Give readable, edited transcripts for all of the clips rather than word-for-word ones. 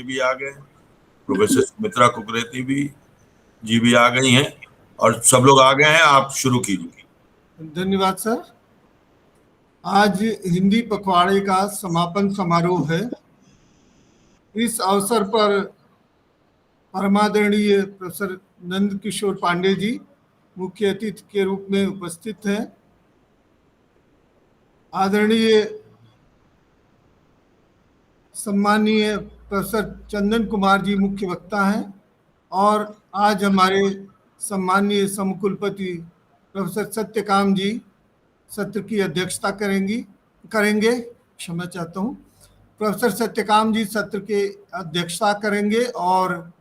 भी आ गए, प्रोफेसर सुमित्रा कुकरेती भी जी भी आ गई हैं और सब लोग आ गए हैं। आप शुरू कीजिए। धन्यवाद सर। आज हिंदी पखवाड़े का समापन समारोह है। इस अवसर पर परमादरणीय प्रोफेसर नंद किशोर पांडे जी मुख्य अतिथि के रूप में उपस्थित हैं। आदरणीय सम्मानीय प्रोफेसर चंदन कुमार जी मुख्य वक्ता हैं और आज हमारे सम्मानीय समकुलपति प्रोफेसर सत्यकाम जी सत्र की अध्यक्षता करेंगे। क्षमा चाहता हूँ। प्रोफेसर सत्यकाम जी सत्र के अध्यक्षता करेंगे और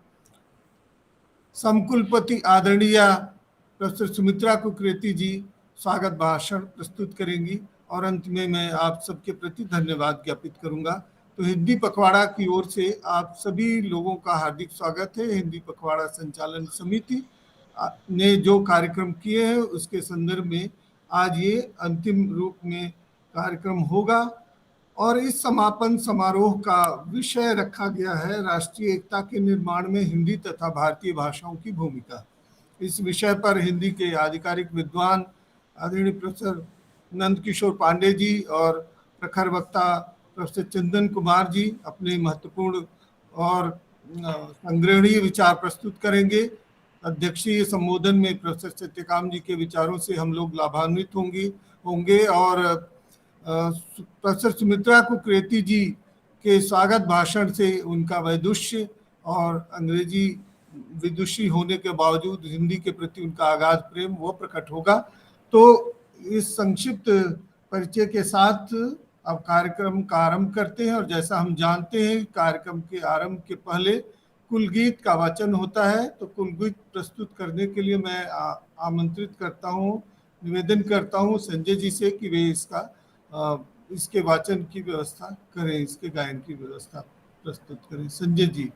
समकुलपति आदरणीय प्रोफेसर सुमित्रा कुकरेती जी स्वागत भाषण प्रस्तुत करेंगी और अंत में मैं आप सबके प्रति धन्यवाद ज्ञापित करूंगा। तो हिंदी पखवाड़ा की ओर से आप सभी लोगों का हार्दिक स्वागत है। हिंदी पखवाड़ा संचालन समिति ने जो कार्यक्रम किए हैं उसके संदर्भ में आज ये अंतिम रूप में कार्यक्रम होगा और इस समापन समारोह का विषय रखा गया है राष्ट्रीय एकता के निर्माण में हिंदी तथा भारतीय भाषाओं की भूमिका। इस विषय पर हिंदी के आधिकारिक विद्वान आदरणीय प्रोफेसर नंद किशोर पांडे जी और प्रखर वक्ता प्रोफेसर चंदन कुमार जी अपने महत्वपूर्ण और संग्रहणीय विचार प्रस्तुत करेंगे। अध्यक्षीय संबोधन में प्रोफेसर सत्यकाम जी के विचारों से हम लोग लाभान्वित होंगे और प्रोफेसर सुमित्रा कुकरेती जी के स्वागत भाषण से उनका वैदुष्य और अंग्रेजी विदुषी होने के बावजूद हिंदी के प्रति उनका अगाध प्रेम वो प्रकट होगा। तो इस संक्षिप्त परिचय के साथ अब कार्यक्रम का आरंभ करते हैं और जैसा हम जानते हैं कार्यक्रम के आरंभ के पहले कुल गीत का वाचन होता है। तो कुल गीत प्रस्तुत करने के लिए मैं आमंत्रित करता हूँ, निवेदन करता हूँ संजय जी से कि वे इसके वाचन की व्यवस्था करें, इसके गायन की व्यवस्था प्रस्तुत करें। संजय जी।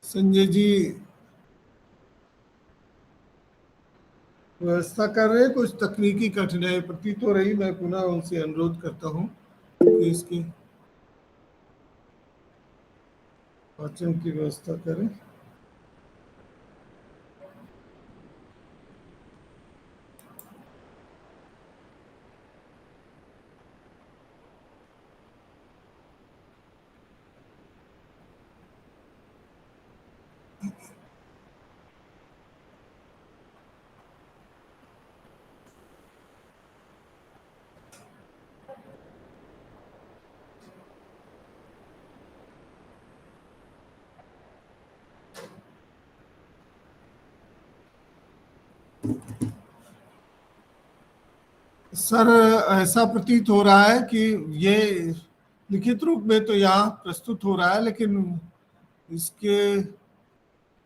संजय जी व्यवस्था कर रहे हैं। कुछ तकनीकी कठिनाई प्रतीत हो रही, मैं पुनः उनसे अनुरोध करता हूं कि इसके वाचन की व्यवस्था करें। सर ऐसा प्रतीत हो रहा है कि ये लिखित रूप में तो यहाँ प्रस्तुत हो रहा है लेकिन इसके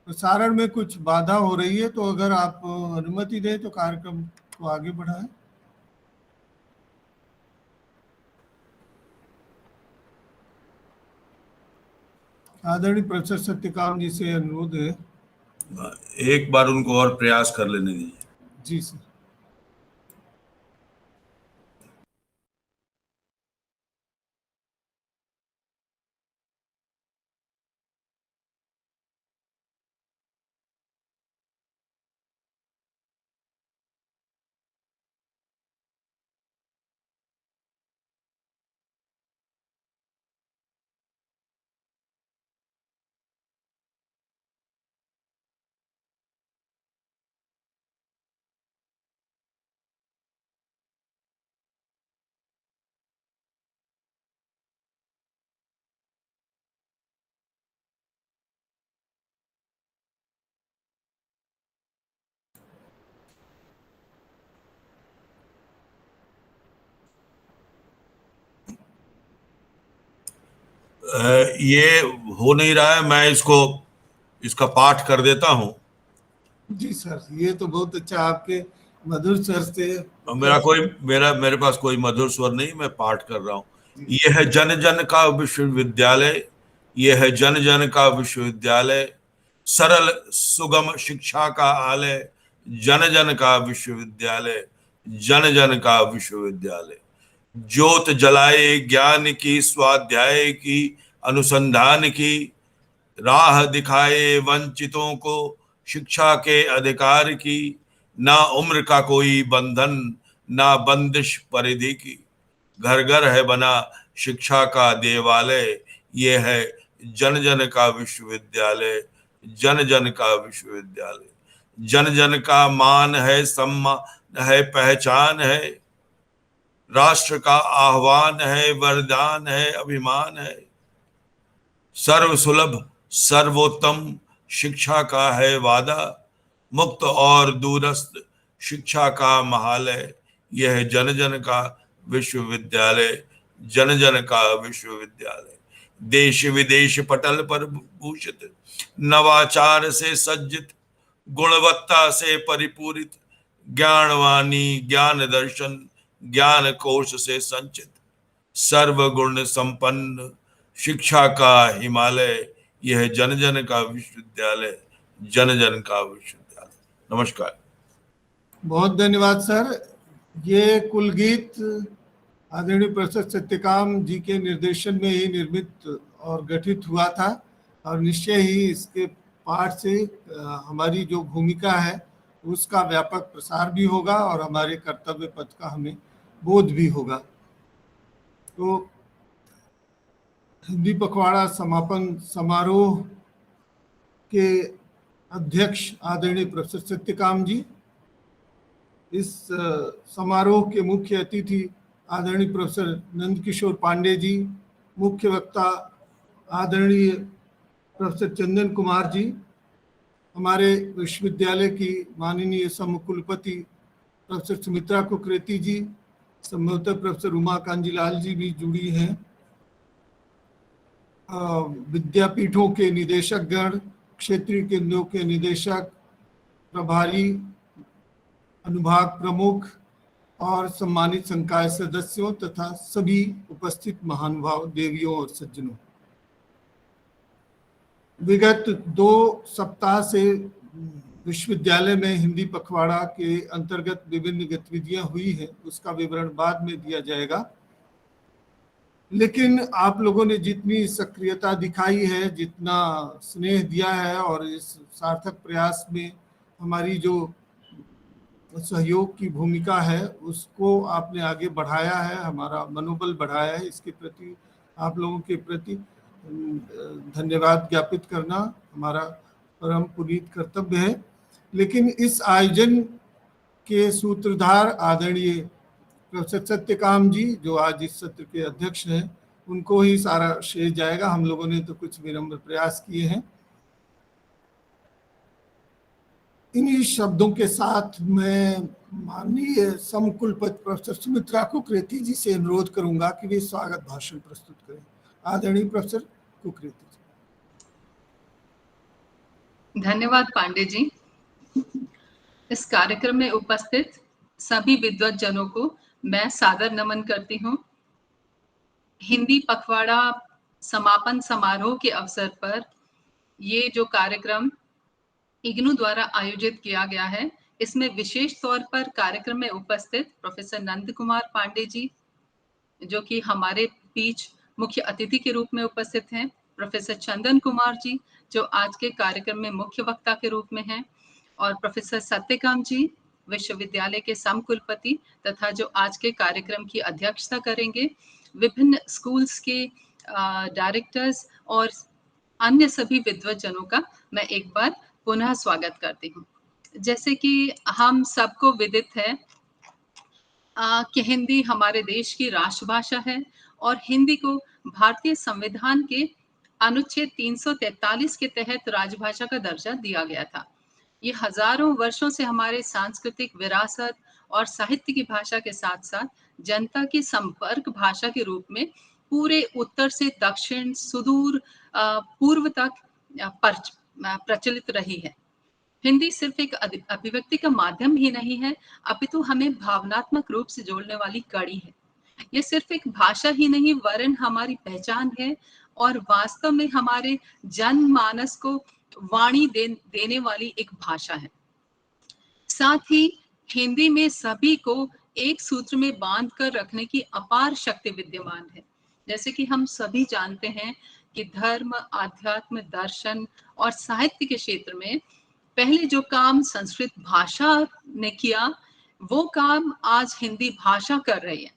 प्रसारण में कुछ बाधा हो रही है। तो अगर आप अनुमति दें तो कार्यक्रम को आगे बढ़ाएं। आदरणीय प्रोफेसर सत्यकाम जी से अनुरोध है। एक बार उनको और प्रयास कर लेने दीजिए। जी सर। ये हो नहीं रहा है, मैं इसका पाठ कर देता हूँ। जी सर, ये तो बहुत अच्छा आपके मधुर स्वर से। मेरे पास कोई मधुर स्वर नहीं, मैं पाठ कर रहा हूँ। जी। ये है जन जन का विश्वविद्यालय, ये है जन जन का विश्वविद्यालय, सरल सुगम शिक्षा का आलय, जन जन का विश्वविद्यालय, जन जन का विश्वविद्यालय। ज्योत जलाए ज्ञान की, स्वाध्याय की, अनुसंधान की, राह दिखाए वंचितों को शिक्षा के अधिकार की, ना उम्र का कोई बंधन, ना बंदिश परिधि की। घर घर है बना शिक्षा का देवालय, ये है जन जन का विश्वविद्यालय, जन जन का विश्वविद्यालय। जन जन का मान है, सम्मान है, पहचान है, राष्ट्र का आह्वान है, वरदान है, अभिमान है। सर्व सुलभ सर्वोत्तम शिक्षा का है वादा, मुक्त और दूरस्थ शिक्षा का महालय, यह जन जन का विश्वविद्यालय, जन जन का विश्वविद्यालय। देश विदेश पटल पर भूषित, नवाचार से सज्जित, गुणवत्ता से परिपूरित, ज्ञानवाणी ज्ञान दर्शन ज्ञान कोश से संचित, सर्वगुण संपन्न शिक्षा का हिमालय, यह जन जन का विश्वविद्यालय, जन जन का विश्वविद्यालय। नमस्कार। बहुत धन्यवाद सर। ये कुल गीत आदरणीय प्रोफेसर सत्यकाम जी के निर्देशन में ही निर्मित और गठित हुआ था, और निश्चय ही इसके पाठ से हमारी जो भूमिका है उसका व्यापक प्रसार भी होगा और हमारे कर्तव्य पथ का हमें बोध भी होगा। तो हिंदी पखवाड़ा समापन समारोह के अध्यक्ष आदरणीय प्रोफेसर सत्यकाम जी, इस समारोह के मुख्य अतिथि आदरणीय प्रोफेसर नंदकिशोर पांडे जी, मुख्य वक्ता आदरणीय प्रोफेसर चंदन कुमार जी, हमारे विश्वविद्यालय की माननीय समकुलपति प्रोफेसर सुमित्रा कुकरेती जी, संभवतः प्रोफेसर उमा कांजीलाल जी भी जुड़ी हैं, विद्यापीठों के निदेशक गण, क्षेत्रीय केंद्रों के निदेशक, प्रभारी, अनुभाग प्रमुख और सम्मानित संकाय सदस्यों तथा सभी उपस्थित महानुभाव देवियों और सज्जनों। विगत 2 सप्ताह से विश्वविद्यालय में हिंदी पखवाड़ा के अंतर्गत विभिन्न गतिविधियां हुई हैं, उसका विवरण बाद में दिया जाएगा। लेकिन आप लोगों ने जितनी सक्रियता दिखाई है, जितना स्नेह दिया है और इस सार्थक प्रयास में हमारी जो सहयोग की भूमिका है उसको आपने आगे बढ़ाया है, हमारा मनोबल बढ़ाया है, इसके प्रति आप लोगों के प्रति धन्यवाद ज्ञापित करना हमारा परम पुनीत कर्तव्य है। लेकिन इस आयोजन के सूत्रधार आदरणीय प्रोफेसर सत्यकाम जी, जो आज इस सत्र के अध्यक्ष हैं, उनको ही सारा श्रेय जाएगा। हम लोगों ने तो कुछ विनम्र प्रयास किए हैं। इन्हीं शब्दों के साथ मैं माननीय समकुलपति प्रोफेसर सुमित्रा कुकरेती जी से अनुरोध करूंगा कि वे स्वागत भाषण प्रस्तुत करें। आदरणीय प्रोफेसर कुकरेती जी। धन्यवाद पांडे जी। इस कार्यक्रम में उपस्थित सभी विद्वत जनों को मैं सादर नमन करती हूँ। हिंदी पखवाड़ा समापन समारोह के अवसर पर ये जो कार्यक्रम इग्नू द्वारा आयोजित किया गया है, इसमें विशेष तौर पर कार्यक्रम में उपस्थित प्रोफेसर नंद कुमार पांडे जी, जो कि हमारे बीच मुख्य अतिथि के रूप में उपस्थित हैं, प्रोफेसर चंदन कुमार जी, जो आज के कार्यक्रम में मुख्य वक्ता के रूप में हैं, और प्रोफेसर सत्यकाम जी, विश्वविद्यालय के समकुलपति तथा जो आज के कार्यक्रम की अध्यक्षता करेंगे। विभिन्न स्कूल्स के डायरेक्टर्स और अन्य सभी विद्वत जनों का मैं एक बार पुनः स्वागत करती हूँ। जैसे कि हम सबको विदित है कि हिंदी हमारे देश की राष्ट्रभाषा है और हिंदी को भारतीय संविधान के अनुच्छेद 343 के तहत राजभाषा का दर्जा दिया गया था। ये हजारों वर्षों से हमारे सांस्कृतिक विरासत और साहित्य की भाषा के साथ साथ जनता की संपर्क भाषा के रूप में पूरे उत्तर से दक्षिण सुदूर पूर्व तक प्रचलित रही है। हिंदी सिर्फ एक अभिव्यक्ति का माध्यम ही नहीं है, अपितु हमें भावनात्मक रूप से जोड़ने वाली कड़ी है। ये सिर्फ एक भाषा ही नहीं वरन हमारी पहचान है और वास्तव में हमारे जनमानस को वाणी देने वाली एक भाषा है। साथ ही हिंदी में सभी को एक सूत्र में बांध कर रखने की अपार शक्ति विद्यमान है। जैसे कि हम सभी जानते हैं कि धर्म, आध्यात्म, दर्शन और साहित्य के क्षेत्र में पहले जो काम संस्कृत भाषा ने किया, वो काम आज हिंदी भाषा कर रही है।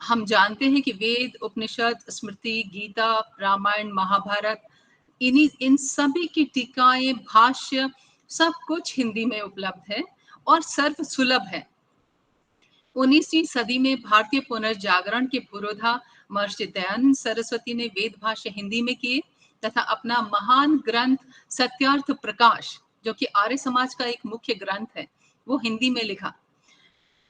हम जानते हैं कि वेद, उपनिषद, स्मृति, गीता, रामायण, महाभारत, इन सभी की टीकाएं, भाष्य, सब कुछ हिंदी में उपलब्ध है और सर्व सुलभ है। 19वीं सदी में भारतीय पुनर्जागरण के पुरोधा महर्षि दयानंद सरस्वती ने वेद भाष्य हिंदी में किए तथा अपना महान ग्रंथ सत्यार्थ प्रकाश, जो कि आर्य समाज का एक मुख्य ग्रंथ है, वो हिंदी में लिखा।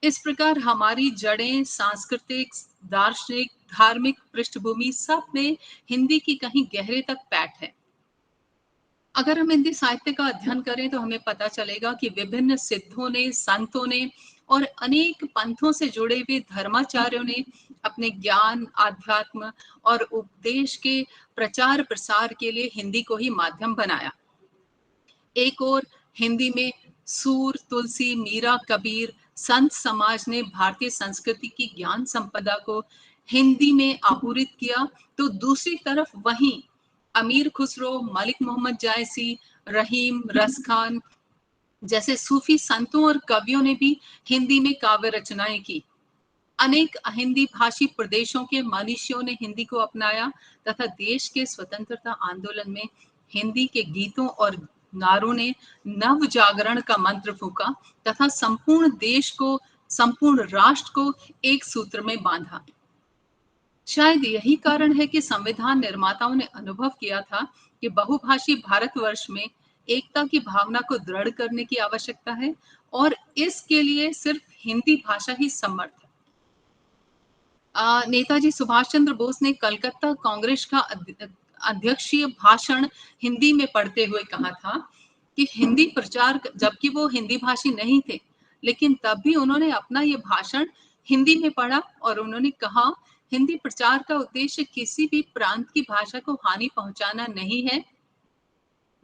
इस प्रकार हमारी जड़ें, सांस्कृतिक, दार्शनिक, धार्मिक पृष्ठभूमि सब में हिंदी की कहीं गहरे तक पैठ है। अगर हम हिंदी साहित्य का अध्ययन करें तो हमें पता चलेगा कि विभिन्न सिद्धों ने, संतों ने और अनेक पंथों से जुड़े हुए धर्माचार्यों ने अपने ज्ञान, आध्यात्म और उपदेश के प्रचार प्रसार के लिए हिंदी को ही माध्यम बनाया। एक और हिंदी में सूर, तुलसी, मीरा, कबीर, संत समाज ने भारतीय संस्कृति की ज्ञान संपदा को हिंदी में आपूरित किया, तो दूसरी तरफ वहीं अमीर खुसरो, मलिक मोहम्मद जायसी, रहीम, रसखान जैसे सूफी संतों और कवियों ने भी हिंदी में काव्य रचनाएं की। अनेक हिंदी भाषी प्रदेशों के मनीषियों ने हिंदी को अपनाया तथा देश के स्वतंत्रता आंदोलन में हिंदी के गीतों और नारों ने नव जागरण का मंत्र फूंका तथा संपूर्ण देश को, संपूर्ण राष्ट्र को एक सूत्र में बांधा। शायद यही कारण है कि संविधान निर्माताओं ने अनुभव किया था कि बहुभाषी भारतवर्ष में एकता की भावना को दृढ़ करने की आवश्यकता है और इसके लिए सिर्फ हिंदी भाषा ही समर्थ है। नेताजी सुभाष चंद्र बोस ने कलकत्ता कांग्रेस का अध्यक्षीय भाषण हिंदी में पढ़ते हुए कहा था कि हिंदी प्रचार, जबकि वो हिंदी भाषी नहीं थे, लेकिन तब भी उन्होंने अपना ये भाषण हिंदी में पढ़ा और उन्होंने कहा, हिंदी प्रचार का उद्देश्य किसी भी प्रांत की भाषा को हानि पहुंचाना नहीं है,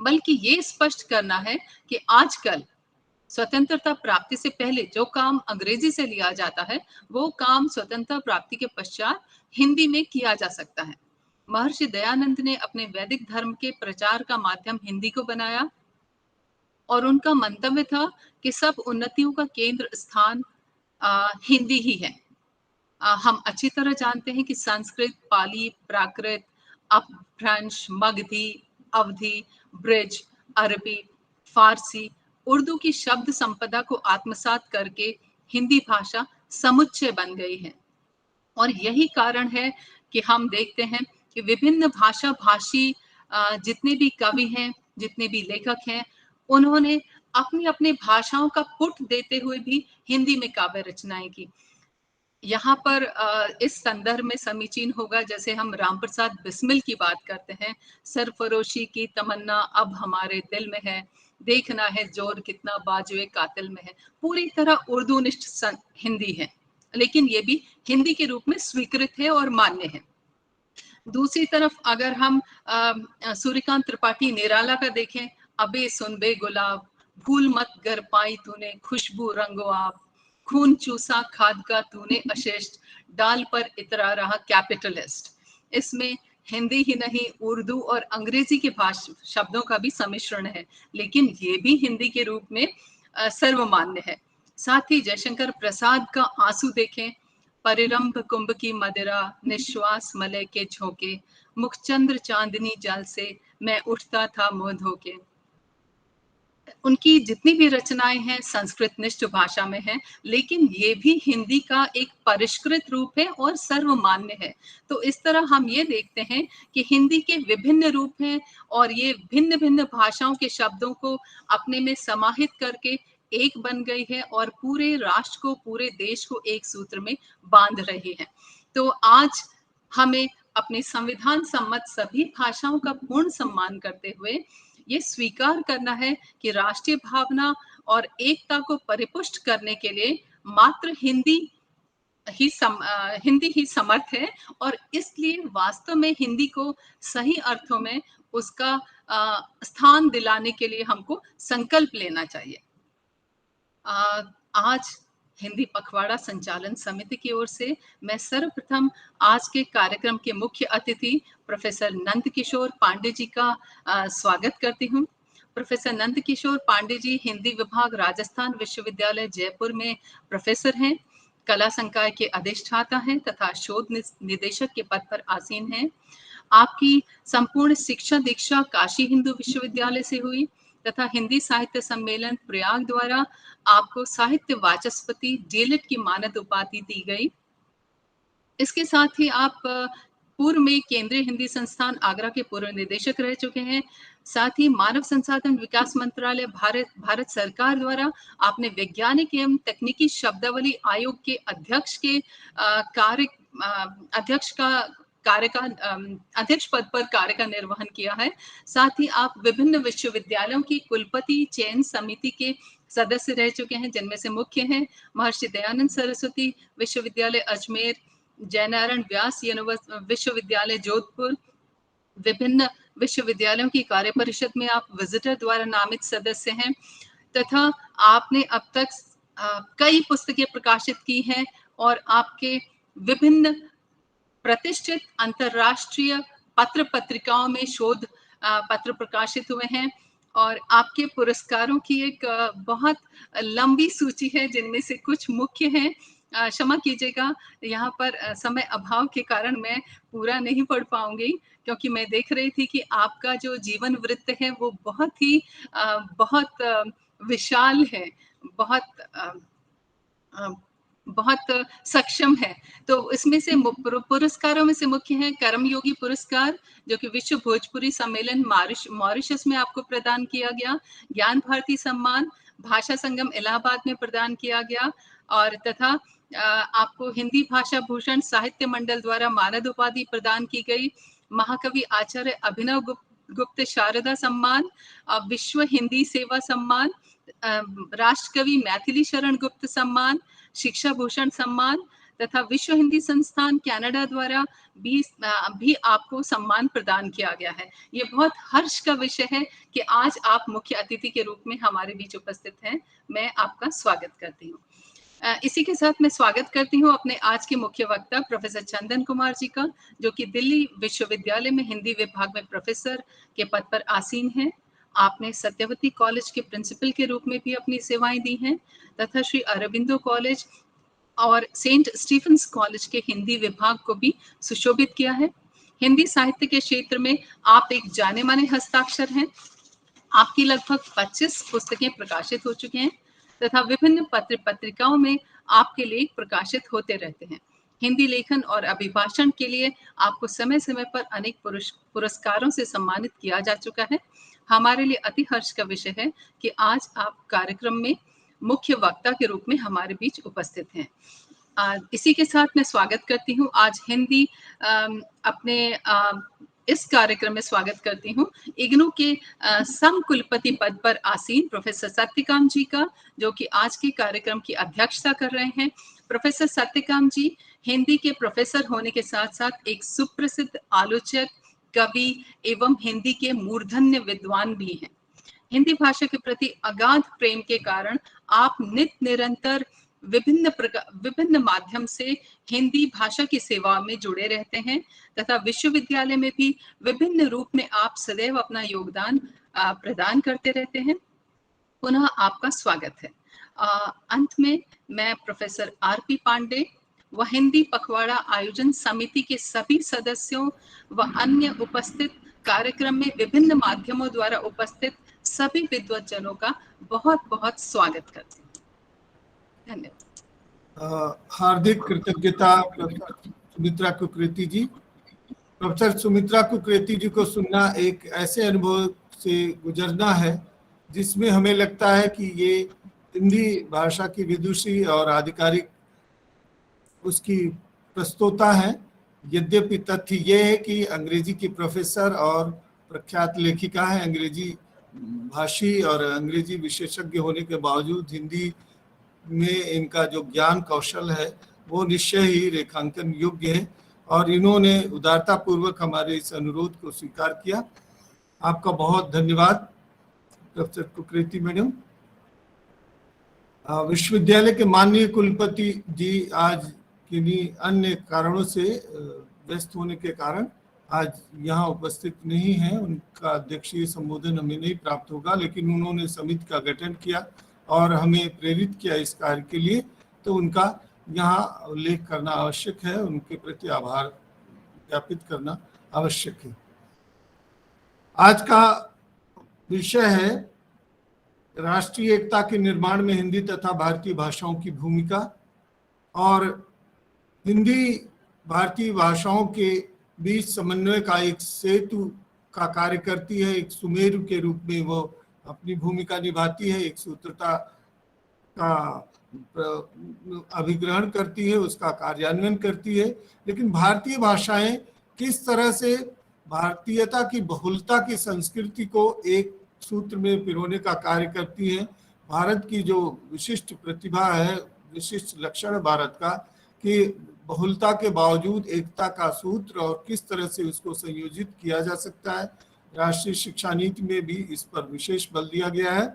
बल्कि ये स्पष्ट करना है कि आजकल स्वतंत्रता प्राप्ति से पहले जो काम अंग्रेजी से लिया जाता है, वो काम स्वतंत्रता प्राप्ति के पश्चात हिंदी में किया जा सकता है। महर्षि दयानंद ने अपने वैदिक धर्म के प्रचार का माध्यम हिंदी को बनाया और उनका मंतव्य था कि सब उन्नतियों का केंद्र स्थान हिंदी ही है। हम अच्छी तरह जानते हैं कि संस्कृत, पाली, प्राकृत, अपभ्रंश, मगधी, अवधी, ब्रिज, अरबी, फारसी, उर्दू की शब्द संपदा को आत्मसात करके हिंदी भाषा समुच्चय बन गई है। और यही कारण है कि हम देखते हैं कि विभिन्न भाषा भाषी जितने भी कवि हैं, जितने भी लेखक हैं, उन्होंने अपनी अपनी भाषाओं का पुट देते हुए भी हिंदी में काव्य रचनाएं की। यहाँ पर इस संदर्भ में समीचीन होगा, जैसे हम राम प्रसाद बिस्मिल की बात करते हैं, सरफरोशी की तमन्ना अब हमारे दिल में है, देखना है जोर कितना बाजुए कातिल में है। पूरी तरह उर्दूनिष्ठ हिंदी है, लेकिन ये भी हिंदी के रूप में स्वीकृत है और मान्य है। दूसरी तरफ अगर हम सूर्यकांत त्रिपाठी निराला का देखें, अबे सुनबे गुलाब, भूल मत गर पाई तूने खुशबू रंगो आप, खून चूसा खाद का तूने अशिष्ट, डाल पर इतरा रहा कैपिटलिस्ट। इसमें हिंदी ही नहीं, उर्दू और अंग्रेजी के शब्दों का भी सम्मिश्रण है, लेकिन ये भी हिंदी के रूप में सर्वमान्य है। साथ ही जयशंकर प्रसाद का आंसू देखें, परिरंभ कुंभ की मदिरा, निश्वास मलय के झोंके, मुखचंद्र चांदनी जल से मैं उठता था मुंह धोके। उनकी जितनी भी रचनाएं हैं संस्कृत निष्ठ भाषा में हैं, लेकिन ये भी हिंदी का एक परिष्कृत रूप है और सर्वमान्य है। तो इस तरह हम ये देखते हैं कि हिंदी के विभिन्न रूप हैं और ये भिन्न भिन्न भाषाओं के शब्दों को अपने में समाहित करके एक बन गई है और पूरे राष्ट्र को, पूरे देश को एक सूत्र में बांध रही है। तो आज हमें अपने संविधान सम्मत सभी भाषाओं का पूर्ण सम्मान करते हुए ये स्वीकार करना है कि राष्ट्रीय भावना और एकता को परिपुष्ट करने के लिए मात्र हिंदी ही समर्थ है, और इसलिए वास्तव में हिंदी को सही अर्थों में उसका स्थान दिलाने के लिए हमको संकल्प लेना चाहिए। आज हिंदी पखवाड़ा संचालन समिति की ओर से मैं सर्वप्रथम आज के कार्यक्रम के मुख्य अतिथि प्रोफेसर नंद किशोर पांडे जी का स्वागत करती हूँ। प्रोफेसर नंद किशोर पांडे जी हिंदी विभाग राजस्थान विश्वविद्यालय जयपुर में प्रोफेसर हैं, कला संकाय के अधिष्ठाता हैं तथा शोध निदेशक के पद पर आसीन हैं। आपकी संपूर्ण शिक्षा दीक्षा काशी हिंदू विश्वविद्यालय से हुई तथा हिंदी साहित्य सम्मेलन प्रयाग द्वारा आपको साहित्य वाचस्पति डीलिट की मानद उपाधि दी गई। इसके साथ ही आप पूर्व में केंद्रीय हिंदी संस्थान आगरा के पूर्व निदेशक रह चुके हैं। साथ ही मानव संसाधन विकास मंत्रालय भारत सरकार द्वारा आपने वैज्ञानिक एवं तकनीकी शब्दावली आयोग के अध्यक्ष पद पर कार्य का निर्वहन किया है। साथ ही आप विभिन्न विश्वविद्यालयों की कुलपति चयन समिति के सदस्य रह चुके हैं, जिनमें से मुख्य हैं महर्षि दयानंद सरस्वती विश्वविद्यालय अजमेर, जयनारायण व्यास विश्वविद्यालय जोधपुर, विभिन्न विश्वविद्यालयों की कार्य परिषद में आप विजिटर द्वारा नामित सदस्य हैं तथा आपने अब तक कई पुस्तकें प्रकाशित की हैं और आपके विभिन्न प्रतिष्ठित अंतरराष्ट्रीय पत्र पत्रिकाओं में शोध पत्र प्रकाशित हुए हैं। और आपके पुरस्कारों की एक बहुत लंबी सूची है, जिनमें से कुछ मुख्य हैं। क्षमा कीजिएगा, यहाँ पर समय अभाव के कारण मैं पूरा नहीं पढ़ पाऊंगी, क्योंकि मैं देख रही थी कि आपका जो जीवन वृत्त है वो बहुत विशाल है, बहुत सक्षम है। तो इसमें से पुरस्कारों में से मुख्य है कर्मयोगी पुरस्कार, जो कि विश्व भोजपुरी सम्मेलन मॉरिशस में आपको प्रदान किया गया, ज्ञान भारती सम्मान भाषा संगम इलाहाबाद में प्रदान किया गया, और तथा आपको हिंदी भाषा भूषण साहित्य मंडल द्वारा मानद उपाधि प्रदान की गई, महाकवि आचार्य अभिनव गुप्त शारदा सम्मान, विश्व हिंदी सेवा सम्मान, राष्ट्रकवि मैथिली शरण गुप्त सम्मान, शिक्षा भूषण सम्मान तथा विश्व हिंदी संस्थान कनाडा द्वारा भी आपको सम्मान प्रदान किया गया है। ये बहुत हर्ष का विषय है कि आज आप मुख्य अतिथि के रूप में हमारे बीच उपस्थित हैं। मैं आपका स्वागत करती हूँ। इसी के साथ मैं स्वागत करती हूँ अपने आज के मुख्य वक्ता प्रोफेसर चंदन कुमार जी का, जो कि दिल्ली विश्वविद्यालय में हिंदी विभाग में प्रोफेसर के पद पर आसीन हैं। आपने सत्यवती कॉलेज के प्रिंसिपल के रूप में भी अपनी सेवाएं दी हैं तथा श्री अरबिंदो कॉलेज और सेंट स्टीफेंस कॉलेज के हिंदी विभाग को भी सुशोभित किया है। हिंदी साहित्य के क्षेत्र में आप एक जाने माने हस्ताक्षर हैं। आपकी लगभग 25 पुस्तकें प्रकाशित हो चुके हैं तथा विभिन्न पत्र पत्रिकाओं में आपके लेख प्रकाशित होते रहते हैं। हिंदी लेखन और अभिभाषण के लिए आपको समय समय पर अनेक पुरस्कारों से सम्मानित किया जा चुका है। हमारे लिए अति हर्ष का विषय है कि आज आप कार्यक्रम में मुख्य वक्ता के रूप में हमारे बीच उपस्थित हैं। इसी के साथ मैं स्वागत करती हूँ आज हिंदी अपने इस कार्यक्रम में स्वागत करती हूँ इग्नू के सम कुलपति पद पर आसीन प्रोफेसर सत्यकाम जी का, जो कि आज के कार्यक्रम की अध्यक्षता कर रहे हैं। प्रोफेसर सत्यकाम जी हिंदी के प्रोफेसर होने के साथ साथ एक सुप्रसिद्ध आलोचक, कवि एवं हिंदी के मूर्धन्य विद्वान भी हैं। हिंदी भाषा के प्रति अगाध प्रेम के कारण आप निरंतर विभिन्न माध्यम से हिंदी भाषा की सेवा में जुड़े रहते हैं तथा विश्वविद्यालय में भी विभिन्न रूप में आप सदैव अपना योगदान प्रदान करते रहते हैं। पुनः आपका स्वागत है। अंत में मैं प्रोफेसर आरपी पांडे व हिंदी पखवाड़ा आयोजन समिति के सभी सदस्यों व अन्य उपस्थित कार्यक्रम में विभिन्न माध्यमों द्वारा उपस्थित सभी विद्वज्जनों का बहुत बहुत स्वागत करती हूँ। धन्यवाद। हार्दिक कृतज्ञता प्रोफेसर सुमित्रा कुकरेती जी। प्रोफेसर सुमित्रा कुकरेती जी को सुनना एक ऐसे अनुभव से गुजरना है जिसमें हमें लगता है कि ये हिंदी भाषा की विदुषी और आधिकारिक उसकी प्रस्तोता है, यद्यपि तथ्य ये है कि अंग्रेजी की प्रोफेसर और प्रख्यात लेखिका है, अंग्रेजी भाषी और अंग्रेजी विशेषज्ञ होने के बावजूद हिंदी में इनका जो ज्ञान कौशल है वो निश्चय ही रेखांकन योग्य है और इन्होंने उदारता पूर्वक हमारे इस अनुरोध को स्वीकार किया। आपका बहुत धन्यवाद प्रोफेसर कुकरेती मैडम। विश्वविद्यालय के माननीय कुलपति जी आज किन्हीं अन्य कारणों से व्यस्त होने के कारण आज यहाँ उपस्थित नहीं है। उनका अध्यक्षीय संबोधन हमें नहीं प्राप्त होगा, लेकिन उन्होंने समिति का गठन किया और हमें प्रेरित किया इस कार्य के लिए, तो उनका यहाँ उल्लेख करना आवश्यक है, उनके प्रति आभार ज्ञापित करना आवश्यक है। आज का विषय है राष्ट्रीय एकता के निर्माण में हिंदी तथा भारतीय भाषाओं की भूमिका। और हिंदी भारतीय भाषाओं के बीच समन्वय का एक सेतु का कार्य करती है, एक सुमेरु के रूप में वो अपनी भूमिका निभाती है, एक सूत्रता का अभिग्रहण करती है, उसका कार्यान्वयन करती है। लेकिन भारतीय भाषाएं किस तरह से भारतीयता की बहुलता की संस्कृति को एक सूत्र में पिरोने का कार्य करती है। भारत की जो विशिष्ट प्रतिभा है, विशिष्ट लक्षण है भारत का कि बहुलता के बावजूद एकता का सूत्र और किस तरह से उसको संयोजित किया जा सकता है। राष्ट्रीय शिक्षा नीति में भी इस पर विशेष बल दिया गया है।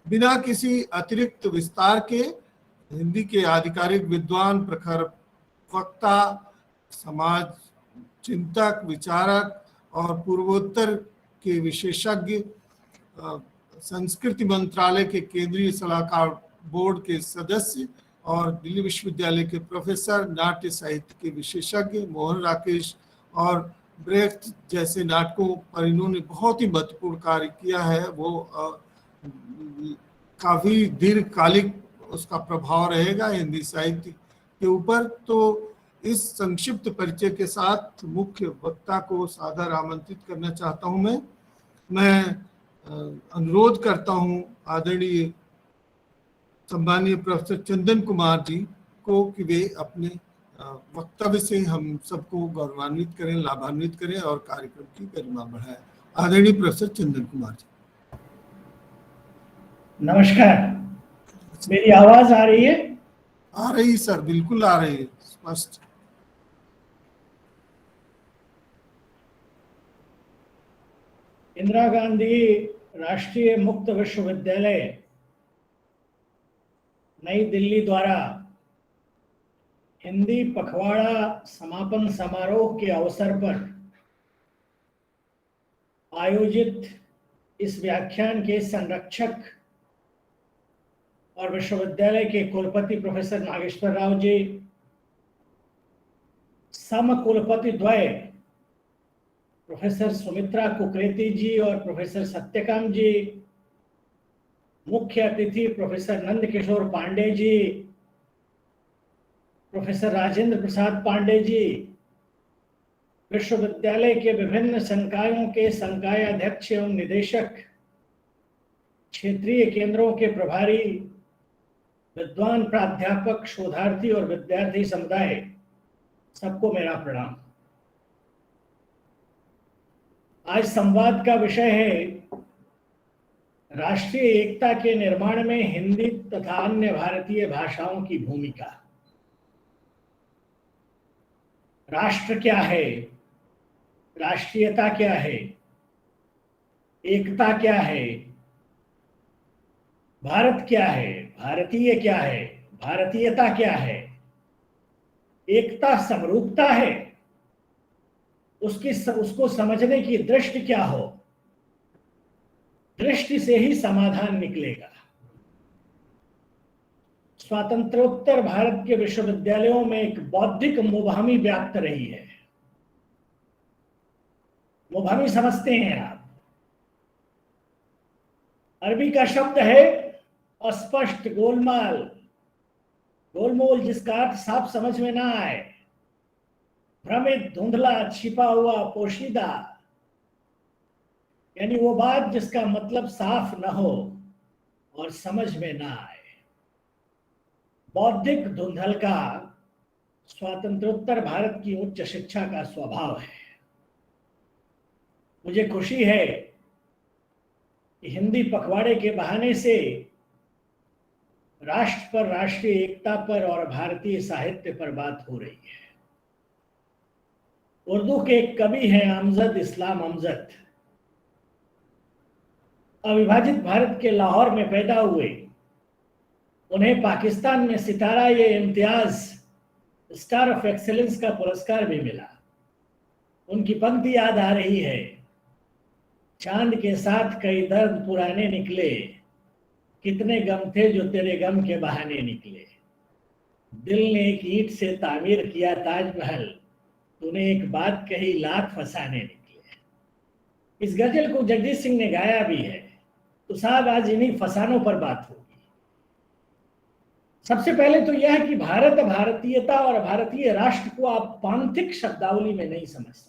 बिना किसी अतिरिक्त विस्तार के हिंदी के आधिकारिक विद्वान, प्रखर वक्ता, समाज चिंतक, विचारक और पूर्वोत्तर के विशेषज्ञ, संस्कृति मंत्रालय के केंद्रीय सलाहकार बोर्ड के सदस्य और दिल्ली विश्वविद्यालय के प्रोफेसर, नाट्य साहित्य के विशेषज्ञ मोहन राकेश और ब्रेख्ट जैसे नाटकों पर इन्होंने बहुत ही महत्वपूर्ण कार्य किया है। वो काफी दीर्घकालिक उसका प्रभाव रहेगा हिंदी साहित्य के ऊपर। तो इस संक्षिप्त परिचय के साथ मुख्य वक्ता को सादर आमंत्रित करना चाहता हूं। मैं अनुरोध करता हूं आदरणीय सम्मानीय प्रोफेसर चंदन कुमार जी को कि वे अपने वक्तव्य से हम सबको गौरवान्वित करें, लाभान्वित करें और कार्यक्रम की गरिमा बढ़ाएं। आदरणीय प्रोफेसर चंदन कुमार जी। नमस्कार, मेरी आवाज आ रही है? आ रही सर, बिल्कुल आ रही है, स्पष्ट। इंदिरा गांधी राष्ट्रीय मुक्त विश्वविद्यालय नई दिल्ली द्वारा हिंदी पखवाड़ा समापन समारोह के अवसर पर आयोजित इस व्याख्यान के संरक्षक और विश्वविद्यालय के कुलपति प्रोफेसर नागेश्वर राव जी, समकुलपति द्वय प्रोफेसर सुमित्रा कुकरेती जी और प्रोफेसर सत्यकाम जी, मुख्य अतिथि प्रोफेसर नंद किशोर पांडे जी, प्रोफेसर राजेंद्र प्रसाद पांडे जी, विश्वविद्यालय के विभिन्न संकायों के संकाय अध्यक्ष एवं निदेशक, क्षेत्रीय केंद्रों के प्रभारी, विद्वान प्राध्यापक, शोधार्थी और विद्यार्थी समुदाय, सबको मेरा प्रणाम। आज संवाद का विषय है राष्ट्रीय एकता के निर्माण में हिंदी तथा अन्य भारतीय भाषाओं की भूमिका। राष्ट्र क्या है, राष्ट्रीयता क्या है, एकता क्या है, भारत क्या है, भारतीय क्या है, भारतीयता क्या है, एकता समरूपता है, उसको समझने की दृष्टि क्या हो, दृष्टि से ही समाधान निकलेगा। स्वातंत्रोत्तर भारत के विश्वविद्यालयों में एक बौद्धिक मुबहमी व्याप्त रही है। मुबहमी समझते हैं आप? अरबी का शब्द है अस्पष्ट, गोलमाल, गोलमोल, जिसका अर्थ साफ समझ में ना आए, भ्रमित, धुंधला, छिपा हुआ, पोशीदा, यानी वो बात जिसका मतलब साफ न हो और समझ में ना आए। बौद्धिक धुंधल का स्वातंत्रोत्तर भारत की उच्च शिक्षा का स्वभाव है। मुझे खुशी है कि हिंदी पखवाड़े के बहाने से राष्ट्र पर, राष्ट्रीय एकता पर और भारतीय साहित्य पर बात हो रही है। उर्दू के एक कवि हैं अमजद इस्लाम अमजद, अविभाजित भारत के लाहौर में पैदा हुए। उन्हें पाकिस्तान में सितारा ये इम्तियाज स्टार ऑफ एक्सेलेंस का पुरस्कार भी मिला। उनकी पंक्ति याद आ रही है, चांद के साथ कई दर्द पुराने निकले, कितने गम थे जो तेरे गम के बहाने निकले। दिल ने एक ईंट से तामीर किया ताजमहल, तूने एक बात कही लाख फसाने निकले। इस गजल को जगजीत सिंह ने गाया भी है। तो साहब आज इन्हीं फसानों पर बात होगी। सबसे पहले तो यह है कि भारत, भारतीयता और भारतीय राष्ट्र को आप पांथिक शब्दावली में नहीं समझ सकते।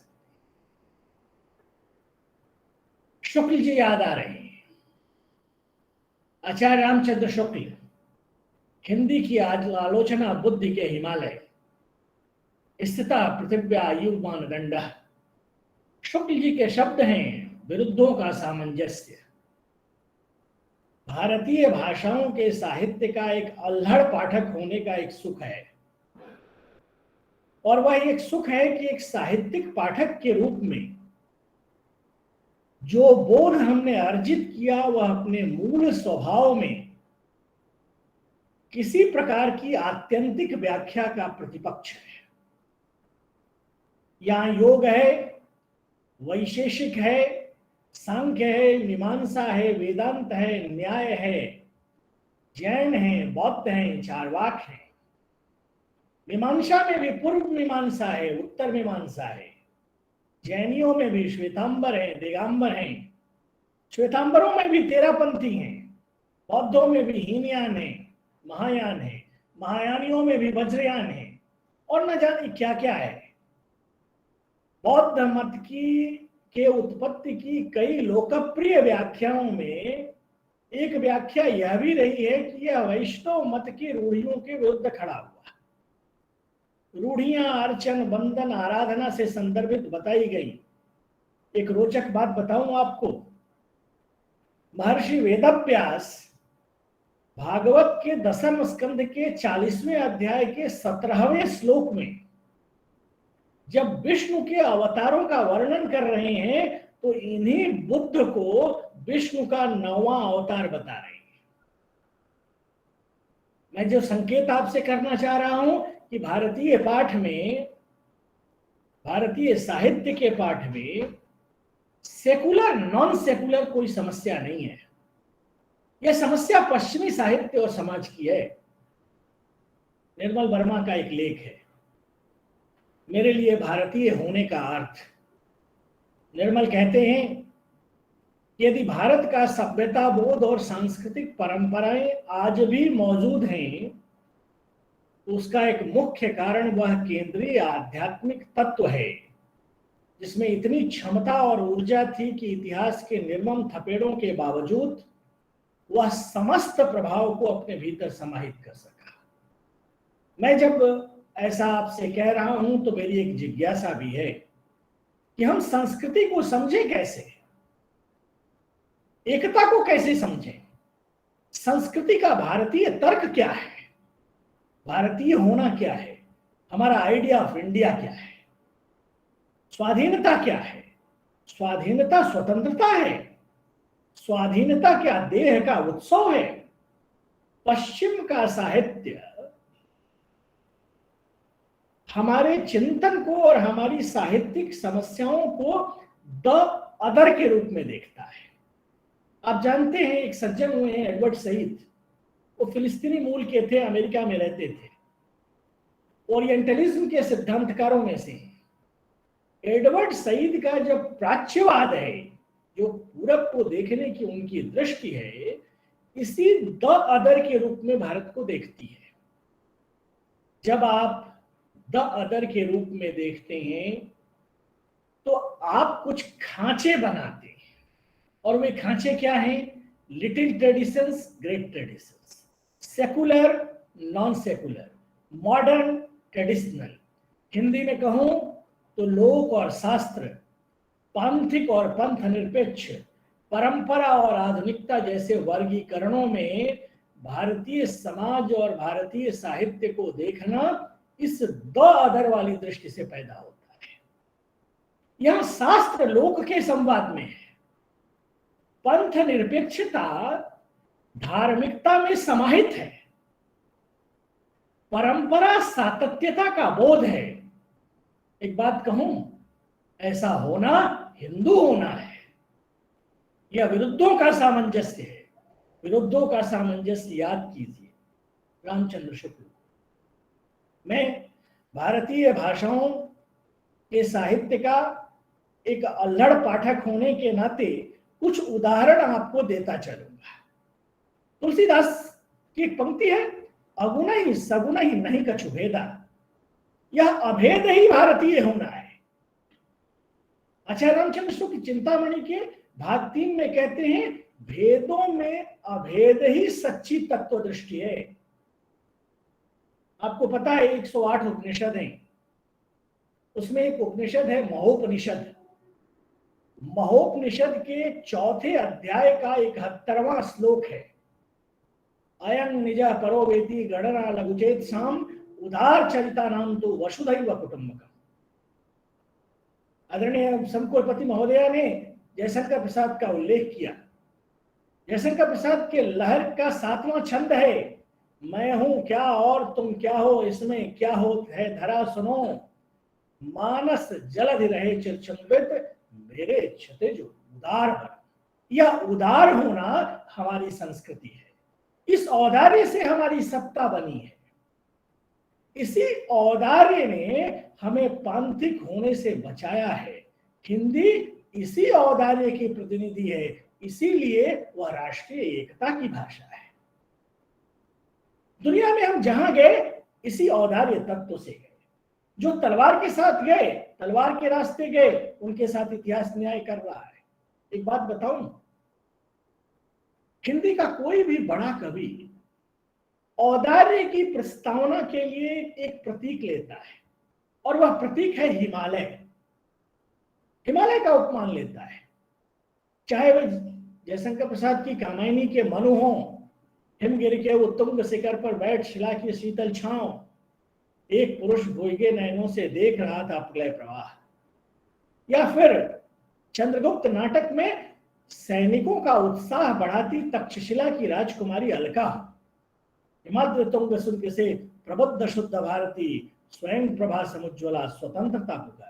शुक्ल जी याद आ रहे हैं, आचार्य रामचंद्र शुक्ल, हिंदी की आलोचना बुद्धि के हिमालय, स्थिता पृथिव्या युग मानदंड। शुक्ल जी के शब्द हैं विरुद्धों का सामंजस्य। भारतीय भाषाओं के साहित्य का एक अल्हड़ पाठक होने का एक सुख है, और वह एक सुख है कि एक साहित्यिक पाठक के रूप में जो बोध हमने अर्जित किया वह अपने मूल स्वभाव में किसी प्रकार की आत्यंतिक व्याख्या का प्रतिपक्ष है। यहां योग है, वैशेषिक है, सांख्य है, मीमांसा है, वेदांत है, न्याय है, जैन है, बौद्ध है, चारवाक है। मीमांसा में भी पूर्व मीमांसा है, उत्तर मीमांसा है। जैनियों में भी श्वेतांबर है, दिगंबर हैं। श्वेतांबरों में भी 13 पंथी हैं। बौद्धों में भी हीनयान है, महायान है। महायानियों में भी वज्रयान है, और न जाने क्या क्या है। बौद्ध मत के उत्पत्ति की कई लोकप्रिय व्याख्याओं में एक व्याख्या यह भी रही है कि यह वैष्णव मत की रूढ़ियों के विरुद्ध खड़ा हुआ। रूढ़ियां अर्चन, बंधन, आराधना से संदर्भित बताई गई। एक रोचक बात बताऊं आपको, महर्षि वेदव्यास भागवत के 10वें स्कंद के 40वें अध्याय के 17वें श्लोक में जब विष्णु के अवतारों का वर्णन कर रहे हैं तो इन्हीं बुद्ध को विष्णु का 9वां अवतार बता रहे हैं। मैं जो संकेत आपसे करना चाह रहा हूं कि भारतीय पाठ में, भारतीय साहित्य के पाठ में सेकुलर नॉन सेकुलर कोई समस्या नहीं है। यह समस्या पश्चिमी साहित्य और समाज की है। निर्मल वर्मा का एक लेख है, मेरे लिए भारतीय होने का अर्थ। निर्मल कहते हैं कि यदि भारत का सभ्यता बोध और सांस्कृतिक परंपराएं आज भी मौजूद हैं तो उसका एक मुख्य कारण वह केंद्रीय आध्यात्मिक तत्व है जिसमें इतनी क्षमता और ऊर्जा थी कि इतिहास के निर्मम थपेड़ों के बावजूद वह समस्त प्रभाव को अपने भीतर समाहित कर सका। मैं जब ऐसा आपसे कह रहा हूं तो मेरी एक जिज्ञासा भी है कि हम संस्कृति को समझें कैसे, एकता को कैसे समझें। संस्कृति का भारतीय तर्क क्या है, भारतीय होना क्या है, हमारा आइडिया ऑफ इंडिया क्या है, स्वाधीनता क्या है। स्वाधीनता स्वतंत्रता है, स्वाधीनता क्या देह का उत्सव है। पश्चिम का साहित्य हमारे चिंतन को और हमारी साहित्यिक समस्याओं को द अदर के रूप में देखता है। आप जानते हैं एक सज्जन हुए हैं एडवर्ड सईद, वो फिलिस्तीनी मूल के थे, अमेरिका में रहते थे, ओरिएंटलिज्म के सिद्धांतकारों में से। एडवर्ड सईद का जब प्राच्यवाद है, जो पूरब को देखने की उनकी दृष्टि है, इसी द अदर के रूप में भारत को देखती है। जब आप द अदर के रूप में देखते हैं तो आप कुछ खांचे बनाते हैं, और वे खांचे क्या हैं? Little traditions, great traditions, secular, non secular, modern, traditional, Hindi में कहूं तो लोक और शास्त्र, पांथिक और पंथ निरपेक्ष, परंपरा और आधुनिकता जैसे वर्गीकरणों में भारतीय समाज और भारतीय साहित्य को देखना इस द अदर वाली दृष्टि से पैदा होता है। यह शास्त्र लोक के संवाद में है, पंथ निरपेक्षता धार्मिकता में समाहित है, परंपरा सातत्यता का बोध है। एक बात कहूं, ऐसा होना हिंदू होना है। यह विरुद्धों का सामंजस्य है। विरुद्धों का सामंजस्य याद कीजिए, रामचंद्र शुक्ल। मैं भारतीय भाषाओं के साहित्य का एक अल्हड़ पाठक होने के नाते कुछ उदाहरण आपको देता चलूंगा। तुलसीदास की एक पंक्ति है, अगुण ही सगुण ही नहीं कछु भेदा, यह अभेद ही भारतीय होना है। आचार्य रामचंद्र शुक्ल चिंतामणि के भाग 3 में कहते हैं, भेदों में अभेद ही सच्ची तत्व दृष्टि है। आपको पता है 108 उपनिषद हैं, उसमें एक उपनिषद है महोपनिषद। महोपनिषद के 4थे अध्याय का 71वां श्लोक है, अयं निज परो वेति गणना लघुचेत साम उदार चरिता नाम तो वसुधैव कुटुंबकम। आदरणीय समकुलपति महोदया ने जयशंकर प्रसाद का उल्लेख किया। जयशंकर प्रसाद के लहर का 7वां छंद है, मैं हूं क्या और तुम क्या हो, इसमें क्या हो है धरा सुनो, मानस जलधि रहे चिरचुंबित मेरे क्षतिज उदार बन। यह उदार होना हमारी संस्कृति है, इस औदार्य से हमारी सत्ता बनी है। इसी औदार्य ने हमें पांथिक होने से बचाया है। हिंदी इसी औदार्य की प्रतिनिधि है, इसीलिए वह राष्ट्रीय एकता की भाषा है। दुनिया में हम जहां गए इसी औदार्य तत्व से गए। जो तलवार के साथ गए, तलवार के रास्ते गए, उनके साथ इतिहास न्याय कर रहा है। एक बात बताऊं, हिंदी का कोई भी बड़ा कवि औदार्य की प्रस्तावना के लिए एक प्रतीक लेता है, और वह प्रतीक है हिमालय। हिमालय का उपमान लेता है, चाहे वह जयशंकर प्रसाद की कामायनी के मनु हो, हिमगिरि के उत्तुंग शिखर पर बैठ शिला की शीतल छांव, एक पुरुष भूगे नयनों से देख रहा था प्रलय प्रवाह, या फिर चंद्रगुप्त नाटक में सैनिकों का उत्साह बढ़ाती तक्षशिला की राजकुमारी अलका, हिमाद्रि तुंग सुर्ग से प्रबुद्ध शुद्ध भारती, स्वयं प्रभा समुज्ज्वला स्वतंत्रता पुकारती।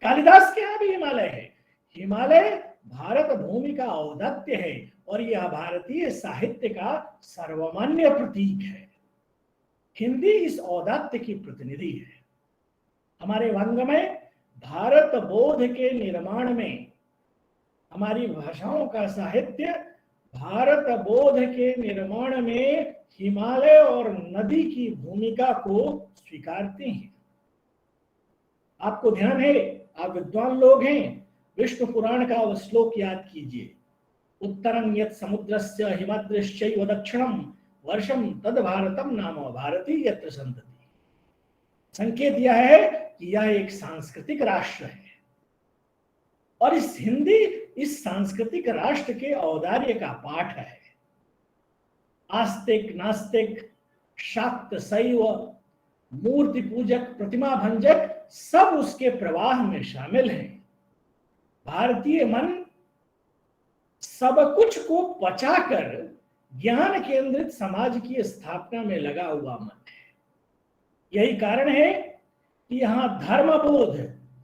कालिदास के यहाँ भी हिमालय है। हिमालय भारत भूमि का औदात्य है, और यह भारतीय साहित्य का सर्वमान्य प्रतीक है। हिंदी इस औदात्य की प्रतिनिधि है। हमारे वांग्मय भारत बोध के निर्माण में, हमारी भाषाओं का साहित्य भारत बोध के निर्माण में हिमालय और नदी की भूमिका को स्वीकारते हैं। आपको ध्यान है, आप विद्वान लोग हैं, विष्णु पुराण का वह श्लोक याद कीजिए, उत्तरं यत् समुद्रस्य हिमाद्रिश्चैव दक्षिणं वर्षम तद भारतम नाम भारती यत्र संतति। संकेत यह है कि यह एक सांस्कृतिक राष्ट्र है, और इस हिंदी इस सांस्कृतिक राष्ट्र के औदार्य का पाठ है। आस्तिक, नास्तिक, शाक्त, शैव, मूर्ति पूजक, प्रतिमा भंजक सब उसके प्रवाह में शामिल हैं। भारतीय मन सब कुछ को पचाकर ज्ञान केंद्रित समाज की स्थापना में लगा हुआ मन है। यही कारण है कि यहां धर्मबोध,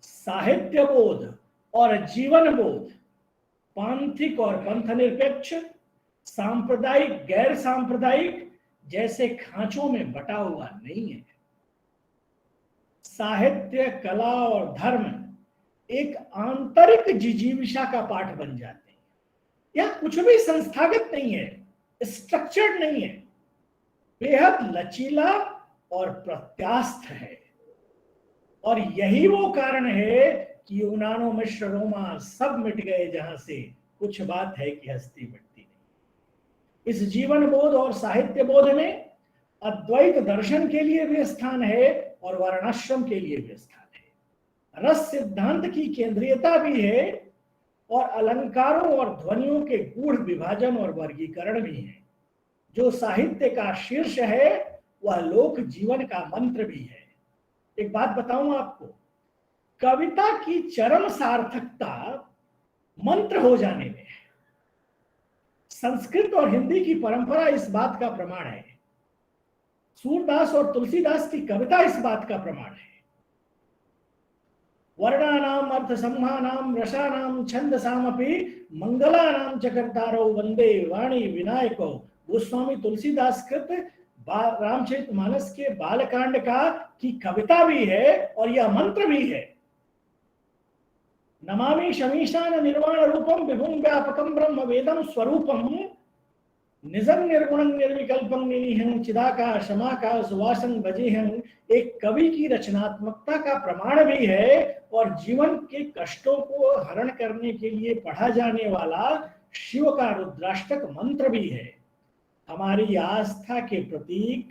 साहित्य बोध और जीवन बोध, पांथिक और पंथ निरपेक्ष, सांप्रदायिक गैर सांप्रदायिक जैसे खांचों में बटा हुआ नहीं है। साहित्य, कला और धर्म एक आंतरिक जिजीविषा का पाठ बन जाते हैं। यह कुछ भी संस्थागत नहीं है, स्ट्रक्चर्ड नहीं है, बेहद लचीला और प्रत्यास्थ है। और यही वो कारण है कि यूनानो मिश्र रोमा सब मिट गए जहां से, कुछ बात है कि हस्ती मिटती नहीं। इस जीवन बोध और साहित्य बोध में अद्वैत दर्शन के लिए भी स्थान है, और वर्णाश्रम के लिए भी स्थान है। रस सिद्धांत की केंद्रीयता भी है और अलंकारों और ध्वनियों के गूढ़ विभाजन और वर्गीकरण भी है। जो साहित्य का शीर्ष है वह लोक जीवन का मंत्र भी है। एक बात बताऊं आपको, कविता की चरम सार्थकता मंत्र हो जाने में है। संस्कृत और हिंदी की परंपरा इस बात का प्रमाण है। सूरदास और तुलसीदास की कविता इस बात का प्रमाण है। वर्णानाम अर्थ संहानाम रसानाम छंदसामपि मंगलानाम च कर्तारौ वंदे वाणी विनायको। गोस्वामी तुलसीदास कृत रामचरितमानस के बालकांड का की कविता भी है और यह मंत्र भी है। नमामि शमीशान निर्वाण रूपम विभुम व्यापकम ब्रह्म वेदम स्वरूपम निजं निर्गुणं निर्विकल्पं निरीहं चिदाकाश समाकाश सुवासं भजेहं। एक कवि की रचनात्मकता का प्रमाण भी है और जीवन के कष्टों को हरण करने के लिए पढ़ा जाने वाला शिव का रुद्राष्टक मंत्र भी है। हमारी आस्था के प्रतीक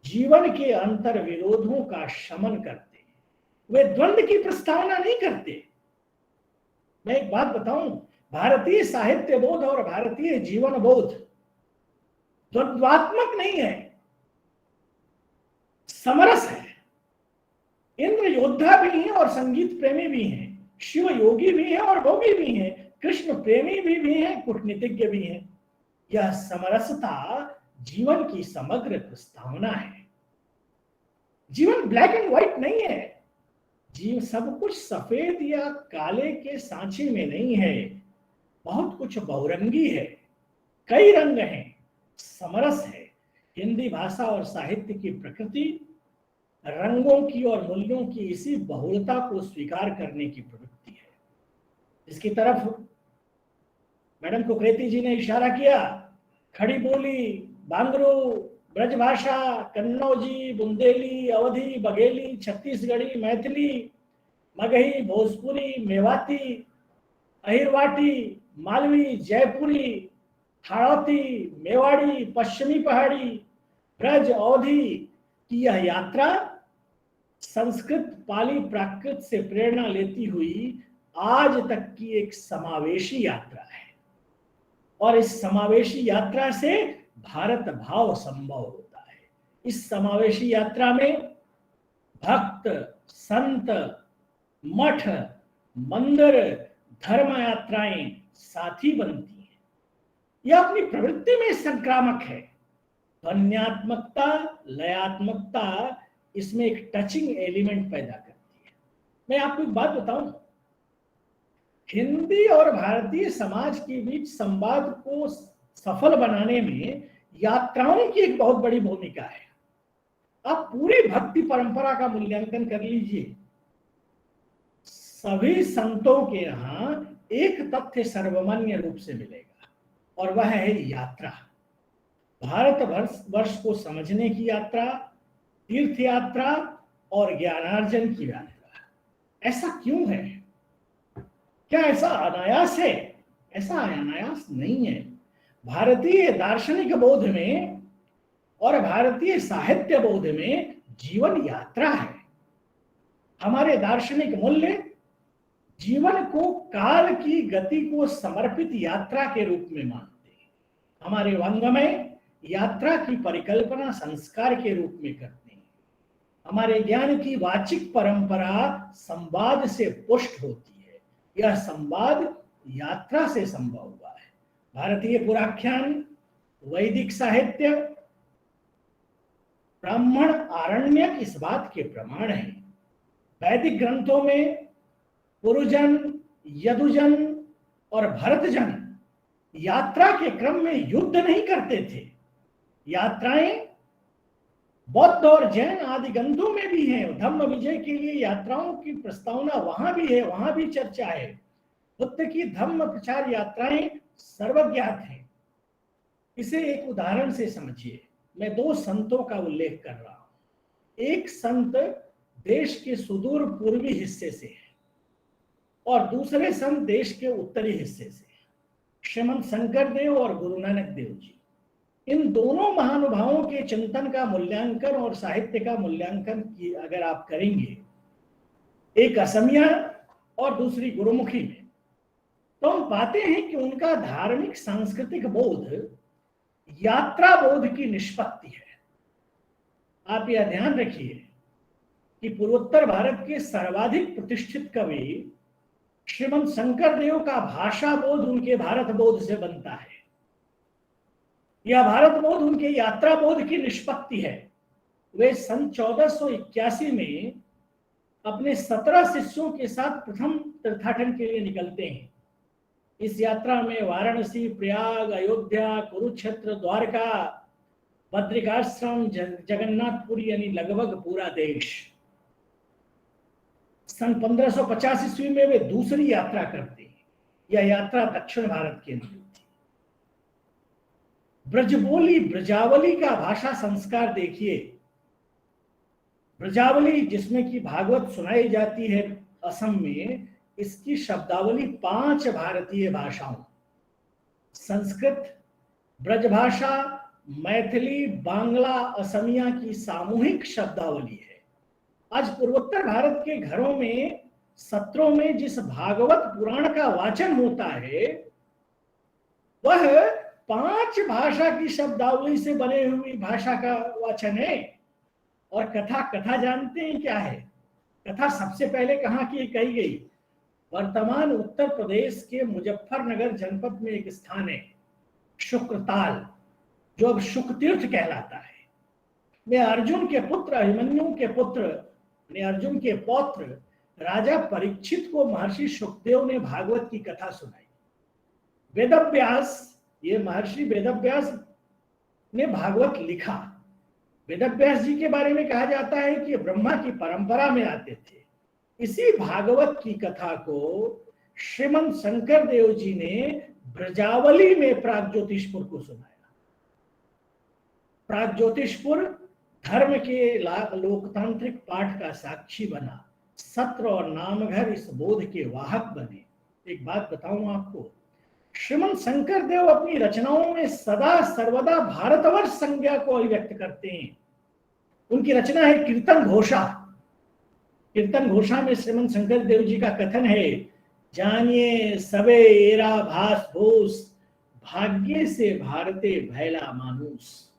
जीवन के अंतर विरोधों का शमन करते, वे द्वंद्व की प्रस्तावना नहीं करते। मैं एक बात बताऊं, भारतीय साहित्य बोध और भारतीय जीवन बोध द्वंद्वात्मक नहीं है, समरस है। इंद्र योद्धा भी हैं और संगीत प्रेमी भी हैं, शिव योगी भी हैं और भोगी भी हैं, कृष्ण प्रेमी भी हैं, कूटनीतिज्ञ भी हैं। यह समरसता जीवन की समग्र प्रस्तावना है। जीवन ब्लैक एंड व्हाइट नहीं है। जीव सब कुछ सफेद या काले के सांचे में नहीं है, बहुत कुछ बहुरंगी है, कई रंग हैं, समरस है। हिंदी भाषा और साहित्य की प्रकृति रंगों की और मूल्यों की इसी बहुलता को स्वीकार करने की प्रवृत्ति है, जिसकी तरफ मैडम कुकरेती जी ने इशारा किया। खड़ी बोली, बांगरू, ब्रजभाषा, कन्नौजी, बुंदेली, अवधी, बघेली, छत्तीसगढ़ी, मैथिली, मगही, भोजपुरी, मेवाती, अहिरवाटी, मालवी, जयपुरी, हाड़ौती, मेवाड़ी, पश्चिमी पहाड़ी, ब्रज, अवधी की यह यात्रा संस्कृत, पाली, प्राकृत से प्रेरणा लेती हुई आज तक की एक समावेशी यात्रा है और इस समावेशी यात्रा से भारत भाव संभव होता है। इस समावेशी यात्रा में भक्त, संत, मठ, मंदिर, धर्म यात्राएं साथी बनती हैं। यह अपनी प्रवृत्ति में संक्रामक है। ध्वन्यात्मकता, लयात्मकता इसमें एक टचिंग एलिमेंट पैदा करती है। मैं आपको एक बात बताऊं, हिंदी और भारतीय समाज के बीच संवाद को सफल बनाने में यात्राओं की एक बहुत बड़ी भूमिका है। आप पूरी भक्ति परंपरा का मूल्यांकन कर लीजिए, सभी संतों के यहाँ एक तथ्य सर्वमान्य रूप से मिलेगा और वह है यात्रा। भारत वर्ष को समझने की यात्रा, तीर्थ यात्रा और ज्ञानार्जन की यात्रा। ऐसा क्यों है? क्या ऐसा अनायास है? ऐसा अनायास नहीं है। भारतीय दार्शनिक बोध में और भारतीय साहित्य बोध में जीवन यात्रा है। हमारे दार्शनिक मूल्य जीवन को काल की गति को समर्पित यात्रा के रूप में मानते हैं। हमारे वंगमय यात्रा की परिकल्पना संस्कार के रूप में करते हैं। हमारे ज्ञान की वाचिक परंपरा संवाद से पुष्ट होती है। यह संवाद यात्रा से संभव हुआ है। भारतीय पुराख्यान, वैदिक साहित्य, ब्राह्मण, आरण्यक इस बात के प्रमाण हैं। वैदिक ग्रंथों में पुरुजन, यदुजन और भरतजन यात्रा के क्रम में युद्ध नहीं करते थे। यात्राएं बौद्ध और जैन आदि ग्रंथों में भी हैं। धम्म विजय के लिए यात्राओं की प्रस्तावना वहां भी है, वहां भी चर्चा है। बुद्ध की धम्म प्रचार यात्राएं सर्वज्ञात हैं। इसे एक उदाहरण से समझिए। मैं दो संतों का उल्लेख कर रहा हूं। एक संत देश के सुदूर पूर्वी हिस्से से है और दूसरे संत देश के उत्तरी हिस्से से, श्रीमंत शंकर देव और गुरु नानक देव जी। इन दोनों महानुभावों के चिंतन का मूल्यांकन और साहित्य का मूल्यांकन की अगर आप करेंगे, एक असमिया और दूसरी गुरुमुखी में, तो हम पाते हैं कि उनका धार्मिक सांस्कृतिक बोध यात्रा बोध की निष्पत्ति है। आप यह ध्यान रखिए कि पूर्वोत्तर भारत के सर्वाधिक प्रतिष्ठित कवि श्रीमंत शंकरदेव का भाषा बोध उनके भारत बोध से बनता है। यह भारत बोध उनके यात्रा बोध की निष्पत्ति है। वे सन 1481 में अपने 17 शिष्यों के साथ प्रथम तीर्थाटन के लिए निकलते हैं। इस यात्रा में वाराणसी, प्रयाग, अयोध्या, कुरुक्षेत्र, द्वारका, बद्रिकाश्रम, जगन्नाथपुरी यानी लगभग पूरा देश। सन 1550 ईस्वी में वे दूसरी यात्रा करते हैं। यह यात्रा दक्षिण भारत के लिए थी। ब्रजबोली, ब्रजावली का भाषा संस्कार देखिए। ब्रजावली जिसमें कि भागवत सुनाई जाती है असम में, इसकी शब्दावली 5 भारतीय भाषाओं, संस्कृत, ब्रजभाषा, मैथिली, बांग्ला, असमिया की सामूहिक शब्दावली है। आज पूर्वोत्तर भारत के घरों में सत्रों में जिस भागवत पुराण का वाचन होता है वह 5 भाषा की शब्दावली से बने हुई भाषा का वाचन है। और कथा जानते हैं क्या है? कथा सबसे पहले कहाँ की कही गई? वर्तमान उत्तर प्रदेश के मुजफ्फरनगर जनपद में एक स्थान है शुक्रताल, जो अब शुकतीर्थ कहलाता है। वे अर्जुन के पुत्र, अभिमन्यु के पुत्र ने अर्जुन के पौत्र राजा परीक्षित को महर्षि शुकदेव ने भागवत की कथा सुनाई। वेदव्यास, ये महर्षि वेदव्यास ने भागवत लिखा। वेदव्यास जी के बारे में कहा जाता है कि ब्रह्मा की परंपरा में आते थे। इसी भागवत की कथा को श्रीमंत शंकर देव जी ने ब्रजावली में प्रागज्योतिषपुर को सुनाया। प्रागज्योतिषपुर धर्म के लोकतांत्रिक पाठ का साक्षी बना। सत्र और नामघर इस बोध के वाहक बने। एक बात बताऊं आपको, श्रीमंत शंकर देव अपनी रचनाओं में सदा सर्वदा भारतवर्ष संज्ञा को अभिव्यक्त करते हैं। उनकी रचना है कीर्तन घोषा। कीर्तन घोषा में श्रीमंत शंकर देव जी का कथन है, जानिए सबे एरा भास भूस, भाग्य से भारते भैला मानुस।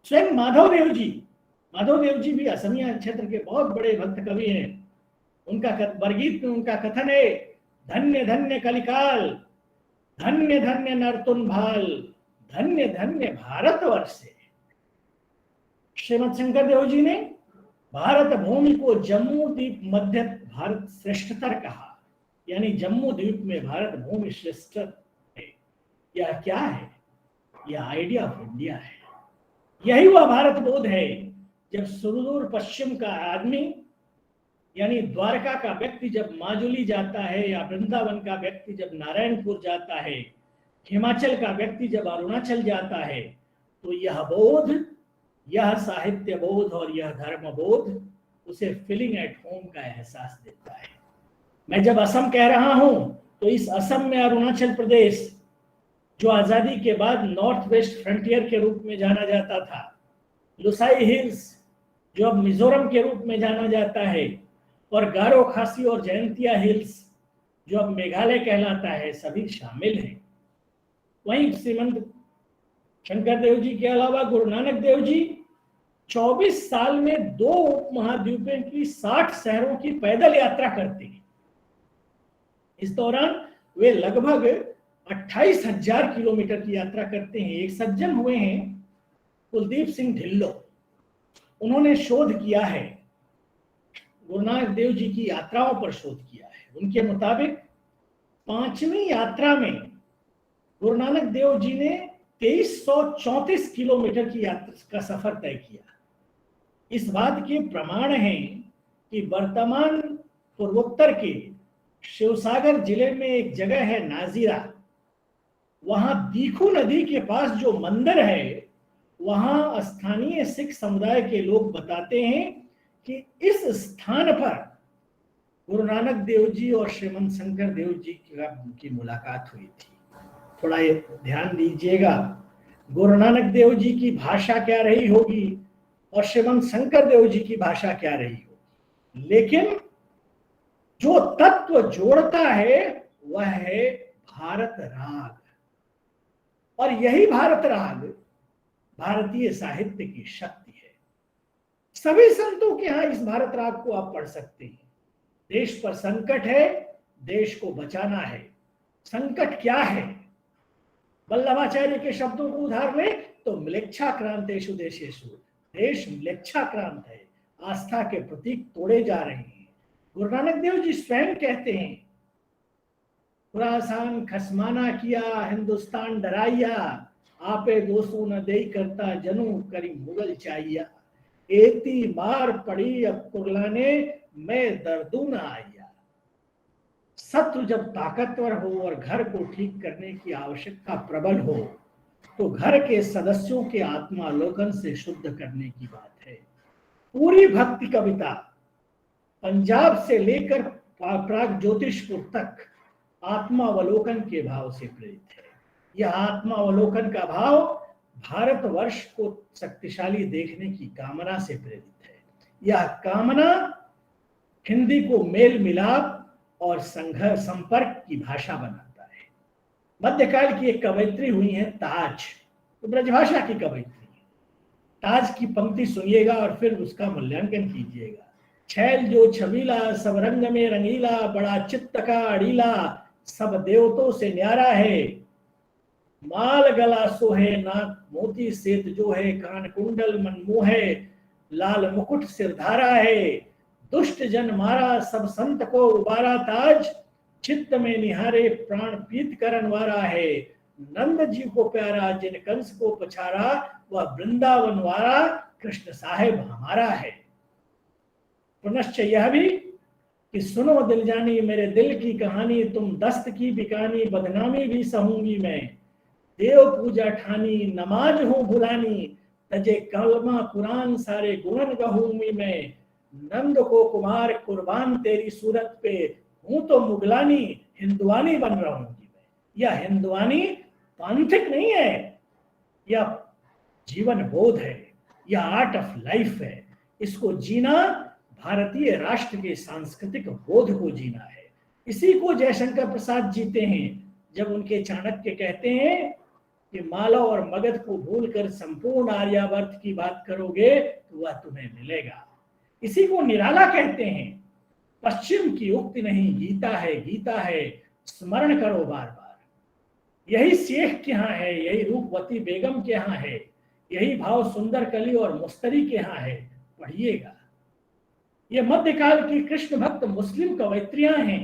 स्वयं माधव देव जी भी असमिया क्षेत्र के बहुत बड़े भक्त कवि हैं। उनका बरगीत में उनका कथन है, धन्य धन्य कलिकाल, धन्य धन्य नरतुन भाल, धन्य धन्य भारतवर्ष। श्रीमंत शंकर देव जी ने भारत भूमि को जम्मू द्वीप मध्य भारत श्रेष्ठतर कहा, यानी जम्मू द्वीप में भारत भूमि श्रेष्ठ है। यह क्या है? यह आइडिया ऑफ इंडिया है। यही वह भारत बोध है जब सुदूर पश्चिम का आदमी यानी द्वारका का व्यक्ति जब माजुली जाता है, या वृंदावन का व्यक्ति जब नारायणपुर जाता है, हिमाचल का व्यक्ति जब अरुणाचल जाता है, तो यह बोध, यह साहित्य बोध और यह धर्म बोध उसे फीलिंग एट होम का एहसास देता है। मैं जब असम कह रहा हूं तो इस असम में अरुणाचल प्रदेश, जो आजादी के बाद नॉर्थ वेस्ट फ्रंटियर के रूप में जाना जाता था, लुसाई हिल्स जो अब मिजोरम के रूप में जाना जाता है, और गारो खासी और जयंतिया हिल्स जो अब मेघालय कहलाता है, सभी शामिल हैं। वहीं श्रीमंत शंकर देव जी के अलावा गुरु नानक देव जी 24 साल में 2 उपमहाद्वीपों की 60 शहरों की पैदल यात्रा करते हैं। इस दौरान वे लगभग 28,000 किलोमीटर की यात्रा करते हैं। एक सज्जन हुए हैं कुलदीप सिंह ढिल्लो, उन्होंने शोध किया है, गुरु नानक देव जी की यात्राओं पर शोध किया है। उनके मुताबिक 5वीं यात्रा में गुरु नानक देव जी ने 2334 किलोमीटर की यात्रा का सफर तय किया। इस बात के प्रमाण हैं कि वर्तमान पूर्वोत्तर के शिवसागर जिले में एक जगह है नाजीरा, वहां दीखू नदी के पास जो मंदिर है, वहां स्थानीय सिख समुदाय के लोग बताते हैं कि इस स्थान पर गुरु नानक देव जी और श्रीमंत शंकर देव जी की मुलाकात हुई थी। थोड़ा ध्यान दीजिएगा, गुरु नानक देव जी की भाषा क्या रही होगी और श्रीमंत शंकर देव जी की भाषा क्या रही होगी, लेकिन जो तत्व जोड़ता है वह है भारत राग। और यही भारत राग भारतीय साहित्य की शक्ति है। सभी संतों के यहां इस भारत राग को आप पढ़ सकते हैं। देश पर संकट है, देश को बचाना है। संकट क्या है? वल्लभाचार्य के शब्दों को उधार ले तो म्लेच्छाक्रांतेषु देशेषु, देश म्लेच्छाक्रांत है, आस्था के प्रतीक तोड़े जा रहे हैं। गुरु नानक देव जी स्वयं कहते हैं, खुरासान खसमाना किया, हिंदुस्तान डराइया, आपे दोस्तों न दे करता जनू करी मुगल चाहिया, एती मार पड़ी अब कुरलाने मैं दर्दू न आया। शत्रु जब ताकतवर हो और घर को ठीक करने की आवश्यकता प्रबल हो तो घर के सदस्यों के आत्मालोकन से शुद्ध करने की बात है। पूरी भक्ति कविता पंजाब से लेकर प्राग ज्योतिषपुर तक आत्मावलोकन के भाव से प्रेरित है। यह आत्मावलोकन का भाव भारतवर्ष को शक्तिशाली देखने की कामना से प्रेरित है। यह कामना हिंदी को मेल मिलाप और संघर्ष संपर्क की भाषा बनाता है। मध्यकाल की एक कवयित्री हुई है ताज, तो ब्रजभाषा की कवयित्री। ताज की पंक्ति सुनिएगा और फिर उसका मूल्यांकन कीजिएगा। छैल जो छबीला, सब रंग में रंगीला, बड़ा चित्त का अड़ीला, सब देवतों से न्यारा है, माल गला सोहे, नाक मोती सेत जो है, कान कुंडल मनमोह है, लाल मुकुट सिरधारा है, दुष्ट जन मारा, सब संत को उबारा ताज, चित्त में निहारे प्राण पीत करन वारा है, नंद जी को प्यारा, जिन कंस को पछारा, वह वृंदावन वारा, कृष्ण साहेब हमारा है। पुनश्च यह भी कि सुनो दिल जानी, मेरे दिल की कहानी, तुम दस्त की बिकानी, बदनामी भी सहूंगी मैं, देव पूजा ठानी, नमाज हूं भुलानी, तजे कलमा कुरान, सारे गुणन गहूंगी मैं, नंद को कुमार कुर्बान तेरी सूरत पे, हूं तो मुगलानी, हिंदुआनी बन रहूंगी मैं। यह हिंदुआनी पांथिक नहीं है, यह जीवन बोध है, यह आर्ट ऑफ लाइफ है। इसको जीना भारतीय राष्ट्र के सांस्कृतिक बोध को जीना है। इसी को जयशंकर प्रसाद जीते हैं जब उनके चाणक्य कहते हैं कि मालव और मगध को भूलकर संपूर्ण आर्यावर्त की बात करोगे तो वह तुम्हें मिलेगा। इसी को निराला कहते हैं, पश्चिम की उक्ति नहीं, गीता है, गीता है, स्मरण करो बार बार। यही शेख के यहाँ है, यही रूपवती बेगम के यहाँ है, यही भाव सुंदर कली और मुस्तरी के यहाँ है, पढ़िएगा। ये मध्यकाल की कृष्ण भक्त मुस्लिम कवयित्रियां हैं।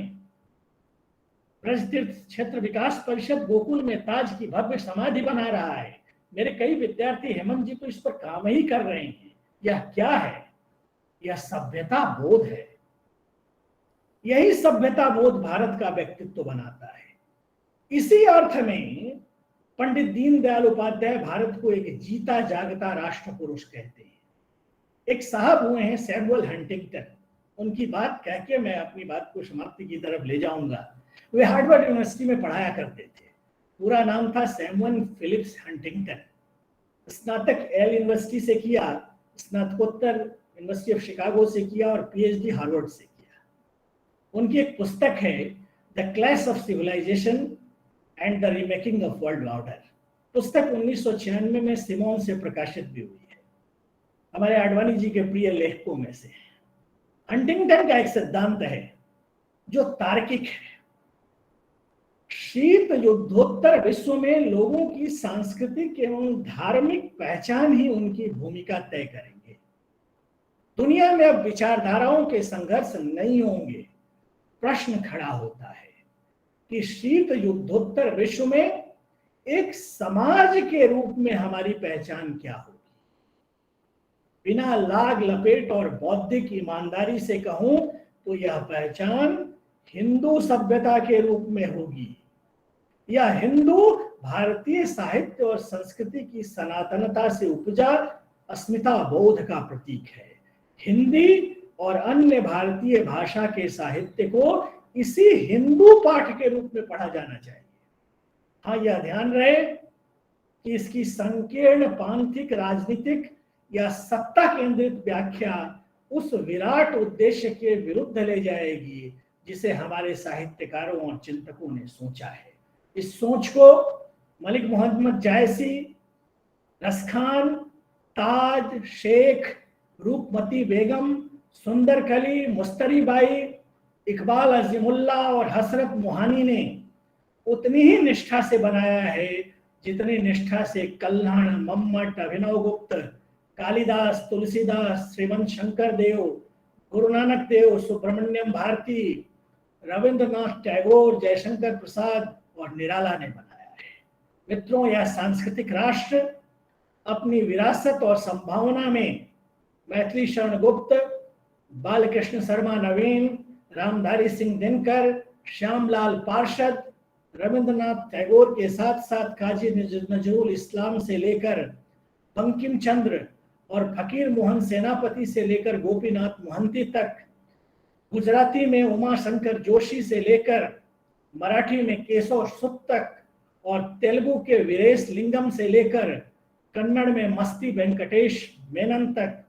ब्रज तीर्थ क्षेत्र विकास परिषद गोकुल में ताज की भव्य समाधि बना रहा है। मेरे कई विद्यार्थी हेमंत जी तो इस पर काम ही कर रहे हैं। यह क्या है? यह सभ्यता बोध है। यही सभ्यता बोध भारत का व्यक्तित्व बनाता है। इसी अर्थ में पंडित दीनदयाल उपाध्याय भारत को एक जीता जागता राष्ट्र पुरुष कहते हैं। एक साहब हुए हैं सैमुअल हंटिंगटन, उनकी बात कह के मैं अपनी बात को समाप्ति की तरफ ले जाऊंगा। वे हार्वर्ड यूनिवर्सिटी में पढ़ाया करते थे। पूरा नाम था सैमुअल फिलिप्स हंटिंगटन। स्नातक एल यूनिवर्सिटी से किया, स्नातकोत्तर यूनिवर्सिटी ऑफ शिकागो से किया और पीएचडी हार्वर्ड से किया। उनकी एक पुस्तक है the clash of civilisation and the remaking of world order. पुस्तक 1996 में सिमोन से प्रकाशित भी हुई है, हमारे आडवाणी जी के प्रिय लेखकों में से। हंटिंगटन का एक सिद्धांत है जो तार्किक है। शीत युद्धोत्तर विश्व में लोगों की सांस्कृतिक एवं धार्मिक पहचान ही उनकी भूमिका तय करेंगे। दुनिया में अब विचारधाराओं के संघर्ष नहीं होंगे। प्रश्न खड़ा होता है कि शीत युद्धोत्तर विश्व में एक समाज के रूप में हमारी पहचान क्या होगी। बिना लाग लपेट और बौद्धिक ईमानदारी से कहूं तो यह पहचान हिंदू सभ्यता के रूप में होगी। यह हिंदू भारतीय साहित्य और संस्कृति की सनातनता से उपजा अस्मिता बोध का प्रतीक है। हिंदी और अन्य भारतीय भाषा के साहित्य को इसी हिंदू पाठ के रूप में पढ़ा जाना चाहिए। हाँ, यह ध्यान रहे कि इसकी संकीर्ण पांथिक राजनीतिक या सत्ता केंद्रित व्याख्या उस विराट उद्देश्य के विरुद्ध ले जाएगी जिसे हमारे साहित्यकारों और चिंतकों ने सोचा है। इस सोच को मलिक मोहम्मद जायसी, रसखान, ताज, शेख, रूपमती बेगम, सुंदर कली, मुस्तरी बाई, इकबाल अजीमुल्ला और हसरत मोहानी ने उतनी ही निष्ठा से बनाया है जितनी निष्ठा से कल्हण, मम्मट, अभिनव गुप्त, कालिदास, तुलसीदास, श्रीमंत शंकर देव, गुरु नानक देव, सुब्रमण्यम भारती, रविंद्रनाथ टैगोर, जयशंकर प्रसाद और निराला ने बनाया है। मित्रों, यह सांस्कृतिक राष्ट्र अपनी विरासत और संभावना में मैथिली शरण गुप्त, बालकृष्ण शर्मा नवीन, रामधारी सिंह दिनकर, श्यामलाल पार्षद, रविंद्रनाथ टैगोर के साथ साथ काजी नजरुल इस्लाम से लेकर बंकिम चंद्र और फकीर मोहन सेनापति से लेकर गोपीनाथ मोहंती तक, गुजराती में उमा शंकर जोशी से लेकर मराठी में केशव सुत तक और तेलुगु के वीरेश लिंगम से लेकर कन्नड़ में मस्ती वेंकटेश मेनन तक,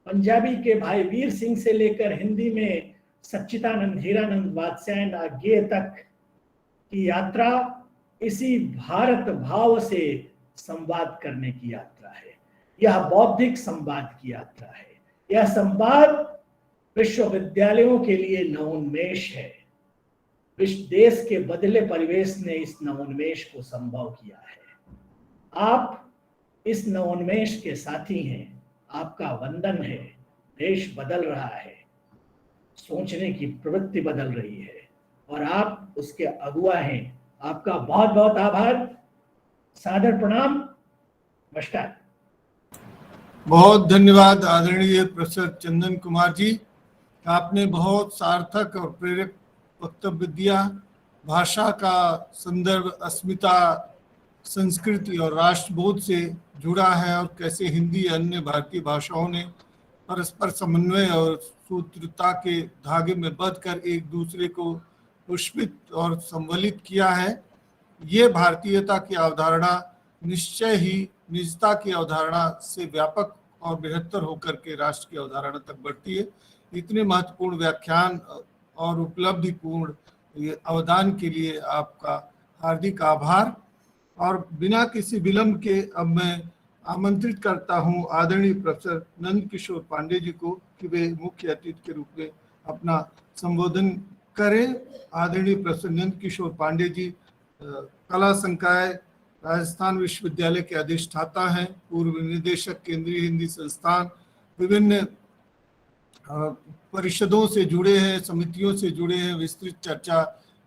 पंजाबी के भाई वीर सिंह से लेकर हिंदी में सच्चिदानंद हीरानंद वात्स्यायन आज्ञे तक की यात्रा इसी भारत भाव से संवाद करने की यात्रा है। यह बौद्धिक संवाद की यात्रा है। यह संवाद विश्वविद्यालयों के लिए नवोन्मेष है। विश्व देश के बदले परिवेश ने इस नवोन्मेष को संभव किया है। आप इस नवोन्मेष के साथी हैं। आपका वंदन है। देश बदल रहा है, सोचने की प्रवृत्ति बदल रही है और आप उसके अगुआ हैं। आपका बहुत बहुत आभार, सादर प्रणाम, नमस्कार। बहुत धन्यवाद आदरणीय प्रोफेसर चंदन कुमार जी। आपने बहुत सार्थक और प्रेरक वक्तव्य दिया। भाषा का संदर्भ अस्मिता, संस्कृति और राष्ट्रबोध से जुड़ा है और कैसे हिंदी अन्य भारतीय भाषाओं ने परस्पर समन्वय और सूत्रता के धागे में बंधकर एक दूसरे को पुष्पित और संवलित किया है। ये भारतीयता की अवधारणा निश्चय ही निजता की अवधारणा से व्यापक और बेहतर होकर के राष्ट्र की अवधारणा तक बढ़ती है। इतने महत्वपूर्ण व्याख्यान और उपलब्धिपूर्ण अवदान के लिए आपका हार्दिक आभार। और बिना किसी विलंब के अब मैं आमंत्रित करता हूं आदरणीय प्रोफेसर नंद किशोर पांडे जी को कि वे मुख्य अतिथि के रूप में अपना संबोधन करें। आदरणीय प्रोफेसर नंद किशोर पांडे जी कला संकाय राजस्थान विश्वविद्यालय के अधिष्ठाता हैं, पूर्व निदेशक केंद्रीय हिंदी संस्थान, विभिन्न परिषदों से जुड़े हैं, समितियों से जुड़े हैं, विस्तृत चर्चा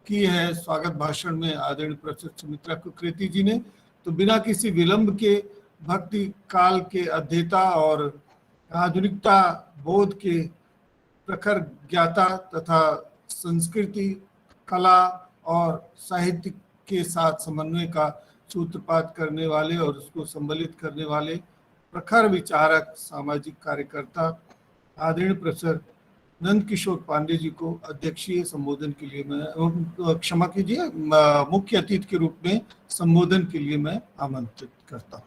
की है स्वागत भाषण में आदरणीय प्रोफेसर सुमित्रा कुकरेती जी ने। तो बिना किसी विलंब के भक्ति काल के अध्येता और आधुनिकता बोध के प्रखर ज्ञाता तथा संस्कृति, कला और साहित्य के साथ समन्वय का सूत्रपात करने वाले और उसको संबलित करने वाले प्रखर विचारक, सामाजिक कार्यकर्ता आदरणीय प्रोफेसर नंद किशोर पांडे जी को अध्यक्षीय संबोधन के लिए मैं, क्षमा कीजिए, मुख्य अतिथि के रूप में संबोधन के लिए मैं आमंत्रित करता हूं।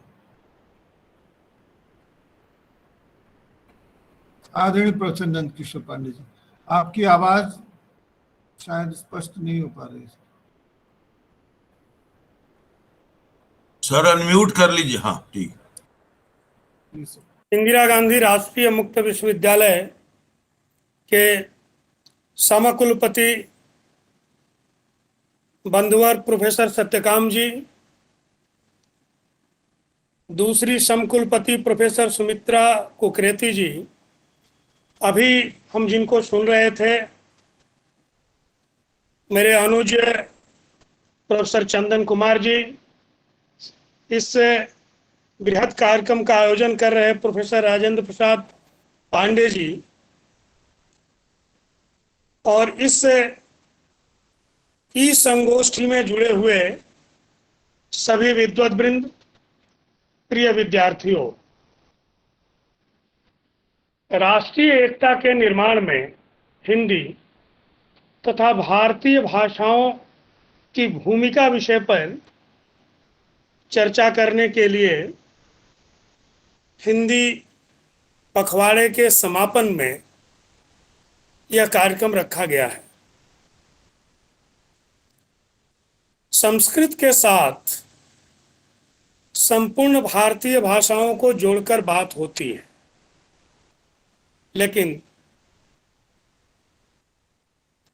आदरणीय प्रोफेसर नंद किशोर पांडे जी, आपकी आवाज शायद स्पष्ट नहीं हो पा रही। सर अनम्यूट कर लीजिए। हाँ ठीक। इंदिरा गांधी राष्ट्रीय मुक्त विश्वविद्यालय के समकुलपति बंधुवर प्रोफेसर सत्यकाम जी, दूसरी समकुलपति प्रोफेसर सुमित्रा कुकरेती जी, अभी हम जिनको सुन रहे थे मेरे अनुज प्रोफेसर चंदन कुमार जी, इस बृहद कार्यक्रम का आयोजन कर रहे प्रोफेसर राजेंद्र प्रसाद पांडे जी और इस ई संगोष्ठी में जुड़े हुए सभी विद्वत वृंद, प्रिय विद्यार्थियों, राष्ट्रीय एकता के निर्माण में हिंदी तथा भारतीय भाषाओं की भूमिका विषय पर चर्चा करने के लिए हिंदी पखवाड़े के समापन में यह कार्यक्रम रखा गया है। संस्कृत के साथ संपूर्ण भारतीय भाषाओं को जोड़कर बात होती है, लेकिन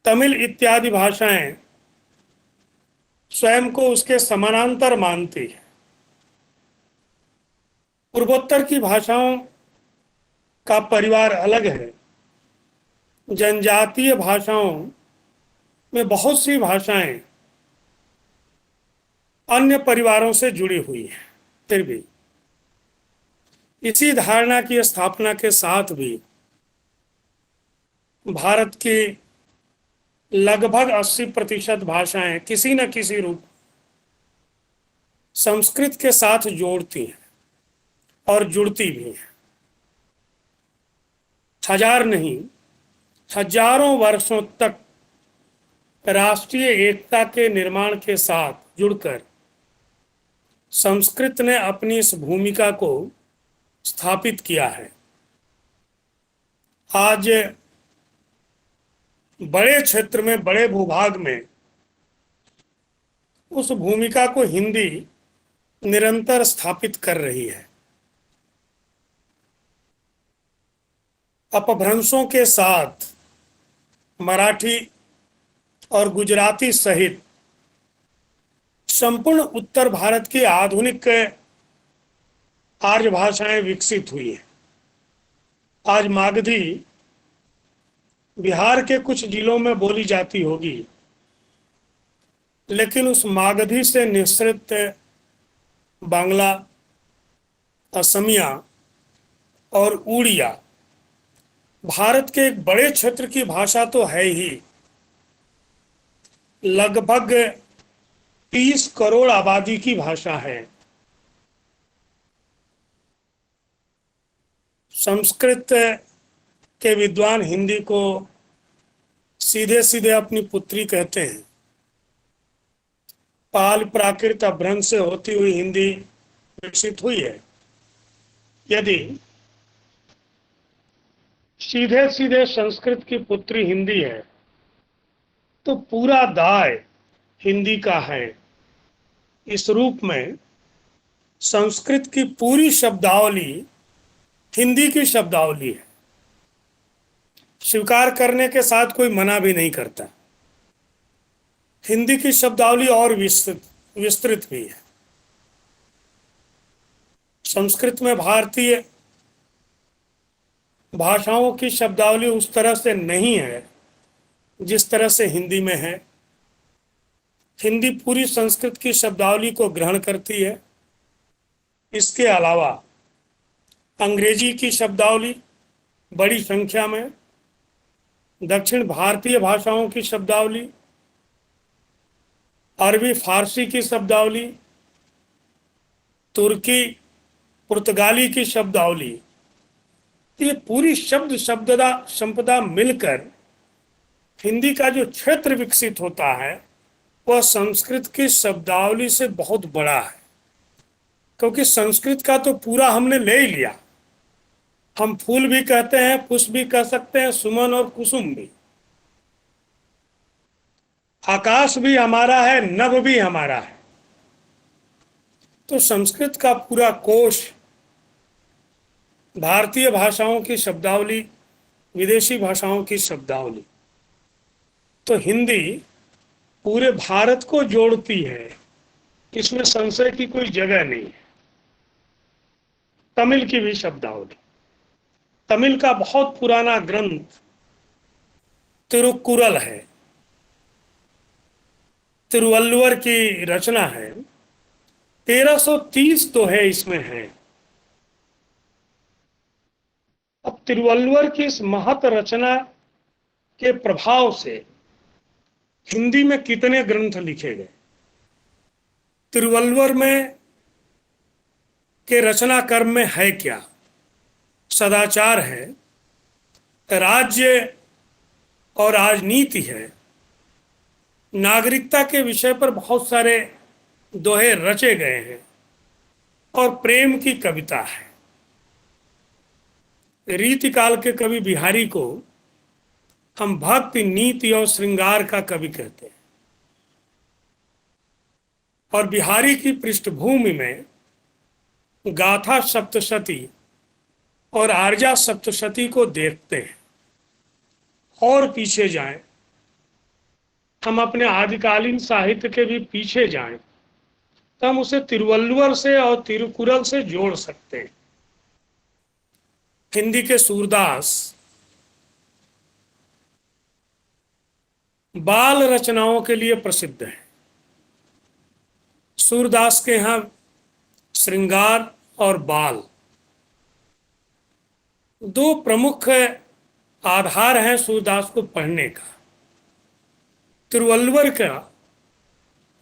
तमिल इत्यादि भाषाएं स्वयं को उसके समानांतर मानती है। पूर्वोत्तर की भाषाओं का परिवार अलग है। जनजातीय भाषाओं में बहुत सी भाषाएं अन्य परिवारों से जुड़ी हुई हैं। फिर भी इसी धारणा की स्थापना के साथ भी भारत की लगभग 80% भाषाएं किसी न किसी रूप संस्कृत के साथ जोड़ती हैं और जुड़ती भी हैं। हजार नहीं, हजारों वर्षों तक राष्ट्रीय एकता के निर्माण के साथ जुड़कर संस्कृत ने अपनी इस भूमिका को स्थापित किया है। आज बड़े क्षेत्र में, बड़े भूभाग में उस भूमिका को हिंदी निरंतर स्थापित कर रही है। अपभ्रंशों के साथ मराठी और गुजराती सहित संपूर्ण उत्तर भारत की आधुनिक आर्य भाषाएं विकसित हुई हैं। आज मागधी बिहार के कुछ जिलों में बोली जाती होगी, लेकिन उस मागधी से निःसृत बांग्ला, असमिया और उड़िया भारत के एक बड़े क्षेत्र की भाषा तो है ही। लगभग 30 करोड़ आबादी की भाषा है। संस्कृत के विद्वान हिंदी को सीधे सीधे अपनी पुत्री कहते हैं। पाल प्राकृत अपभ्रंश से होती हुई हिंदी विकसित हुई है। यदि सीधे सीधे संस्कृत की पुत्री हिंदी है तो पूरा दाय हिंदी का है। इस रूप में संस्कृत की पूरी शब्दावली हिंदी की शब्दावली है। स्वीकार करने के साथ कोई मना भी नहीं करता। हिंदी की शब्दावली और विस्तृत भी है। संस्कृत में भारतीय भाषाओं की शब्दावली उस तरह से नहीं है जिस तरह से हिंदी में है। हिंदी पूरी संस्कृत की शब्दावली को ग्रहण करती है। इसके अलावा अंग्रेजी की शब्दावली बड़ी संख्या में, दक्षिण भारतीय भाषाओं की शब्दावली, अरबी फारसी की शब्दावली, तुर्की पुर्तगाली की शब्दावली, ये पूरी शब्द संपदा मिलकर हिंदी का जो क्षेत्र विकसित होता है वह संस्कृत की शब्दावली से बहुत बड़ा है। क्योंकि संस्कृत का तो पूरा हमने ले ही लिया। हम फूल भी कहते हैं, पुष्प भी कह सकते हैं, सुमन और कुसुम भी। आकाश भी हमारा है, नभ भी हमारा है। तो संस्कृत का पूरा कोश, भारतीय भाषाओं की शब्दावली, विदेशी भाषाओं की शब्दावली, तो हिंदी पूरे भारत को जोड़ती है। इसमें संशय की कोई जगह नहीं है। तमिल की भी शब्दावली, तमिल का बहुत पुराना ग्रंथ तिरुक्कुरल है, तिरुवल्लुवर की रचना है। 1330 तो है इसमें है। अब तिरुवल्लुवर की इस महत रचना के प्रभाव से हिंदी में कितने ग्रंथ लिखे गए। तिरुवल्लुवर में के रचना कर्म में है क्या? सदाचार है, राज्य और राजनीति है, नागरिकता के विषय पर बहुत सारे दोहे रचे गए हैं। और प्रेम की कविता है। रीतिकाल के कवि बिहारी को हम भक्ति, नीति और श्रृंगार का कवि कहते हैं, और बिहारी की पृष्ठभूमि में गाथा सप्तशती और आर्या सप्तशती को देखते हैं। और पीछे जाएं, हम अपने आदिकालीन साहित्य के भी पीछे जाएं, तो हम उसे तिरुवल्लुवर से और तिरुकुरल से जोड़ सकते हैं। हिंदी के सूरदास बाल रचनाओं के लिए प्रसिद्ध हैं। सूरदास के यहाँ श्रृंगार और बाल दो प्रमुख आधार हैं सूरदास को पढ़ने का। तिरुवल्लुवर का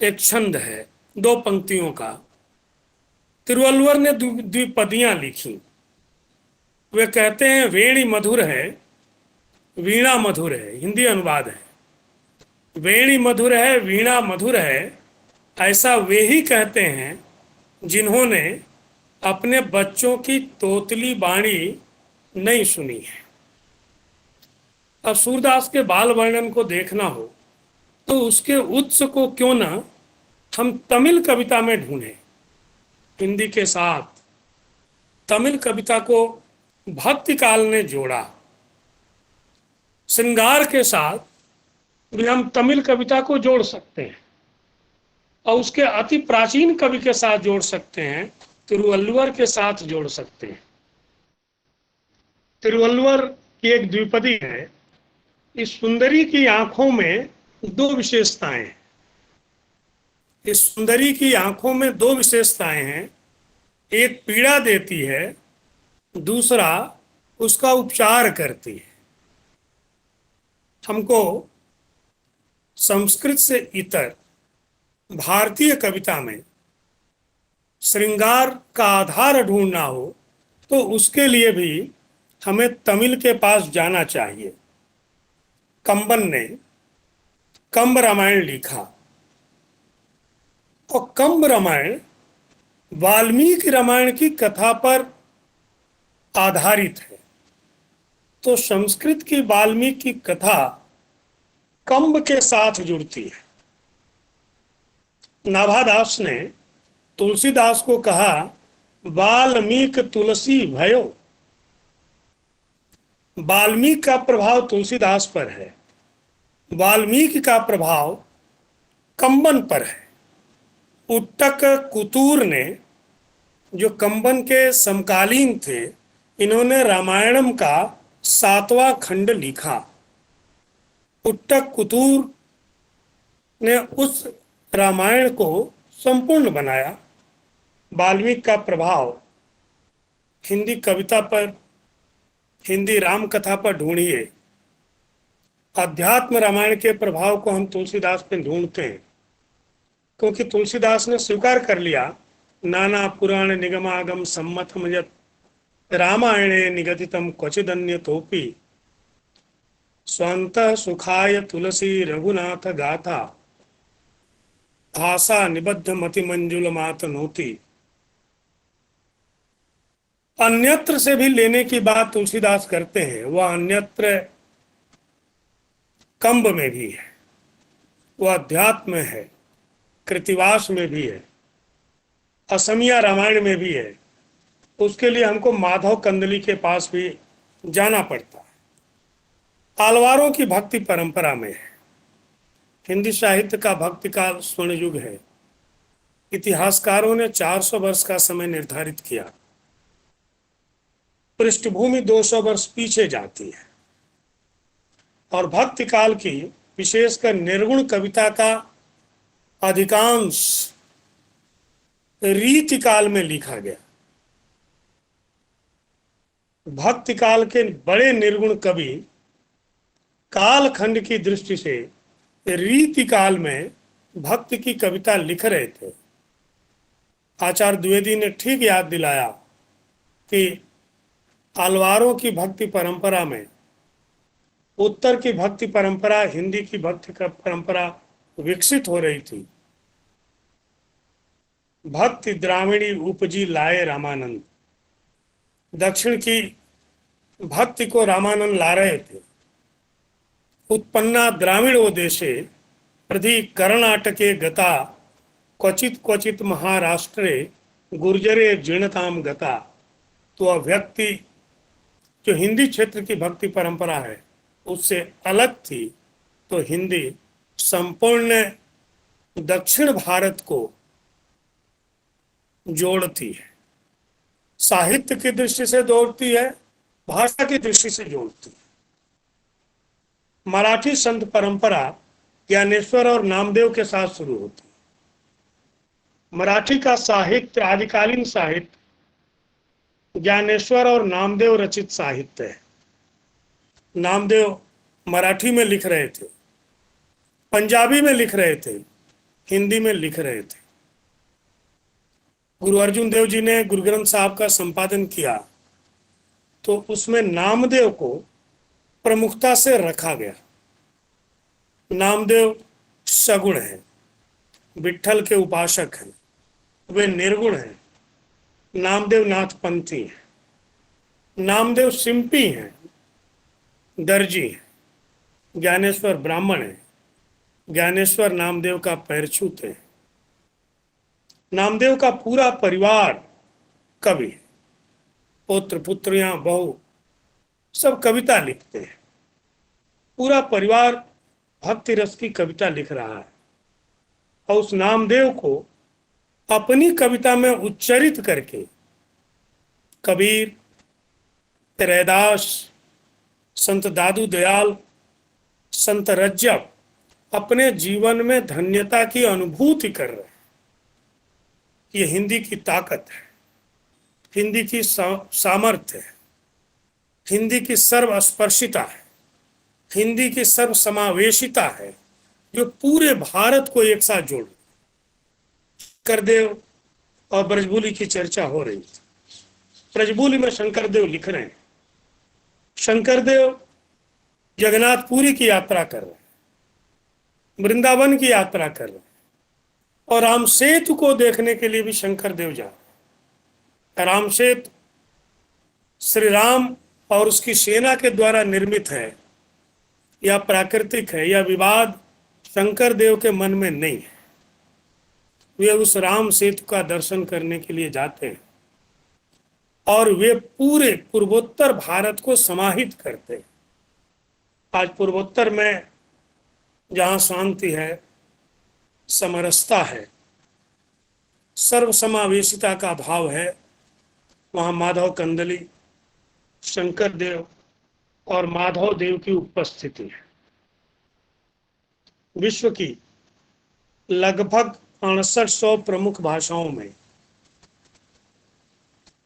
एक छंद है 2 पंक्तियों का। तिरुवल्लुवर ने द्विपदियां लिखी। वे कहते हैं वेणी मधुर है, वीणा मधुर है। हिंदी अनुवाद है, वेणी मधुर है, वीणा मधुर है। ऐसा वे ही कहते हैं जिन्होंने अपने बच्चों की तोतली बाणी नहीं सुनी है। अब सूरदास के बाल वर्णन को देखना हो तो उसके उत्स को क्यों ना हम तमिल कविता में ढूंढें। हिंदी के साथ तमिल कविता को भक्ति काल ने जोड़ा। श्रृंगार के साथ भी हम तमिल कविता को जोड़ सकते हैं और उसके अति प्राचीन कवि के साथ जोड़ सकते हैं, तिरुवल्लुवर के साथ जोड़ सकते हैं। तिरुवल्लुवर की एक द्विपदी है। इस सुंदरी की आंखों में 2 विशेषताएं हैं। इस सुंदरी की आंखों में 2 विशेषताएं हैं। एक पीड़ा देती है, दूसरा उसका उपचार करती है। हमको संस्कृत से इतर भारतीय कविता में श्रृंगार का आधार ढूंढना हो तो उसके लिए भी हमें तमिल के पास जाना चाहिए। कंबन ने कंब रामायण लिखा और कंब रामायण वाल्मीकि रामायण की कथा पर आधारित है। तो संस्कृत की वाल्मीकि कथा कंब के साथ जुड़ती है। नाभादास ने तुलसीदास को कहा वाल्मीकि तुलसी भयो। वाल्मीकि का प्रभाव तुलसीदास पर है, वाल्मीकि का प्रभाव कंबन पर है। उट्टक कुतूर ने, जो कंबन के समकालीन थे, इन्होंने रामायणम का 7वां खंड लिखा। उट्टक कुतूर ने उस रामायण को संपूर्ण बनाया। वाल्मीकि का प्रभाव हिंदी कविता पर, हिंदी राम कथा पर ढूंढिए। अध्यात्म रामायण के प्रभाव को हम तुलसीदास पे ढूंढते हैं, क्योंकि तुलसीदास ने स्वीकार कर लिया नाना पुराण निगमागम सम्मतम यत् रामायणे निगदितम क्वचिदन्य तोपि स्वंतः सुखाय तुलसी रघुनाथ गाथा भाषा निबद्ध मति मंजुल मात नोती। अन्यत्र से भी लेने की बात तुलसीदास करते हैं। वह अन्यत्र कंब में भी है, वह अध्यात्म में है, कृतिवास में भी है, असमिया रामायण में भी है। उसके लिए हमको माधव कंदली के पास भी जाना पड़ता है। आलवारों की भक्ति परंपरा में है। हिंदी साहित्य का भक्ति काल स्वर्ण युग है। इतिहासकारों ने 400 वर्ष का समय निर्धारित किया। पृष्ठभूमि 200 वर्ष पीछे जाती है और भक्ति काल की विशेषकर निर्गुण कविता का अधिकांश रीति काल में लिखा गया। भक्ति काल के बड़े निर्गुण कवि कालखंड की दृष्टि से रीति काल में भक्ति की कविता लिख रहे थे। आचार्य द्विवेदी ने ठीक याद दिलाया कि आलवारों की भक्ति परंपरा में उत्तर की भक्ति परंपरा, हिंदी की भक्ति का परंपरा विकसित हो रही थी। भक्ति द्राविणी उपजी लाए रामानंद। दक्षिण की भक्ति को रामानंद ला रहे थे। उत्पन्ना द्राविड़ो देशे प्रधि कर्णाटके गता क्वचित क्वचित महाराष्ट्रे गुर्जरे जीर्णताम गता। तो वह व्यक्ति जो हिंदी क्षेत्र की भक्ति परंपरा है उससे अलग थी, तो हिंदी संपूर्ण दक्षिण भारत को जोड़ती है, साहित्य की दृष्टि से जोड़ती है, भाषा की दृष्टि से जोड़ती है। मराठी संत परंपरा ज्ञानेश्वर और नामदेव के साथ शुरू होती है। मराठी का साहित्य, आदिकालीन साहित्य ज्ञानेश्वर और नामदेव रचित साहित्य है। नामदेव मराठी में लिख रहे थे, पंजाबी में लिख रहे थे, हिंदी में लिख रहे थे। गुरु अर्जुन देव जी ने गुरु ग्रंथ साहब का संपादन किया तो उसमें नामदेव को प्रमुखता से रखा गया। नामदेव सगुण है, विट्ठल के उपासक हैं, वे निर्गुण हैं। नामदेव नाथ पंथी हैं, नामदेव सिंपी हैं, दर्जी हैं। ज्ञानेश्वर ब्राह्मण है, ज्ञानेश्वर नामदेव का पैर छूते हैं। नामदेव का पूरा परिवार कवि है, पुत्र पुत्रियां बहू सब कविता लिखते हैं। पूरा परिवार भक्ति रस की कविता लिख रहा है और उस नामदेव को अपनी कविता में उच्चरित करके कबीर, रैदास, संत दादू दयाल, संत रज्जब अपने जीवन में धन्यता की अनुभूति कर रहे हैं। ये हिंदी की ताकत है, हिंदी की सामर्थ्य है, हिंदी की सर्वस्पर्शिता है, हिंदी की सर्वसमावेशिता है जो पूरे भारत को एक साथ जोड़। शंकरदेव और ब्रजबुली की चर्चा हो रही थी। ब्रजबुली में शंकरदेव लिख रहे हैं, शंकरदेव जगन्नाथपुरी की यात्रा कर रहे हैं, वृंदावन की यात्रा कर रहे हैं और राम सेतु को देखने के लिए भी शंकरदेव जा रहे हैं। राम सेतु श्री राम और उसकी सेना के द्वारा निर्मित है या प्राकृतिक है, या विवाद शंकरदेव के मन में नहीं है। वे उस राम सेतु का दर्शन करने के लिए जाते हैं और वे पूरे पूर्वोत्तर भारत को समाहित करते हैं। आज पूर्वोत्तर में जहाँ शांति है, समरसता है, सर्वसमावेशिता का भाव है, वहाँ माधव कंदली, शंकरदेव और माधव देव की उपस्थिति है। विश्व की लगभग 6800 प्रमुख भाषाओं में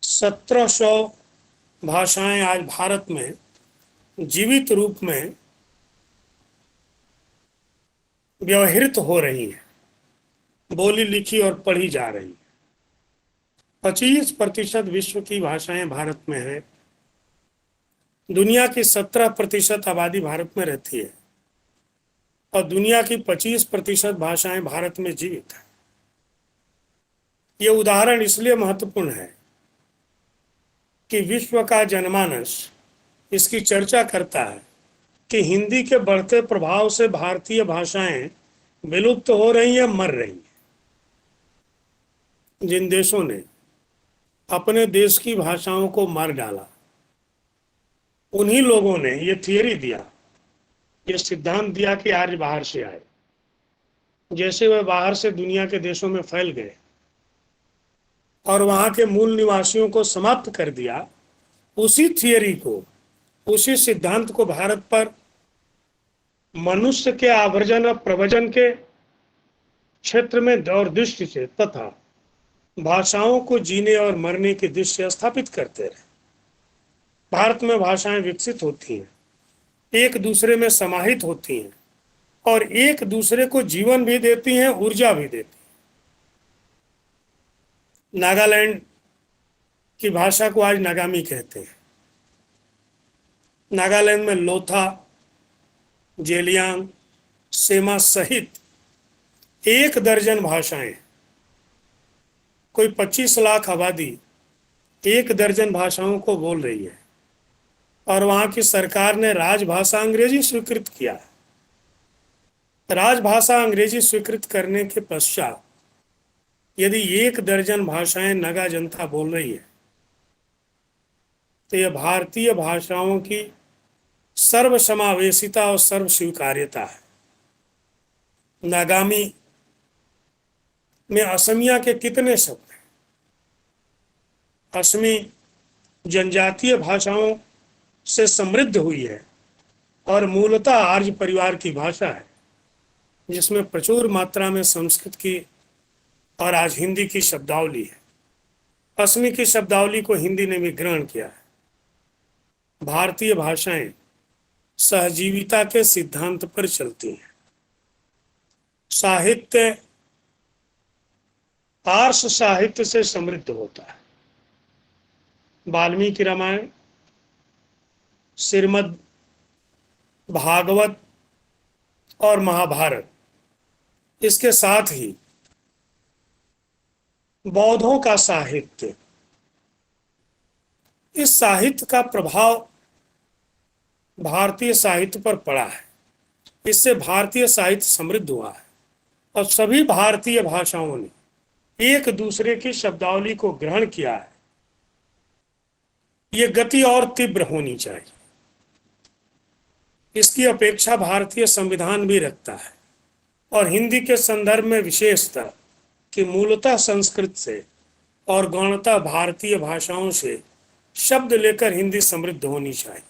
1700 भाषाएं आज भारत में जीवित रूप में व्यवहृत हो रही हैं, बोली लिखी और पढ़ी जा रही है। 25% विश्व की भाषाएं भारत में है। दुनिया की 17% आबादी भारत में रहती है और दुनिया की 25% भाषाएं भारत में जीवित है। ये उदाहरण इसलिए महत्वपूर्ण है कि विश्व का जनमानस इसकी चर्चा करता है कि हिंदी के बढ़ते प्रभाव से भारतीय भाषाएं विलुप्त हो रही हैं, मर रही हैं। जिन देशों ने अपने देश की भाषाओं को मार डाला, उन्हीं लोगों ने ये थियरी दिया, ये सिद्धांत दिया कि आर्य बाहर से आए। जैसे वे बाहर से दुनिया के देशों में फैल गए और वहां के मूल निवासियों को समाप्त कर दिया, उसी थियरी को, उसी सिद्धांत को भारत पर मनुष्य के आवर्जन और प्रवचन के क्षेत्र में और दृष्टि से तथा भाषाओं को जीने और मरने की दृष्टि से स्थापित करते रहे। भारत में भाषाएं विकसित होती हैं, एक दूसरे में समाहित होती हैं और एक दूसरे को जीवन भी देती हैं, ऊर्जा भी देती हैं। नागालैंड की भाषा को आज नागामी कहते हैं। नागालैंड में लोथा, जेलियांग, सेमा सहित 1 दर्जन भाषाएं कोई 25 लाख आबादी 1 दर्जन भाषाओं को बोल रही है और वहां की सरकार ने राजभाषा अंग्रेजी स्वीकृत किया। राजभाषा अंग्रेजी स्वीकृत करने के पश्चात यदि 1 दर्जन भाषाएं नगा जनता बोल रही है तो यह भारतीय भाषाओं की सर्वसमावेशिता और सर्व स्वीकार्यता है। नागामी में असमिया के कितने शब्द हैं? असमी जनजातीय भाषाओं से समृद्ध हुई है और मूलतः आर्य परिवार की भाषा है, जिसमें प्रचुर मात्रा में संस्कृत की और आज हिंदी की शब्दावली है। असमी की शब्दावली को हिंदी ने भी ग्रहण किया है। भारतीय भाषाएं सहजीविता के सिद्धांत पर चलती हैं। साहित्य आर्ष साहित्य से समृद्ध होता है। वाल्मीकि रामायण, श्रीमद् भागवत और महाभारत, इसके साथ ही बौद्धों का साहित्य, इस साहित्य का प्रभाव भारतीय साहित्य पर पड़ा है। इससे भारतीय साहित्य समृद्ध हुआ है और सभी भारतीय भाषाओं ने एक दूसरे की शब्दावली को ग्रहण किया है। ये गति और तीव्र होनी चाहिए। इसकी अपेक्षा भारतीय संविधान भी रखता है और हिंदी के संदर्भ में विशेषतः कि मूलतः संस्कृत से और गौणतः भारतीय भाषाओं से शब्द लेकर हिंदी समृद्ध होनी चाहिए।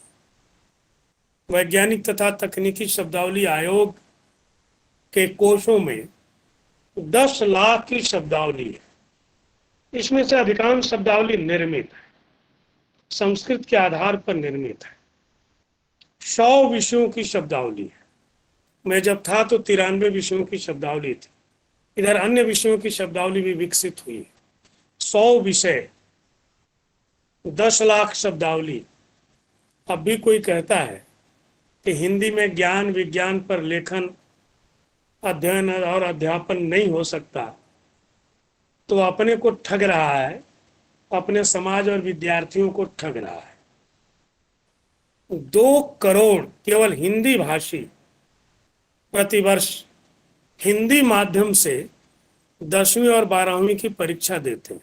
वैज्ञानिक तथा तकनीकी शब्दावली आयोग के कोशों में 10 लाख की शब्दावली है। इसमें से अधिकांश शब्दावली निर्मित है, संस्कृत के आधार पर निर्मित है। 100 विषयों की शब्दावली है। मैं जब था तो 93 विषयों की शब्दावली थी। इधर अन्य विषयों की शब्दावली भी विकसित हुई है। 100 विषय, 10 लाख शब्दावली। अब भी कोई कहता है कि हिंदी में ज्ञान विज्ञान पर लेखन, अध्ययन और अध्यापन नहीं हो सकता, तो अपने को ठग रहा है, अपने समाज और विद्यार्थियों को ठग रहा है। 2 करोड़ केवल हिंदी भाषी प्रतिवर्ष हिंदी माध्यम से 10वीं और 12वीं की परीक्षा देते हैं।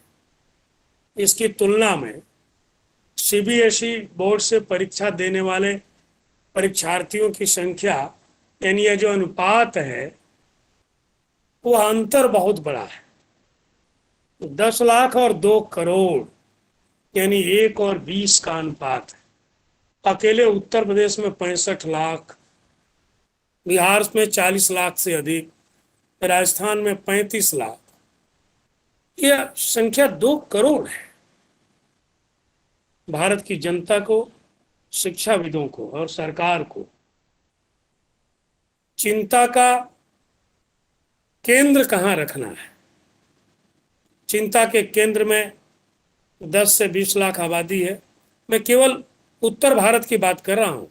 इसकी तुलना में सीबीएसई बोर्ड से परीक्षा देने वाले परीक्षार्थियों की संख्या, यानी यह जो अनुपात है, वह अंतर बहुत बड़ा है। 10 लाख और 2 करोड़ यानी 1 और 20 का अनुपात है। अकेले उत्तर प्रदेश में 65 लाख, बिहार में 40 लाख से अधिक, राजस्थान में 35 लाख, यह संख्या 2 करोड़ है। भारत की जनता को, शिक्षाविदों को और सरकार को चिंता का केंद्र कहाँ रखना है। चिंता के केंद्र में 10 से 20 लाख आबादी है। मैं केवल उत्तर भारत की बात कर रहा हूं।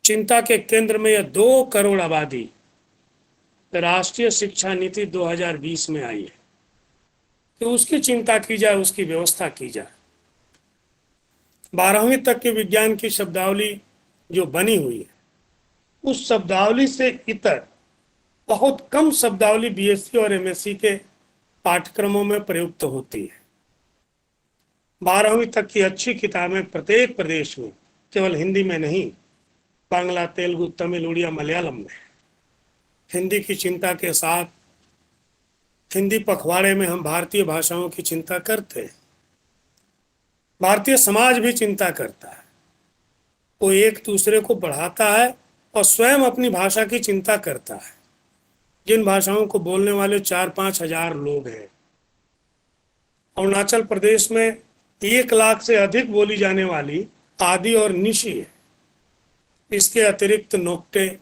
चिंता के केंद्र में यह 2 करोड़ आबादी राष्ट्रीय शिक्षा नीति 2020 में आई है, तो उसकी चिंता की जाए, उसकी व्यवस्था की जाए। 12वीं तक के विज्ञान की शब्दावली जो बनी हुई है, उस शब्दावली से इतर बहुत कम शब्दावली बीएससी और एमएससी के पाठ्यक्रमों में प्रयुक्त होती है। 12वीं तक की अच्छी किताबें प्रत्येक प्रदेश में, केवल हिंदी में नहीं, बांग्ला, तेलुगु, तमिल, उड़िया, मलयालम में। हिंदी की चिंता के साथ हिंदी पखवाड़े में हम भारतीय भाषाओं की चिंता करते हैं। भारतीय समाज भी चिंता करता है। वो एक दूसरे को बढ़ाता है और स्वयं अपनी भाषा की चिंता करता है। जिन भाषाओं को बोलने वाले 4-5 हजार लोग हैं, अरुणाचल प्रदेश में 1 लाख से अधिक बोली जाने वाली आदि और निशी है। इसके अतिरिक्त नोक्टे,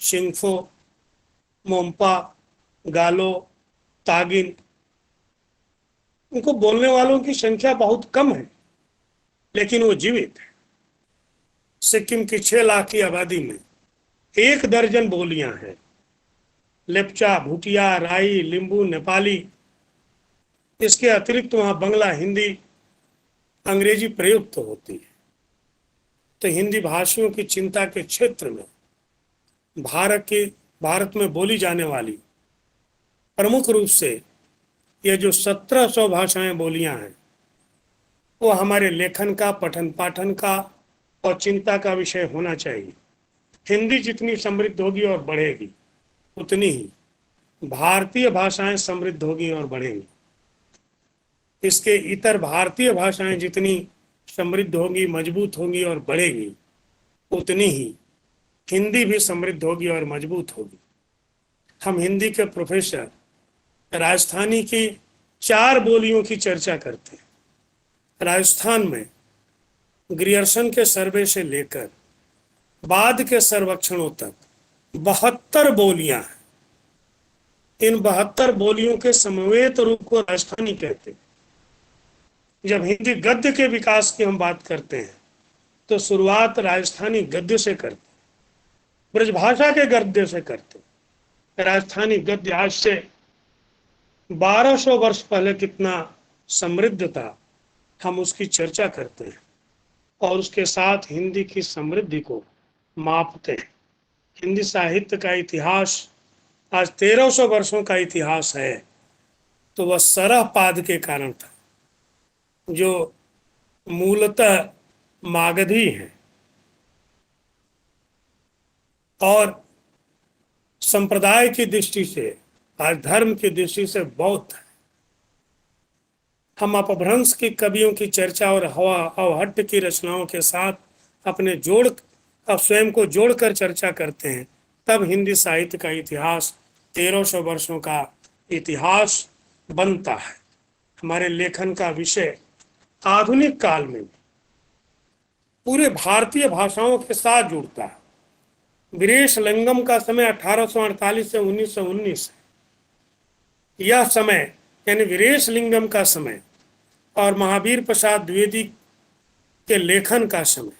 शिंगफो, मोम्पा, गालो, तागिन, उनको बोलने वालों की संख्या बहुत कम है, लेकिन वो जीवित है। सिक्किम की 6 लाख की आबादी में 1 दर्जन बोलियां हैं। लेप्चा, भूटिया, राई, लिंबू, नेपाली इसके अतिरिक्त वहाँ बंगला, हिंदी, अंग्रेजी प्रयुक्त होती है। तो हिंदी भाषियों की चिंता के क्षेत्र में भारत में बोली जाने वाली प्रमुख रूप से ये जो 1700 भाषाएं बोलियां हैं, वो हमारे लेखन का, पठन पाठन का और चिंता का विषय होना चाहिए। हिंदी जितनी समृद्ध होगी और बढ़ेगी, उतनी ही भारतीय भाषाएं समृद्ध होगी और बढ़ेंगी। इसके इतर भारतीय भाषाएं जितनी समृद्ध होंगी, मजबूत होंगी और बढ़ेगी, उतनी ही हिंदी भी समृद्ध होगी और मजबूत होगी। हम हिंदी के प्रोफेसर राजस्थानी की 4 बोलियों की चर्चा करते हैं। राजस्थान में ग्रियर्सन के सर्वे से लेकर बाद के सर्वेक्षणों तक 72 बोलियां हैं। इन 72 बोलियों के समवेत रूप को राजस्थानी कहते हैं। जब हिंदी गद्य के विकास की हम बात करते हैं तो शुरुआत राजस्थानी गद्य से करते, ब्रजभाषा के गद्य से करते। राजस्थानी गद्य आज से 1200 वर्ष पहले कितना समृद्ध था, हम उसकी चर्चा करते हैं और उसके साथ हिंदी की समृद्धि को मापते हैं। हिंदी साहित्य का इतिहास आज 1300 वर्षों का इतिहास है, तो वह सरहपाद के कारण था, जो मूलतः मागधी है और संप्रदाय की दृष्टि से, आज धर्म की दृष्टि से बौद्ध है। हम अपभ्रंश की कवियों की चर्चा और हवा अवहट्ट की रचनाओं के साथ स्वयं को जोड़कर चर्चा करते हैं, तब हिंदी साहित्य का इतिहास 1300 वर्षों का इतिहास बनता है। हमारे लेखन का विषय आधुनिक काल में पूरे भारतीय भाषाओं के साथ जुड़ता है। वीरेश लिंगम का समय 1848 से 1919 है। यह समय यानी वीरेश लिंगम का समय और महावीर प्रसाद द्विवेदी के लेखन का समय,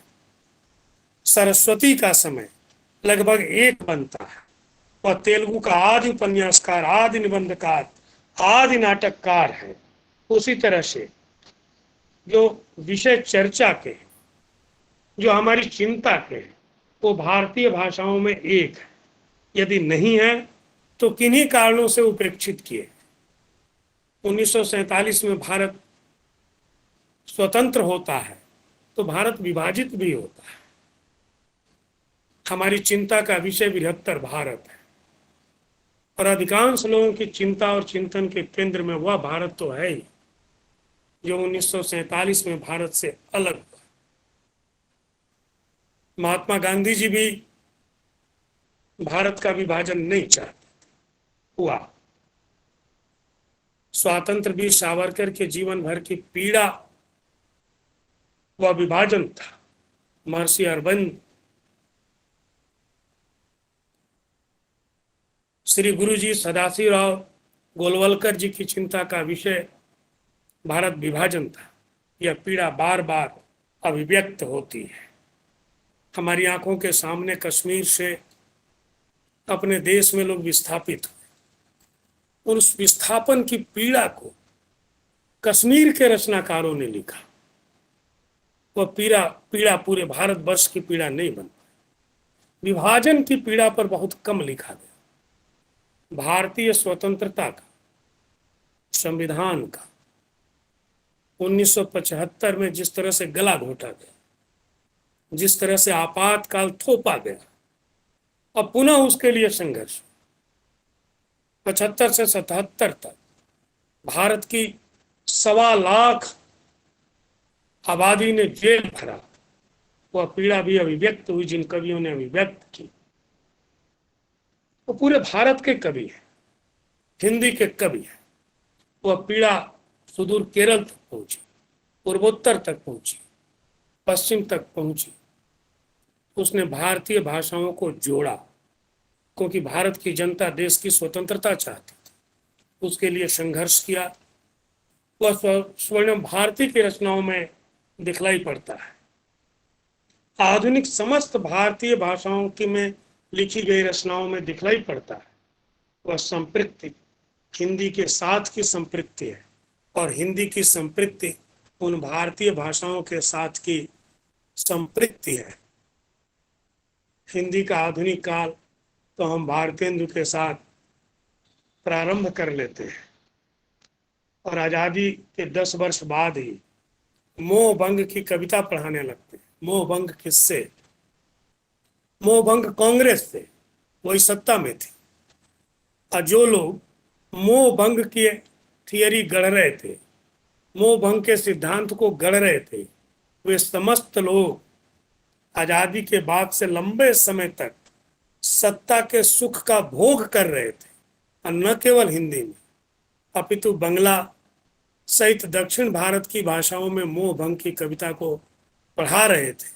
सरस्वती का समय लगभग एक बनता है। वह तेलुगु का आदि उपन्यासकार, आदि निबंधकार, आदि नाटककार है। उसी तरह से जो विषय चर्चा के, जो हमारी चिंता के, वो भारतीय भाषाओं में एक है। यदि नहीं है तो किन्हीं कारणों से उपेक्षित किए। 1947 में भारत स्वतंत्र होता है तो भारत विभाजित भी होता है। हमारी चिंता का विषय बृहत्तर भारत है और अधिकांश लोगों की चिंता और चिंतन के केंद्र में वह भारत तो है ही जो 1947 में भारत से अलग हुआ। महात्मा गांधी जी भी भारत का विभाजन नहीं चाहते, हुआ। स्वातंत्र वीर सावरकर के जीवन भर की पीड़ा वह विभाजन था। महर्षि अरविंद, श्री गुरु जी सदाशिवराव गोलवलकर जी की चिंता का विषय भारत विभाजन था। यह पीड़ा बार बार अभिव्यक्त होती है। हमारी आंखों के सामने कश्मीर से अपने देश में लोग विस्थापित हुए। उस विस्थापन की पीड़ा को कश्मीर के रचनाकारों ने लिखा। वह पीड़ा पूरे भारतवर्ष की पीड़ा नहीं बन पाई। विभाजन की पीड़ा पर बहुत कम लिखा गया। भारतीय स्वतंत्रता का, संविधान का 1975 में जिस तरह से गला घोटा गया, जिस तरह से आपातकाल थोपा गया, अब पुनः उसके लिए संघर्ष। 75 से 77 तक भारत की 1.25 लाख आबादी ने जेल भरा। वह पीड़ा भी अभिव्यक्त हुई जिन कवियों ने अभिव्यक्त की। वो पूरे भारत के कवि हैं, हिंदी के कवि हैं। वह पीड़ा सुदूर केरल तक पहुंची, पूर्वोत्तर तक पहुंची, पश्चिम तक पहुंची। उसने भारतीय भाषाओं को जोड़ा, क्योंकि भारत की जनता देश की स्वतंत्रता चाहती थी, उसके लिए संघर्ष किया। वह स्वर्ण भारती की रचनाओं में दिखलाई पड़ता है। आधुनिक समस्त भारतीय भाषाओं की में लिखी गई रचनाओं में दिखलाई पड़ता है। वह संपृक्ति, हिंदी के साथ की संपृक्ति है। और हिंदी की संपृक्ति उन भारतीय भाषाओं के साथ की संपृक्ति है। हिंदी का आधुनिक काल तो हम भारतेंदु के साथ प्रारंभ कर लेते हैं और आज़ादी के 10 वर्ष बाद ही मोहभंग की कविता पढ़ाने लगते हैं। मोहभंग किससे? मोहभंग कांग्रेस से, वही सत्ता में थी। और जो लोग मोहभंग की थियरी गढ़ रहे थे, मोहभंग के सिद्धांत को गढ़ रहे थे, वे समस्त लोग आजादी के बाद से लंबे समय तक सत्ता के सुख का भोग कर रहे थे। और न केवल हिंदी में, अपितु बंगला सहित दक्षिण भारत की भाषाओं में मोहभंग की कविता को पढ़ा रहे थे।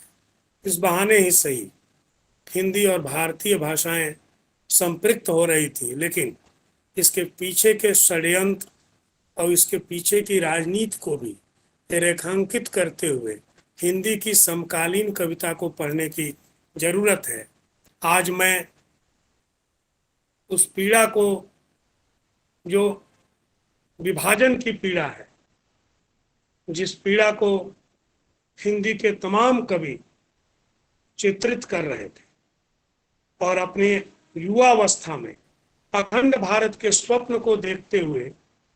इस बहाने ही सही हिंदी और भारतीय भाषाएं संपृक्त हो रही थी, लेकिन इसके पीछे के षड्यंत्र और इसके पीछे की राजनीति को भी रेखांकित करते हुए हिंदी की समकालीन कविता को पढ़ने की जरूरत है। आज मैं उस पीड़ा को, जो विभाजन की पीड़ा है, जिस पीड़ा को हिंदी के तमाम कवि चित्रित कर रहे थे और अपने युवावस्था में अखंड भारत के स्वप्न को देखते हुए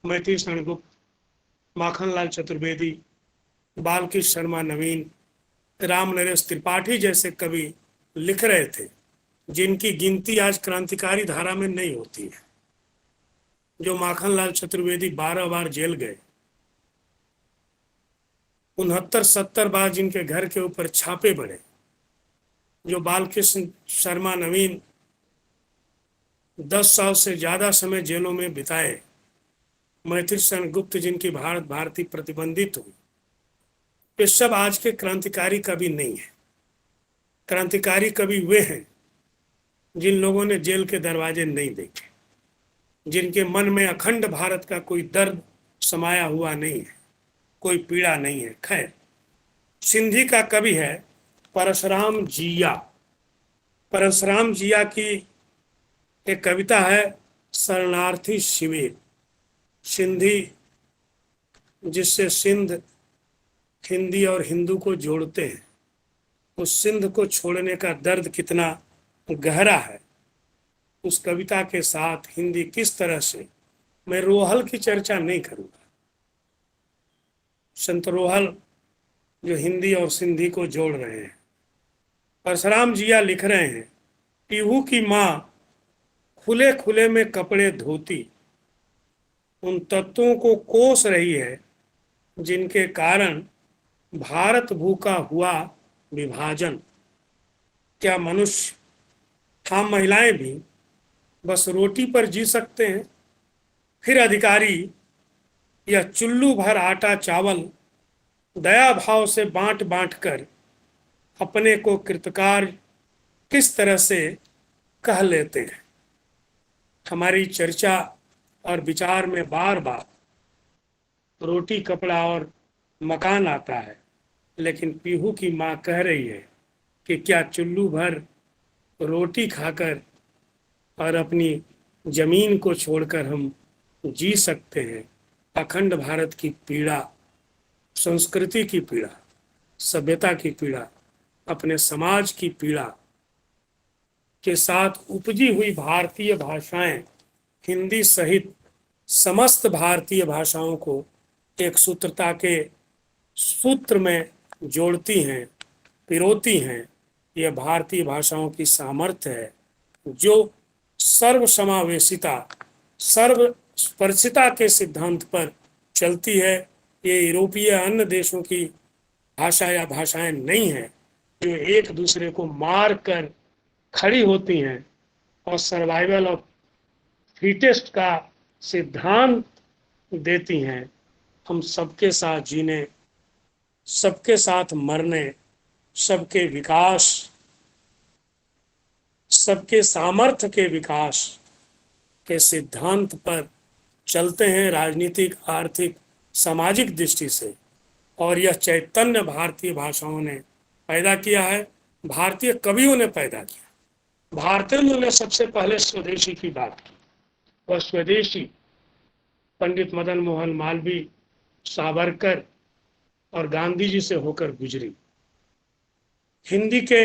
मैथिली शरण गुप्त, माखनलाल चतुर्वेदी, बालकृष्ण शर्मा नवीन, राम नरेश त्रिपाठी जैसे कवि लिख रहे थे, जिनकी गिनती आज क्रांतिकारी धारा में नहीं होती है। जो माखनलाल चतुर्वेदी 12 बार जेल गए, 69-70 बार जिनके घर के ऊपर छापे पड़े, जो बालकृष्ण शर्मा नवीन 10 साल से ज्यादा समय जेलों में बिताए, मैथिली शरण गुप्त जिनकी भारत भारती प्रतिबंधित हुई, ये सब आज के क्रांतिकारी कवि नहीं है। क्रांतिकारी कवि वे हैं जिन लोगों ने जेल के दरवाजे नहीं देखे, जिनके मन में अखंड भारत का कोई दर्द समाया हुआ नहीं है, कोई पीड़ा नहीं है। खैर, सिंधी का कवि है परशुराम जिया। परशुराम जिया की एक कविता है शरणार्थी शिविर। सिंधी, जिससे सिंध हिंदी और हिंदू को जोड़ते हैं, उस सिंध को छोड़ने का दर्द कितना गहरा है, उस कविता के साथ हिंदी किस तरह से, मैं रोहल की चर्चा नहीं करूंगा, संत रोहल जो हिंदी और सिंधी को जोड़ रहे हैं। परशुराम जिया लिख रहे हैं, पीहू की माँ खुले खुले में कपड़े धोती, उन तत्वों को कोस रही है जिनके कारण भारत भूखा हुआ विभाजन। क्या मनुष्य, हम महिलाएं भी बस रोटी पर जी सकते हैं? फिर अधिकारी या चुल्लू भर आटा चावल दया भाव से बांट बांट कर अपने को कृतकार किस तरह से कह लेते हैं। हमारी चर्चा और विचार में बार बार रोटी, कपड़ा और मकान आता है, लेकिन पीहू की माँ कह रही है कि क्या चुल्लू भर रोटी खाकर और अपनी जमीन को छोड़कर हम जी सकते हैं? अखंड भारत की पीड़ा, संस्कृति की पीड़ा, सभ्यता की पीड़ा, अपने समाज की पीड़ा के साथ उपजी हुई भारतीय भाषाएं हिंदी सहित समस्त भारतीय भाषाओं को एक सूत्रता के सूत्र में जोड़ती हैं, पिरोती हैं। यह भारतीय भाषाओं की सामर्थ्य है जो सर्वसमावेशिता, सर्वस्पर्शिता के सिद्धांत पर चलती है। ये यूरोपीय अन्य देशों की भाषा या भाषाएं नहीं है जो एक दूसरे को मार कर खड़ी होती हैं और सर्वाइवल ऑफ फिटेस्ट का सिद्धांत देती हैं। हम सबके साथ जीने, सबके साथ मरने, सबके विकास, सबके सामर्थ्य के विकास के सिद्धांत पर चलते हैं, राजनीतिक, आर्थिक, सामाजिक दृष्टि से। और यह चैतन्य भारतीय भाषाओं ने पैदा किया है, भारतीय कवियों ने पैदा किया। भारतेंदु ने सबसे पहले स्वदेशी की बात की। वह स्वदेशी पंडित मदन मोहन मालवीय सावरकर और गांधी जी से होकर गुजरी। हिंदी के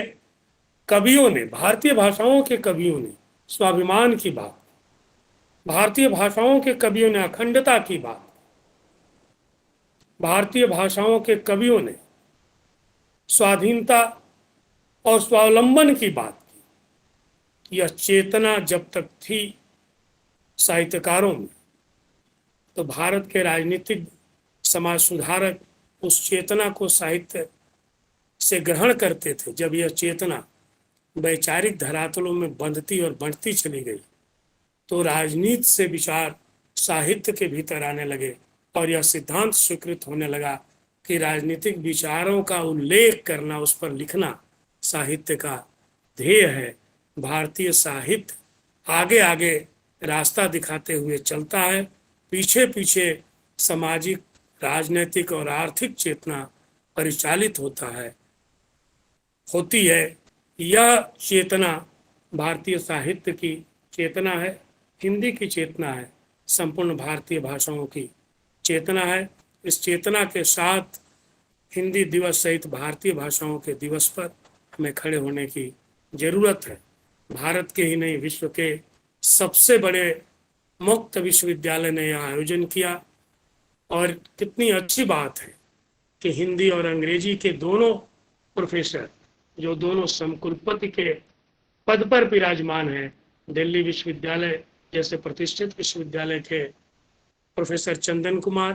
कवियों ने, भारतीय भाषाओं के कवियों ने स्वाभिमान की बात, भारतीय भाषाओं के कवियों ने अखंडता की बात, भारतीय भाषाओं के कवियों ने स्वाधीनता और स्वावलंबन की बात की। यह चेतना जब तक थी साहित्यकारों में, तो भारत के राजनीतिक समाज सुधारक उस चेतना को साहित्य से ग्रहण करते थे। जब यह चेतना वैचारिक धरातलों में बंधती और बढ़ती चली गई, तो राजनीति से विचार साहित्य के भीतर आने लगे और यह सिद्धांत स्वीकृत होने लगा कि राजनीतिक विचारों का उल्लेख करना, उस पर लिखना साहित्य का ध्येय है। भारतीय साहित्य आगे आगे रास्ता दिखाते हुए चलता है, पीछे पीछे सामाजिक, राजनीतिक और आर्थिक चेतना परिचालित होती है। यह चेतना भारतीय साहित्य की चेतना है, हिंदी की चेतना है, संपूर्ण भारतीय भाषाओं की चेतना है। इस चेतना के साथ हिंदी दिवस सहित भारतीय भाषाओं के दिवस पर हमें खड़े होने की जरूरत है। भारत के ही नहीं, विश्व के सबसे बड़े मुक्त विश्वविद्यालय ने यह आयोजन किया, और कितनी अच्छी बात है कि हिंदी और अंग्रेजी के दोनों प्रोफेसर, जो दोनों समकुलपति के पद पर विराजमान हैं, दिल्ली विश्वविद्यालय जैसे प्रतिष्ठित विश्वविद्यालय के प्रोफेसर चंदन कुमार,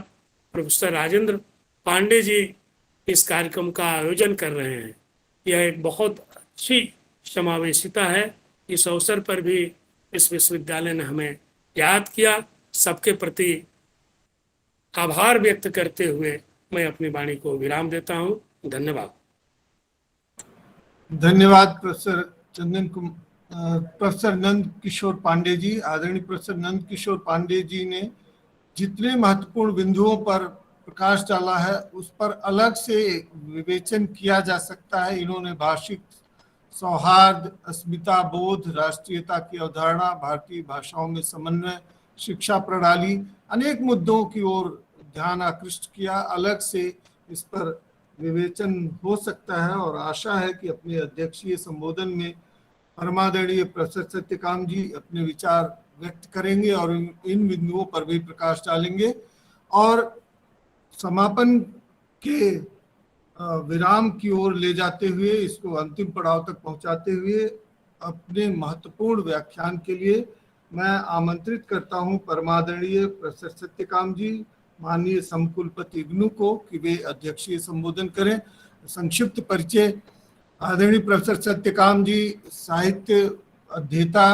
प्रोफेसर राजेंद्र पांडे जी इस कार्यक्रम का आयोजन कर रहे हैं। यह एक बहुत अच्छी समावेशिता है। इस अवसर पर भी इस विश्वविद्यालय ने हमें याद किया। सबके प्रति आभार व्यक्त करते हुए मैं अपनी वाणी को विराम देता हूँ। धन्यवाद। धन्यवाद प्रोफेसर नंद किशोर पांडे जी। आदरणीय प्रोफेसर नंद किशोर पांडे जी ने जितने महत्वपूर्ण बिंदुओं पर प्रकाश डाला है, उस पर अलग से विवेचन किया जा सकता है। इन्होंने भाषिक सौहार्द, अस्मिता बोध, राष्ट्रीयता की अवधारणा, भारतीय भाषाओं में समन्वय, शिक्षा प्रणाली, अनेक मुद्दों की ओर ध्यान आकृष्ट किया। अलग से इस पर विवेचन हो सकता है और आशा है कि अपने अध्यक्षीय संबोधन में परमादरणीय प्रोफेसर सत्यकाम जी अपने विचार व्यक्त करेंगे और इन बिंदुओं पर भी प्रकाश डालेंगे। और समापन के विराम की ओर ले जाते हुए, इसको अंतिम पड़ाव तक पहुंचाते हुए अपने महत्वपूर्ण व्याख्यान के लिए मैं आमंत्रित करता हूं परमादरणीय प्रोफेसर सत्यकाम जी, माननीय समकुलपति इग्नू को, कि वे अध्यक्षीय संबोधन करें। संक्षिप्त परिचय। आदरणीय प्रोफेसर सत्यकाम जी साहित्य अध्येता,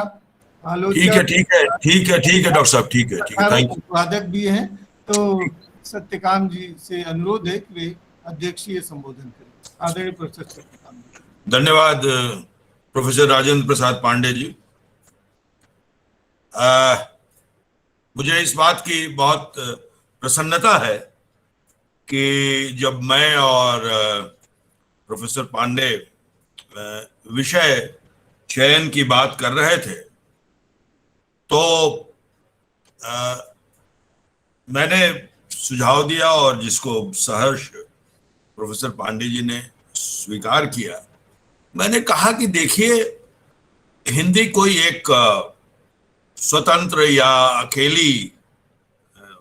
आलोचक, ठीक है डॉक्टर साहब, ठीक है, थैंक यू। वादक भी हैं। तो सत्यकाम जी से अनुरोध है कि वे अध्यक्षीय संबोधन करें। आदरणीय प्रोफेसर सत्यकाम जी। धन्यवाद प्रोफेसर राजेंद्र प्रसाद पांडे जी। मुझे इस बात की बहुत प्रसन्नता है कि जब मैं और प्रोफेसर पांडे विषय चयन की बात कर रहे थे, तो मैंने सुझाव दिया और जिसको सहर्ष प्रोफेसर पांडे जी ने स्वीकार किया। मैंने कहा कि देखिए, हिंदी कोई एक स्वतंत्र या अकेली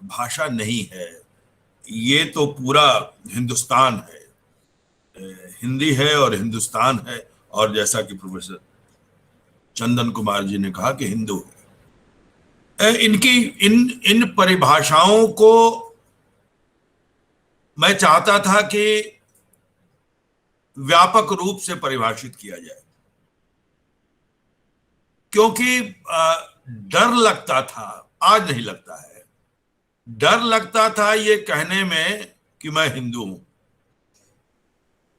भाषा नहीं है, ये तो पूरा हिंदुस्तान है। हिंदी है और हिंदुस्तान है, और जैसा कि प्रोफेसर चंदन कुमार जी ने कहा कि हिंदू है। इनकी इन परिभाषाओं को मैं चाहता था कि व्यापक रूप से परिभाषित किया जाए, क्योंकि डर लगता था, आज नहीं लगता है, डर लगता था ये कहने में कि मैं हिंदू हूं,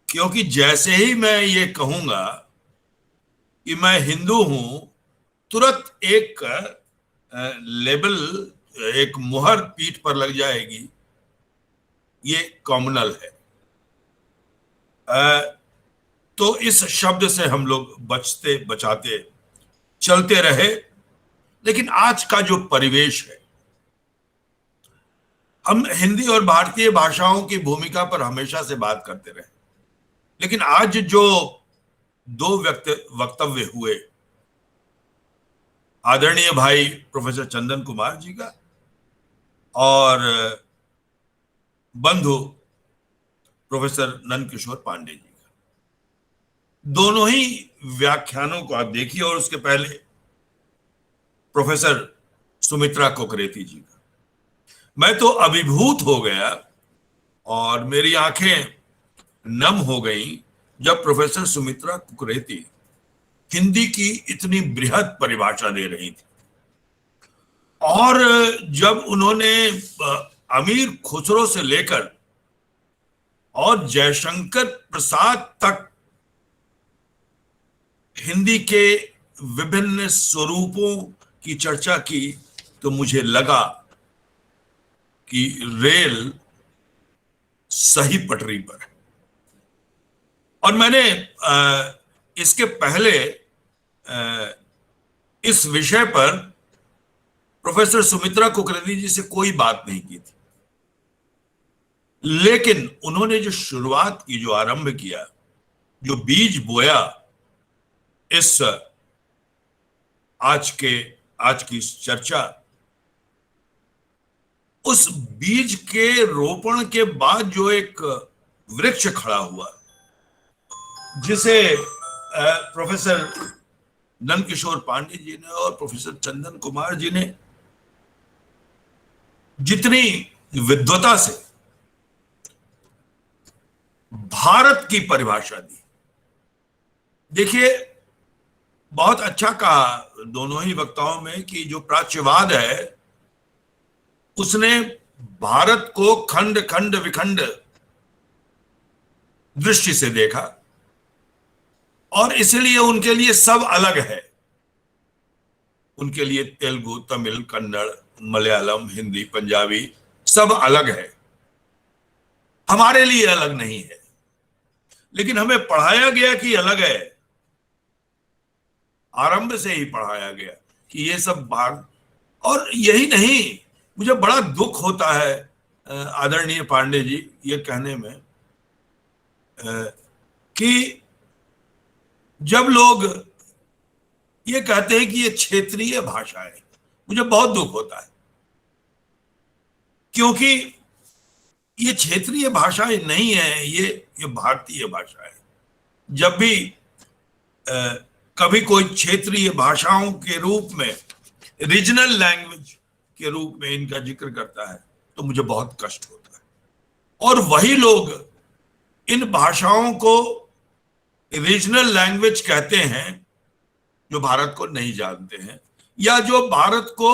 क्योंकि जैसे ही मैं ये कहूंगा कि मैं हिंदू हूं, तुरंत एक लेबल, एक मुहर पीठ पर लग जाएगी, ये कॉमनल है। तो इस शब्द से हम लोग बचाते चलते रहे। लेकिन आज का जो परिवेश है, हम हिंदी और भारतीय भाषाओं की भूमिका पर हमेशा से बात करते रहे, लेकिन आज जो दो वक्तव्य हुए, आदरणीय भाई प्रोफेसर चंदन कुमार जी का और बंधु प्रोफेसर नंद किशोर पांडे जी का, दोनों ही व्याख्यानों को आप देखिए, और उसके पहले प्रोफेसर सुमित्रा कुकरेती जी का, मैं तो अभिभूत हो गया और मेरी आंखें नम हो गई जब प्रोफेसर सुमित्रा कुकरेती हिंदी की इतनी बृहद परिभाषा दे रही थी, और जब उन्होंने अमीर खुसरो से लेकर और जयशंकर प्रसाद तक हिंदी के विभिन्न स्वरूपों की चर्चा की, तो मुझे लगा कि रेल सही पटरी पर है। और मैंने इसके पहले इस विषय पर प्रोफेसर सुमित्रा कुकरेती जी से कोई बात नहीं की थी, लेकिन उन्होंने जो शुरुआत की, जो आरंभ किया, जो बीज बोया इस आज की इस चर्चा, उस बीज के रोपण के बाद जो एक वृक्ष खड़ा हुआ, जिसे प्रोफेसर नंद किशोर पांडे जी ने और प्रोफेसर चंदन कुमार जी ने जितनी विद्वता से भारत की परिभाषा दी, देखिए बहुत अच्छा कहा दोनों ही वक्ताओं में कि जो प्राच्यवाद है उसने भारत को खंड खंड विखंड दृष्टि से देखा, और इसलिए उनके लिए सब अलग है। उनके लिए तेलुगु, तमिल, कन्नड़, मलयालम, हिंदी, पंजाबी सब अलग है, हमारे लिए अलग नहीं है। लेकिन हमें पढ़ाया गया कि अलग है, आरंभ से ही पढ़ाया गया कि ये सब भाग। और यही नहीं, मुझे बड़ा दुख होता है आदरणीय पांडे जी ये कहने में कि जब लोग ये कहते हैं कि ये क्षेत्रीय भाषा है, मुझे बहुत दुख होता है, क्योंकि ये क्षेत्रीय भाषाएं नहीं है, ये भारतीय भाषा है। जब भी कभी कोई क्षेत्रीय भाषाओं के रूप में, रीजनल लैंग्वेज के रूप में इनका जिक्र करता है तो मुझे बहुत कष्ट होता है। और वही लोग इन भाषाओं को रीजनल लैंग्वेज कहते हैं जो भारत को नहीं जानते हैं, या जो भारत को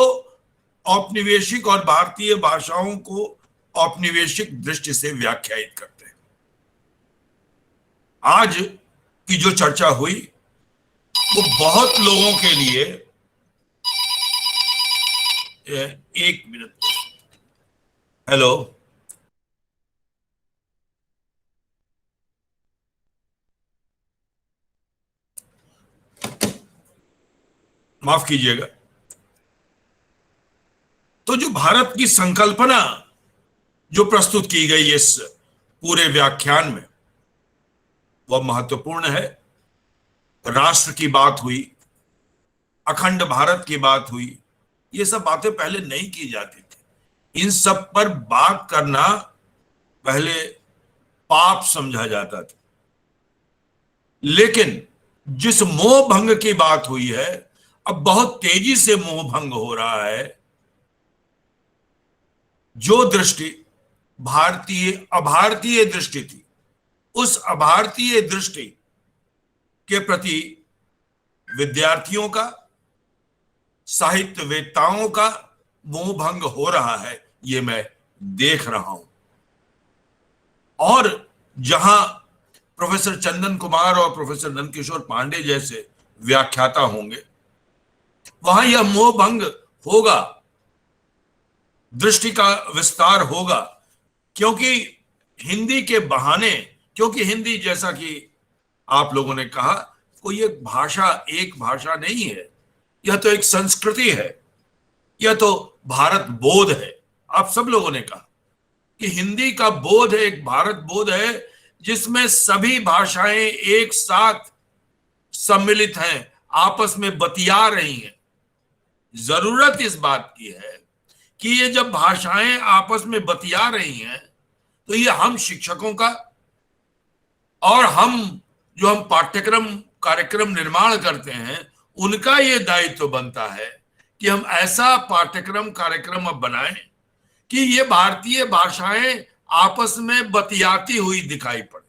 औपनिवेशिक और भारतीय भाषाओं को औपनिवेशिक दृष्टि से व्याख्यायित करते हैं। आज की जो चर्चा हुई वो बहुत लोगों के लिए, एक मिनट, हेलो, माफ कीजिएगा। तो जो भारत की संकल्पना जो प्रस्तुत की गई इस पूरे व्याख्यान में, वह महत्वपूर्ण है। राष्ट्र की बात हुई, अखंड भारत की बात हुई, ये सब बातें पहले नहीं की जाती थी। इन सब पर बात करना पहले पाप समझा जाता था। लेकिन जिस मोह भंग की बात हुई है, अब बहुत तेजी से मोह भंग हो रहा है। जो दृष्टि अभारतीय दृष्टि थी, उस अभारतीय दृष्टि के प्रति विद्यार्थियों का, साहित्यवेत्ताओं का मोह भंग हो रहा है, ये मैं देख रहा हूं। और जहां प्रोफेसर चंदन कुमार और प्रोफेसर नंद किशोर पांडे जैसे व्याख्याता होंगे, वहां यह मोह भंग होगा, दृष्टि का विस्तार होगा। क्योंकि हिंदी के बहाने, क्योंकि हिंदी जैसा कि आप लोगों ने कहा, कोई एक भाषा नहीं है, यह तो एक संस्कृति है, यह तो भारत बोध है। आप सब लोगों ने कहा कि हिंदी का बोध एक भारत बोध है जिसमें सभी भाषाएं एक साथ सम्मिलित हैं, आपस में बतिया रही हैं। जरूरत इस बात की है कि ये जब भाषाएं आपस में बतिया रही हैं तो ये हम शिक्षकों का और हम पाठ्यक्रम कार्यक्रम निर्माण करते हैं उनका ये दायित्व बनता है कि हम ऐसा पाठ्यक्रम कार्यक्रम अब बनाएं कि ये भारतीय भाषाएं आपस में बतियाती हुई दिखाई पड़े।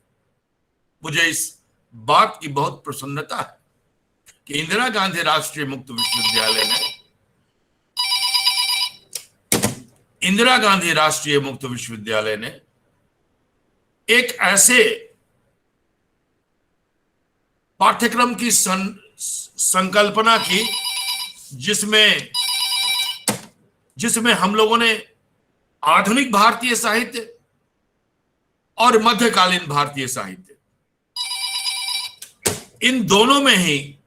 मुझे इस बात की बहुत प्रसन्नता है कि इंदिरा गांधी राष्ट्रीय मुक्त विश्वविद्यालय ने एक ऐसे पाठ्यक्रम की संकल्पना की जिसमें हम लोगों ने आधुनिक भारतीय साहित्य और मध्यकालीन भारतीय साहित्य, इन दोनों में ही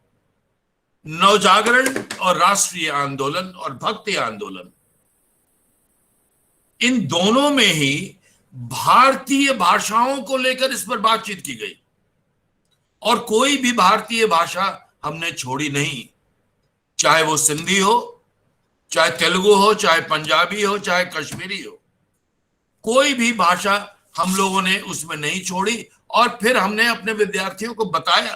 नवजागरण और राष्ट्रीय आंदोलन और भक्ति आंदोलन, इन दोनों में ही भारतीय भाषाओं को लेकर इस पर बातचीत की गई और कोई भी भारतीय भाषा हमने छोड़ी नहीं, चाहे वो सिंधी हो, चाहे तेलुगु हो, चाहे पंजाबी हो, चाहे कश्मीरी हो, कोई भी भाषा हम लोगों ने उसमें नहीं छोड़ी। और फिर हमने अपने विद्यार्थियों को बताया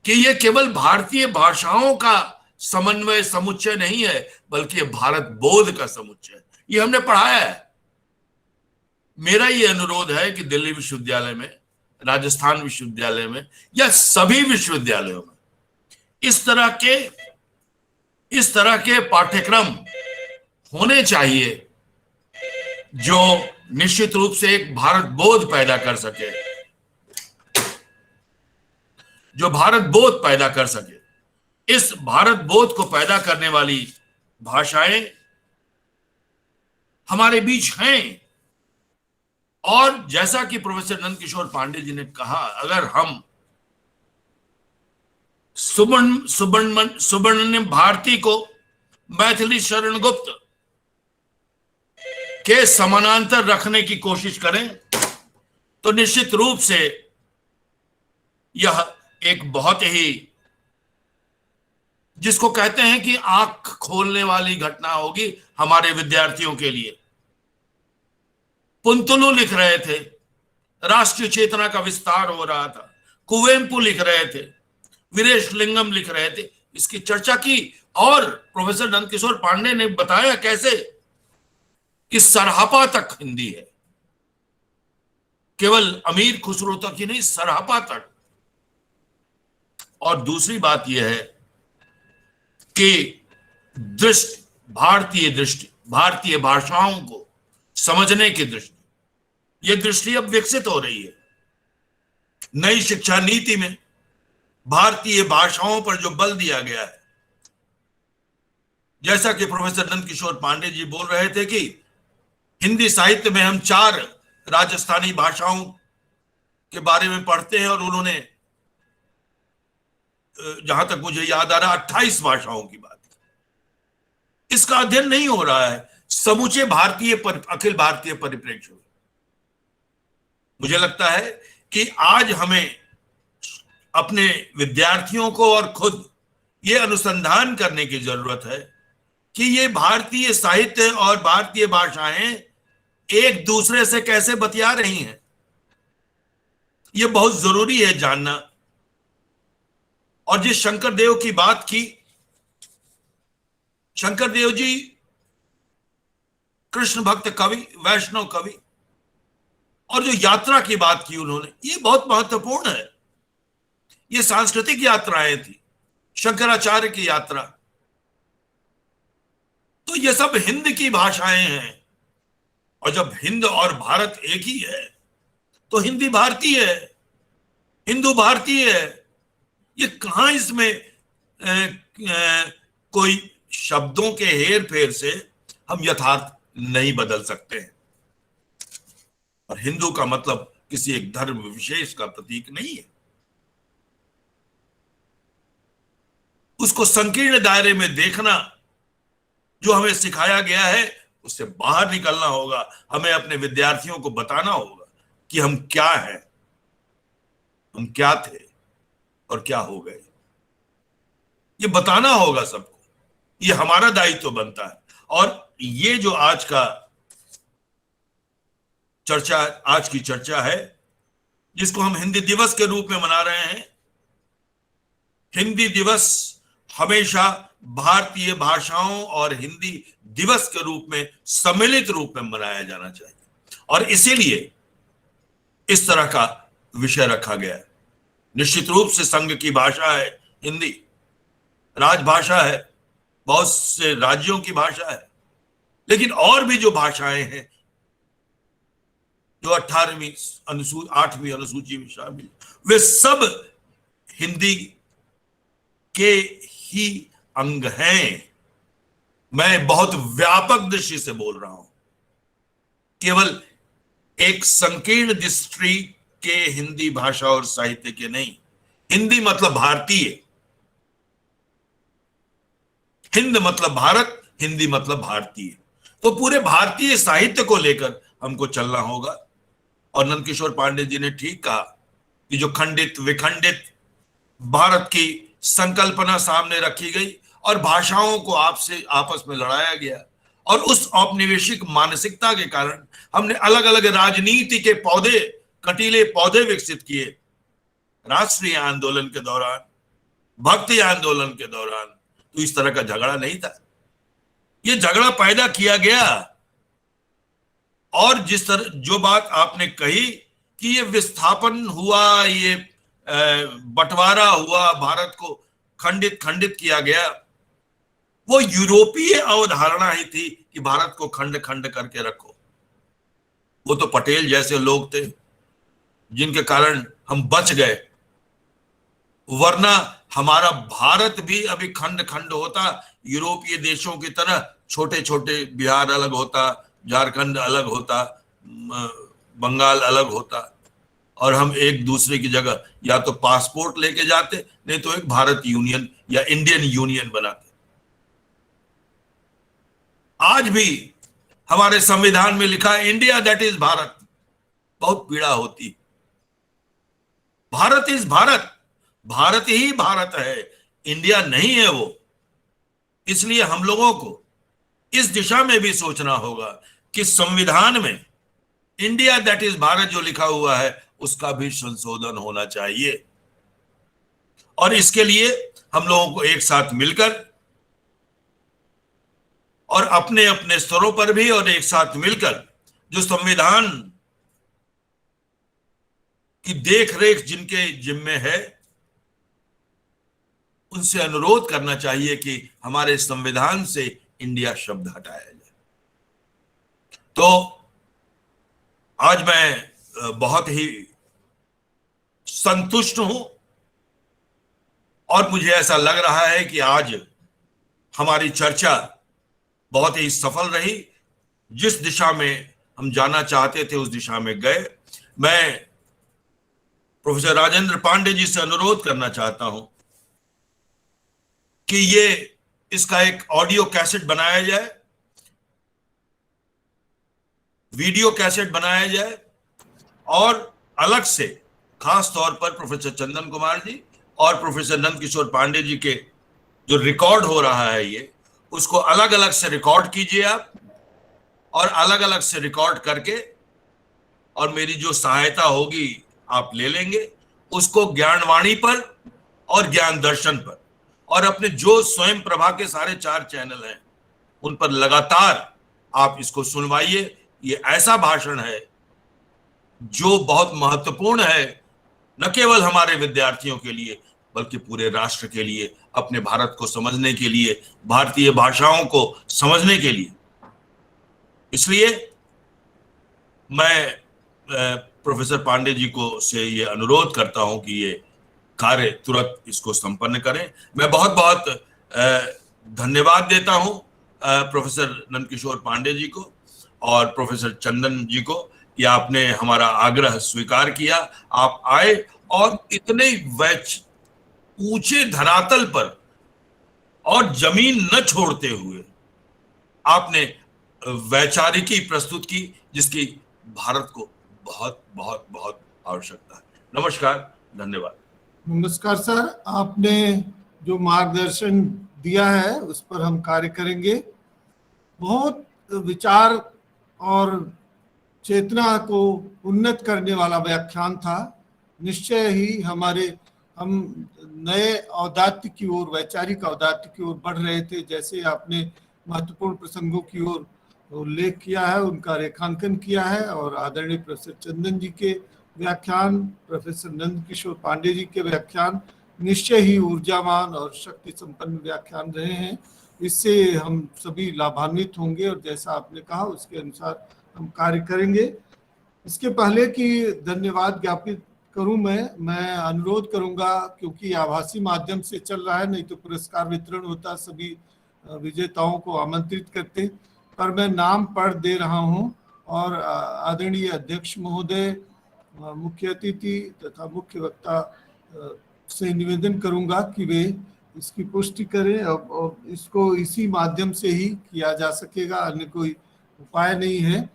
कि ये केवल भारतीय भाषाओं का समन्वय समुच्चय नहीं है बल्कि भारत बोध का समुच्चय है। ये हमने पढ़ाया है। मेरा ये अनुरोध है कि दिल्ली विश्वविद्यालय में, राजस्थान विश्वविद्यालय में या सभी विश्वविद्यालयों में इस तरह के पाठ्यक्रम होने चाहिए जो निश्चित रूप से एक भारत बोध पैदा कर सके, इस भारत बोध को पैदा करने वाली भाषाएं हमारे बीच हैं। और जैसा कि प्रोफेसर नंदकिशोर पांडे जी ने कहा, अगर हम सुब्रमण्यम भारती को मैथिली शरण गुप्त के समानांतर रखने की कोशिश करें तो निश्चित रूप से यह एक बहुत ही, जिसको कहते हैं कि आंख खोलने वाली घटना होगी हमारे विद्यार्थियों के लिए। पुंतलू लिख रहे थे, राष्ट्रीय चेतना का विस्तार हो रहा था, कुवेम्पु लिख रहे थे, वीरेश लिंगम लिख रहे थे, इसकी चर्चा की और प्रोफेसर नंदकिशोर पांडे ने बताया कैसे कि सरहपा तक हिंदी है, केवल अमीर खुसरो तक ही नहीं, सरहपा तक। और दूसरी बात यह है कि भारतीय भाषाओं को समझने की दृष्टि, यह दृष्टि अब विकसित हो रही है। नई शिक्षा नीति में भारतीय भाषाओं पर जो बल दिया गया है, जैसा कि प्रोफेसर नंदकिशोर पांडे जी बोल रहे थे कि हिंदी साहित्य में हम 4 राजस्थानी भाषाओं के बारे में पढ़ते हैं और उन्होंने, जहां तक मुझे याद आ रहा, 28 भाषाओं की बात की। इसका अध्ययन नहीं हो रहा है समूचे अखिल भारतीय परिप्रेक्ष्य में। मुझे लगता है कि आज हमें अपने विद्यार्थियों को और खुद ये अनुसंधान करने की जरूरत है कि ये भारतीय साहित्य और भारतीय भाषाएं एक दूसरे से कैसे बतिया रही हैं। ये बहुत जरूरी है जानना। और जिस शंकरदेव की बात की, शंकरदेव जी कृष्ण भक्त कवि, वैष्णव कवि, और जो यात्रा की बात की उन्होंने, ये बहुत महत्वपूर्ण है। ये सांस्कृतिक यात्राएं थी, शंकराचार्य की यात्रा। तो ये सब हिंद की भाषाएं हैं, और जब हिंद और भारत एक ही है तो हिंदी भारतीय है, हिंदू भारतीय है। ये कहां इसमें कोई शब्दों के हेर फेर से हम यथार्थ नहीं बदल सकते हैं। और हिंदू का मतलब किसी एक धर्म विशेष का प्रतीक नहीं है। उसको संकीर्ण दायरे में देखना जो हमें सिखाया गया है, उससे बाहर निकलना होगा। हमें अपने विद्यार्थियों को बताना होगा कि हम क्या हैं, हम क्या थे और क्या हो गए। ये बताना होगा सबको, ये हमारा दायित्व बनता है। और ये जो आज की चर्चा है, जिसको हम हिंदी दिवस के रूप में मना रहे हैं, हिंदी दिवस हमेशा भारतीय भाषाओं और हिंदी दिवस के रूप में सम्मिलित रूप में मनाया जाना चाहिए। और इसीलिए इस तरह का विषय रखा गया है। निश्चित रूप से संघ की भाषा है हिंदी, राजभाषा है, बहुत से राज्यों की भाषा है, लेकिन और भी जो भाषाएं हैं जो 8वीं अनुसूची में शामिल, वे सब हिंदी के ही अंग हैं। मैं बहुत व्यापक दृष्टि से बोल रहा हूं, केवल एक संकीर्ण दृष्टि के हिंदी भाषा और साहित्य के नहीं। हिंदी मतलब भारतीय, हिंद मतलब भारत, हिंदी मतलब भारतीय। तो पूरे भारतीय साहित्य को लेकर हमको चलना होगा। और नंदकिशोर पांडे जी ने ठीक कहा कि जो खंडित विखंडित भारत की संकल्पना सामने रखी गई और भाषाओं को आपस में लड़ाया गया, और उस औपनिवेशिक मानसिकता के कारण हमने अलग अलग राजनीति के कटीले पौधे विकसित किए। राष्ट्रीय आंदोलन के दौरान, भक्ति आंदोलन के दौरान तो इस तरह का झगड़ा नहीं था। ये झगड़ा पैदा किया गया, और जिस तरह जो बात आपने कही कि ये विस्थापन हुआ, ये बंटवारा हुआ, भारत को खंडित किया गया, वो यूरोपीय अवधारणा ही थी कि भारत को खंड खंड करके रखो। वो तो पटेल जैसे लोग थे जिनके कारण हम बच गए, वरना हमारा भारत भी अभी खंड खंड होता, यूरोपीय देशों की तरह छोटे छोटे, बिहार अलग होता, झारखंड अलग होता, बंगाल अलग होता, और हम एक दूसरे की जगह या तो पासपोर्ट लेके जाते, नहीं तो एक भारत यूनियन या इंडियन यूनियन बनाते। आज भी हमारे संविधान में लिखा है इंडिया दैट इज भारत। बहुत पीड़ा होती। भारत इज भारत, भारत ही भारत है, इंडिया नहीं है वो। इसलिए हम लोगों को इस दिशा में भी सोचना होगा कि संविधान में इंडिया दैट इज भारत जो लिखा हुआ है उसका भी संशोधन होना चाहिए। और इसके लिए हम लोगों को एक साथ मिलकर और अपने अपने स्तरों पर भी और एक साथ मिलकर जो संविधान की देखरेख जिनके जिम्मे है, उनसे अनुरोध करना चाहिए कि हमारे संविधान से इंडिया शब्द हटाया जाए। तो आज मैं बहुत ही संतुष्ट हूं, और मुझे ऐसा लग रहा है कि आज हमारी चर्चा बहुत ही सफल रही। जिस दिशा में हम जाना चाहते थे उस दिशा में गए। मैं प्रोफेसर राजेंद्र पांडे जी से अनुरोध करना चाहता हूं कि इसका एक ऑडियो कैसेट बनाया जाए, वीडियो कैसेट बनाया जाए, और अलग से खास तौर पर प्रोफेसर चंदन कुमार जी और प्रोफेसर नंदकिशोर पांडे जी के जो रिकॉर्ड हो रहा है ये, उसको अलग अलग से रिकॉर्ड कीजिए आप, और अलग अलग से रिकॉर्ड करके, और मेरी जो सहायता होगी आप ले लेंगे, उसको ज्ञानवाणी पर और ज्ञान दर्शन पर और अपने जो स्वयं प्रभा के सारे 4 चैनल हैं उन पर लगातार आप इसको सुनवाइए। ये ऐसा भाषण है जो बहुत महत्वपूर्ण है, न केवल हमारे विद्यार्थियों के लिए बल्कि पूरे राष्ट्र के लिए, अपने भारत को समझने के लिए, भारतीय भाषाओं को समझने के लिए। इसलिए मैं प्रोफेसर पांडे जी को से ये अनुरोध करता हूं कि ये कार्य तुरंत इसको संपन्न करें। मैं बहुत बहुत धन्यवाद देता हूं प्रोफेसर नंदकिशोर पांडे जी को और प्रोफेसर चंदन जी को कि आपने हमारा आग्रह स्वीकार किया, आप आए और इतने ऊंचे धरातल पर और जमीन न छोड़ते हुए आपने वैचारिकी प्रस्तुत की, जिसकी भारत को बहुत बहुत बहुत आवश्यकता है। नमस्कार, धन्यवाद। नमस्कार सर, आपने जो मार्गदर्शन दिया है उस पर हम कार्य करेंगे। बहुत विचार और चेतना को उन्नत करने वाला व्याख्यान था। निश्चय ही हम नए औदात्य की ओर, वैचारिक औदात्य की ओर बढ़ रहे थे। जैसे आपने महत्वपूर्ण प्रसंगों की ओर उल्लेख किया है, उनका रेखांकन किया है, और आदरणीय प्रोफेसर चंदन जी के व्याख्यान, प्रोफेसर नंद किशोर पांडे जी के व्याख्यान निश्चय ही ऊर्जावान और शक्ति संपन्न व्याख्यान रहे हैं। इससे हम सभी लाभान्वित होंगे और जैसा आपने कहा उसके अनुसार हम कार्य करेंगे। इसके पहले कि धन्यवाद ज्ञापित करूं, मैं अनुरोध करूंगा, क्योंकि आभासी माध्यम से चल रहा है, नहीं तो पुरस्कार वितरण होता, सभी विजेताओं को आमंत्रित करते, पर मैं नाम पढ़ दे रहा हूं। और आदरणीय अध्यक्ष महोदय, मुख्य अतिथि तथा मुख्य वक्ता से निवेदन करूंगा कि वे इसकी पुष्टि करें। और इसको इसी माध्यम से ही किया जा सकेगा, अन्य कोई उपाय नहीं है।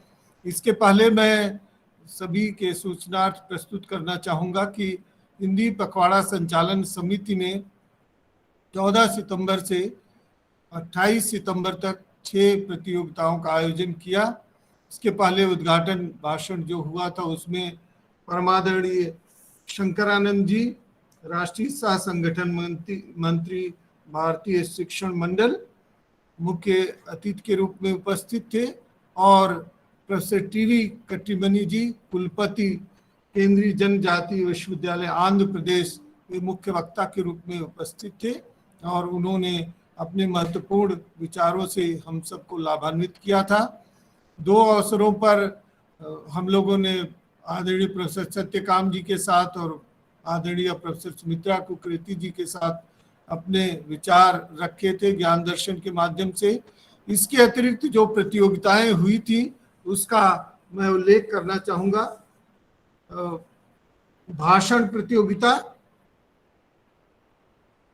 इसके पहले मैं सभी के सूचनार्थ प्रस्तुत करना चाहूँगा कि हिंदी पखवाड़ा संचालन समिति ने 14 सितंबर से 28 सितंबर तक 6 प्रतियोगिताओं का आयोजन किया। इसके पहले उद्घाटन भाषण जो हुआ था उसमें परमादरणीय शंकरानंद जी, राष्ट्रीय सह संगठन मंत्री, भारतीय शिक्षण मंडल, मुख्य अतिथि के रूप में उपस्थित थे, और प्रोफेसर टीवी कट्टीमनी जी, कुलपति केंद्रीय जनजातीय विश्वविद्यालय आंध्र प्रदेश, वे मुख्य वक्ता के रूप में उपस्थित थे और उन्होंने अपने महत्वपूर्ण विचारों से हम सबको लाभान्वित किया था। 2 अवसरों पर हम लोगों ने आदरणीय प्रोफेसर सत्यकाम जी के साथ और आदरणीय प्रोफेसर सुमित्रा कुकरेती जी के साथ अपने विचार रखे थे ज्ञान दर्शन के माध्यम से। इसके अतिरिक्त जो प्रतियोगिताएं हुई थी उसका मैं उल्लेख करना चाहूँगा। भाषण प्रतियोगिता,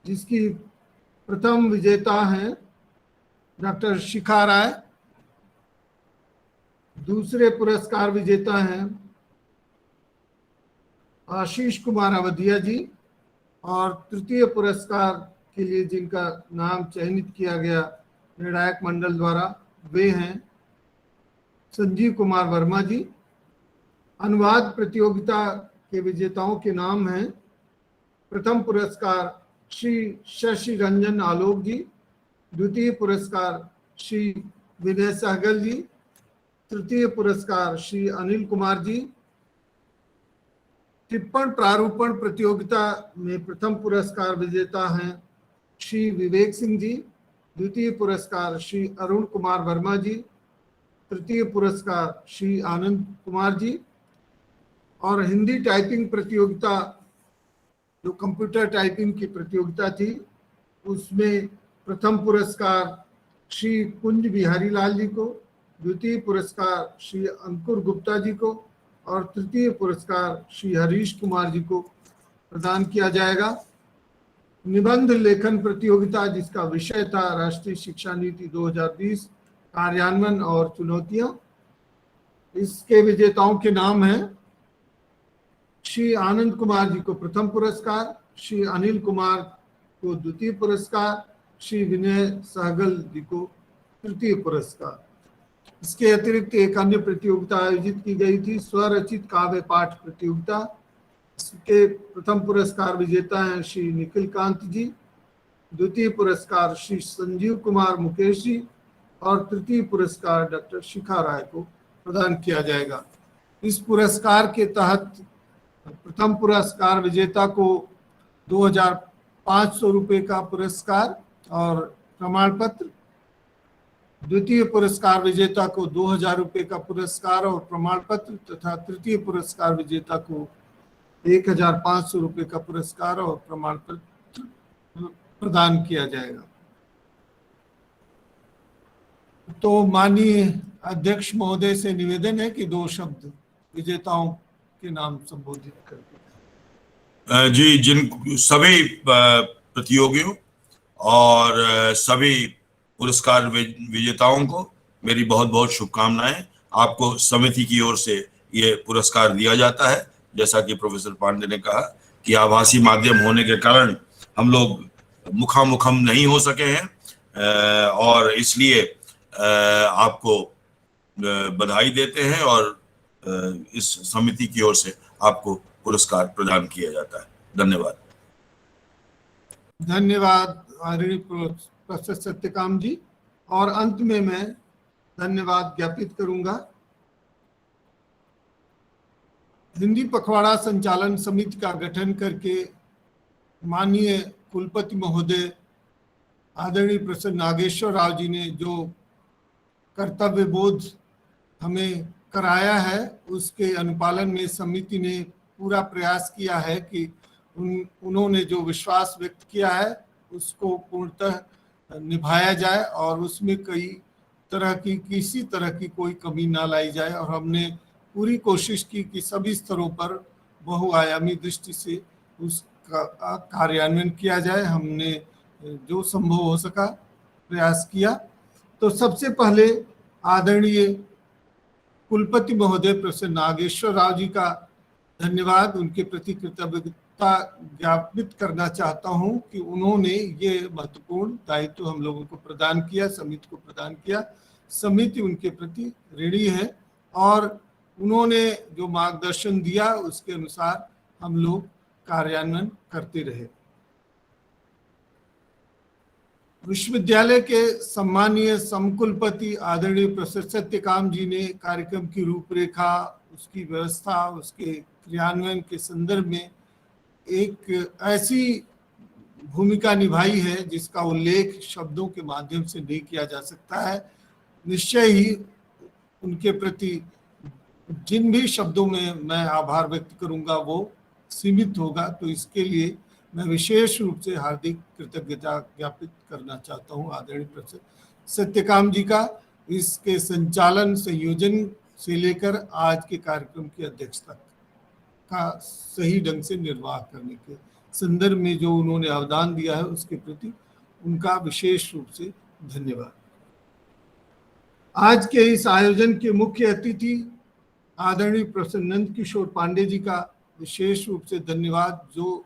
जिसकी प्रथम विजेता हैं डॉक्टर शिखा राय, दूसरे पुरस्कार विजेता हैं आशीष कुमार अवधिया जी, और तृतीय पुरस्कार के लिए जिनका नाम चयनित किया गया निर्णायक मंडल द्वारा, वे हैं संजीव कुमार वर्मा जी। अनुवाद प्रतियोगिता के विजेताओं के नाम हैं, प्रथम पुरस्कार श्री शशि रंजन आलोक जी, द्वितीय पुरस्कार श्री विनय सहगल जी, तृतीय पुरस्कार श्री अनिल कुमार जी। टिप्पण प्रारूपण प्रतियोगिता में प्रथम पुरस्कार विजेता हैं श्री विवेक सिंह जी, द्वितीय पुरस्कार श्री अरुण कुमार वर्मा जी, तृतीय पुरस्कार श्री आनंद कुमार जी। और हिंदी टाइपिंग प्रतियोगिता, जो कंप्यूटर टाइपिंग की प्रतियोगिता थी, उसमें प्रथम पुरस्कार श्री कुंज बिहारी लाल जी को, द्वितीय पुरस्कार श्री अंकुर गुप्ता जी को और तृतीय पुरस्कार श्री हरीश कुमार जी को प्रदान किया जाएगा। निबंध लेखन प्रतियोगिता, जिसका विषय था राष्ट्रीय शिक्षा नीति 2020 कार्यान्वयन और चुनौतियां, इसके विजेताओं के नाम हैं श्री आनंद कुमार जी को प्रथम पुरस्कार, श्री अनिल कुमार को द्वितीय पुरस्कार, श्री विनय सहगल जी को तृतीय पुरस्कार। इसके अतिरिक्त एक अन्य प्रतियोगिता आयोजित की गई थी, स्वरचित काव्य पाठ प्रतियोगिता। इसके प्रथम पुरस्कार विजेता हैं श्री निखिल कांत जी, द्वितीय पुरस्कार श्री संजीव कुमार मुकेश जी और तृतीय पुरस्कार डॉक्टर शिखा राय को प्रदान किया जाएगा। इस पुरस्कार के तहत प्रथम पुरस्कार विजेता को 2500 रुपये का पुरस्कार और प्रमाण पत्र, द्वितीय पुरस्कार विजेता को 2000 रुपये का पुरस्कार और प्रमाण पत्र तथा तृतीय पुरस्कार विजेता को 1500 रुपये का पुरस्कार और प्रमाण पत्र प्रदान किया जाएगा। तो माननीय अध्यक्ष महोदय से निवेदन है कि 2 शब्द विजेताओं के नाम संबोधित करते। जी, जिन सभी प्रतियोगियों और सभी पुरस्कार विजेताओं को मेरी बहुत बहुत शुभकामनाएं। आपको समिति की ओर से ये पुरस्कार दिया जाता है। जैसा कि प्रोफेसर पांडे ने कहा कि आभासी माध्यम होने के कारण हम लोग मुखामुखम नहीं हो सके हैं, और इसलिए आपको बधाई देते हैं, और इस समिति की ओर से आपको पुरस्कार प्रदान किया जाता है। धन्यवाद। धन्यवाद आदरणीय प्रोफेसर सत्यकाम जी। और अंत में मैं धन्यवाद ज्ञापित करूंगा हिंदी पखवाड़ा संचालन समिति का गठन करके माननीय कुलपति महोदय आदरणीय प्रोफेसर नागेश्वर राव जी ने जो कर्तव्य बोध हमें कराया है, उसके अनुपालन में समिति ने पूरा प्रयास किया है कि उन्होंने जो विश्वास व्यक्त किया है उसको पूर्णतः निभाया जाए और उसमें किसी तरह की कोई कमी ना लाई जाए। और हमने पूरी कोशिश की कि सभी स्तरों पर बहुआयामी दृष्टि से उसका कार्यान्वयन किया जाए। हमने जो संभव हो सका प्रयास किया। तो सबसे पहले आदरणीय कुलपति महोदय प्रोफेसर नागेश्वर राव जी का धन्यवाद, उनके प्रति कृतज्ञता ज्ञापित करना चाहता हूं कि उन्होंने ये महत्वपूर्ण दायित्व हम लोगों को प्रदान किया, समिति को प्रदान किया। समिति उनके प्रति ऋणी है और उन्होंने जो मार्गदर्शन दिया उसके अनुसार हम लोग कार्यान्वयन करते रहे। विश्वविद्यालय के सम्मानीय समकुलपति आदरणीय प्रोफेसर सत्यकाम जी ने कार्यक्रम की रूपरेखा, उसकी व्यवस्था, उसके क्रियान्वयन के संदर्भ में एक ऐसी भूमिका निभाई है जिसका उल्लेख शब्दों के माध्यम से नहीं किया जा सकता है। निश्चय ही उनके प्रति जिन भी शब्दों में मैं आभार व्यक्त करूंगा वो सीमित होगा, तो इसके लिए मैं विशेष रूप से हार्दिक कृतज्ञता ज्ञापित करना चाहता हूं आदरणीय प्रोफेसर सत्यकाम जी का, इसके संचालन संयोजन से लेकर आज के कार्यक्रम की अध्यक्षता का सही ढंग से निर्वाह करने के संदर्भ में जो उन्होंने अवदान दिया है उसके प्रति उनका विशेष रूप से धन्यवाद। आज के इस आयोजन के मुख्य अतिथि आदरणीय प्रोफेसर नंद किशोर पांडे जी का विशेष रूप से धन्यवाद, जो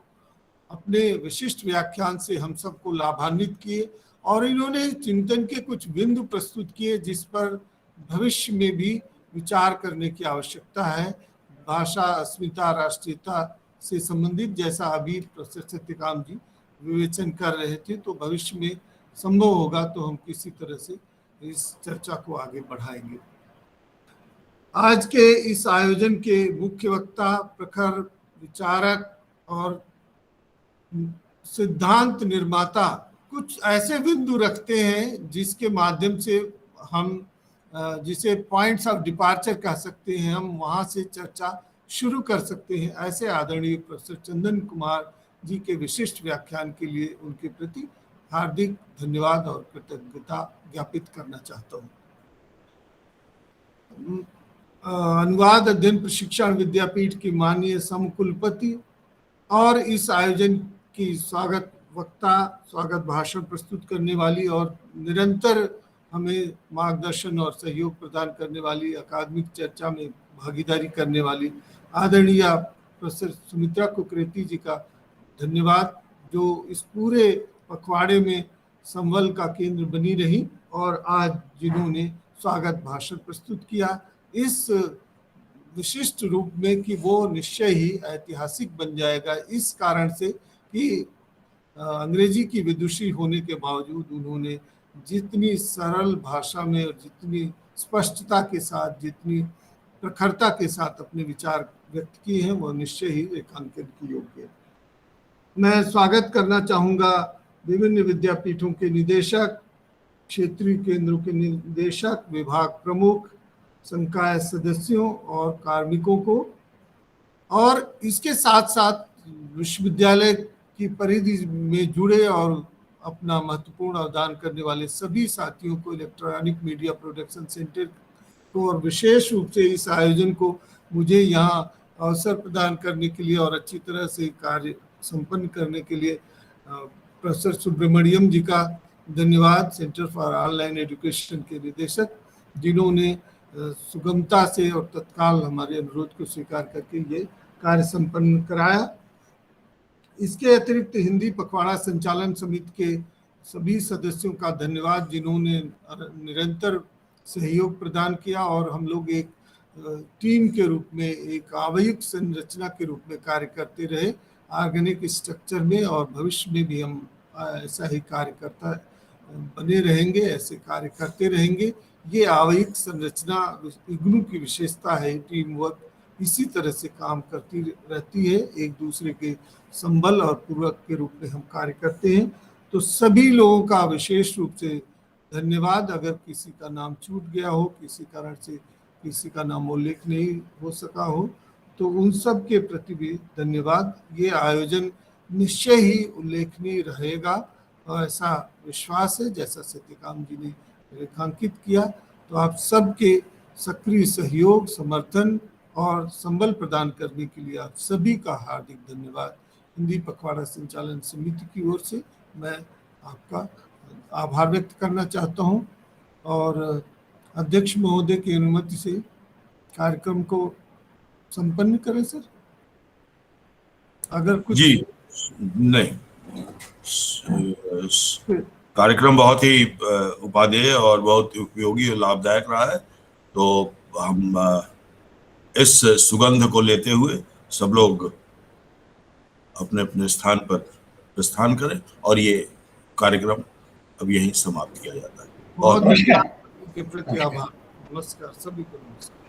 अपने विशिष्ट व्याख्यान से हम सबको लाभान्वित किए और इन्होंने चिंतन के कुछ बिंदु प्रस्तुत किए जिस पर भविष्य में भी विचार करने की आवश्यकता है। भाषा, अस्मिता, राष्ट्रीयता से संबंधित जैसा अभी प्रोफेसर सत्यकाम जी विवेचन कर रहे थे, तो भविष्य में संभव होगा तो हम किसी तरह से इस चर्चा को आगे बढ़ाएंगे। आज के इस आयोजन के मुख्य वक्ता, प्रखर विचारक और सिद्धांत निर्माता कुछ ऐसे बिंदु रखते हैं जिसके माध्यम से हम जिसे पॉइंट्स ऑफ डिपार्चर कह सकते हैं, हम वहां से चर्चा शुरू कर सकते हैं। ऐसे आदरणीय प्रोफेसर चंदन कुमार जी के विशिष्ट व्याख्यान के लिए उनके प्रति हार्दिक धन्यवाद और कृतज्ञता ज्ञापित करना चाहता हूँ। अनुवाद अध्ययन प्रशिक्षण विद्यापीठ की माननीय समकुलपति और इस आयोजन की स्वागत वक्ता, स्वागत भाषण प्रस्तुत करने वाली और निरंतर हमें मार्गदर्शन और सहयोग प्रदान करने वाली, अकादमिक चर्चा में भागीदारी करने वाली आदरणीय प्रोफेसर सुमित्रा कुकरेती जी का धन्यवाद, जो इस पूरे पखवाड़े में संबल का केंद्र बनी रही और आज जिन्होंने स्वागत भाषण प्रस्तुत किया इस विशिष्ट रूप में कि वो निश्चय ही ऐतिहासिक बन जाएगा, इस कारण से कि अंग्रेजी की विदुषी होने के बावजूद उन्होंने जितनी सरल भाषा में और जितनी स्पष्टता के साथ, जितनी प्रखरता के साथ अपने विचार व्यक्त किए हैं, वो निश्चय ही रेखांकन की योग्य है। मैं स्वागत करना चाहूँगा विभिन्न विद्यापीठों के निदेशक, क्षेत्रीय केंद्रों के निदेशक, विभाग प्रमुख, संकाय सदस्यों और कार्मिकों को, और इसके साथ साथ विश्वविद्यालय की परिधि में जुड़े और अपना महत्वपूर्ण अवदान करने वाले सभी साथियों को, इलेक्ट्रॉनिक मीडिया प्रोडक्शन सेंटर को और विशेष रूप से इस आयोजन को मुझे यहाँ अवसर प्रदान करने के लिए और अच्छी तरह से कार्य संपन्न करने के लिए प्रोफेसर सुब्रमण्यम जी का धन्यवाद, सेंटर फॉर ऑनलाइन एजुकेशन के निदेशक, जिन्होंने सुगमता से और तत्काल हमारे अनुरोध को स्वीकार करके ये कार्य संपन्न कराया। इसके अतिरिक्त हिंदी पखवाड़ा संचालन समिति के सभी सदस्यों का धन्यवाद, जिन्होंने निरंतर सहयोग प्रदान किया और हम लोग एक टीम के रूप में, एक आवयिक संरचना के रूप में कार्य करते रहे ऑर्गेनिक स्ट्रक्चर में, और भविष्य में भी हम ऐसा ही कार्यकर्ता बने रहेंगे, ऐसे कार्य करते रहेंगे। ये आवयिक संरचना इग्नू की विशेषता है। टीम वर्क इसी तरह से काम करती रहती है, एक दूसरे के संबल और पूरक के रूप में हम कार्य करते हैं। तो सभी लोगों का विशेष रूप से धन्यवाद। अगर किसी का नाम छूट गया हो, किसी कारण से किसी का नाम उल्लेख नहीं हो सका हो, तो उन सब के प्रति भी धन्यवाद। ये आयोजन निश्चय ही उल्लेखनीय रहेगा और ऐसा विश्वास है, जैसा सत्यकाम जी ने रेखांकित किया। तो आप सबके सक्रिय सहयोग, समर्थन और संबल प्रदान करने के लिए आप सभी का हार्दिक धन्यवाद हिंदी पखवाड़ा संचालन समिति की ओर से मैं आपका आभार व्यक्त करना चाहता हूं। और अध्यक्ष महोदय की अनुमति से कार्यक्रम को संपन्न करें सर, अगर कुछ। जी नहीं, कार्यक्रम बहुत ही उपादेय और बहुत उपयोगी और लाभदायक रहा है। तो हम इस सुगंध को लेते हुए सब लोग अपने अपने स्थान पर प्रस्थान करें और ये कार्यक्रम अब यहीं समाप्त किया जाता है। बहुत के प्रति आभार। नमस्कार सभी को, नमस्कार।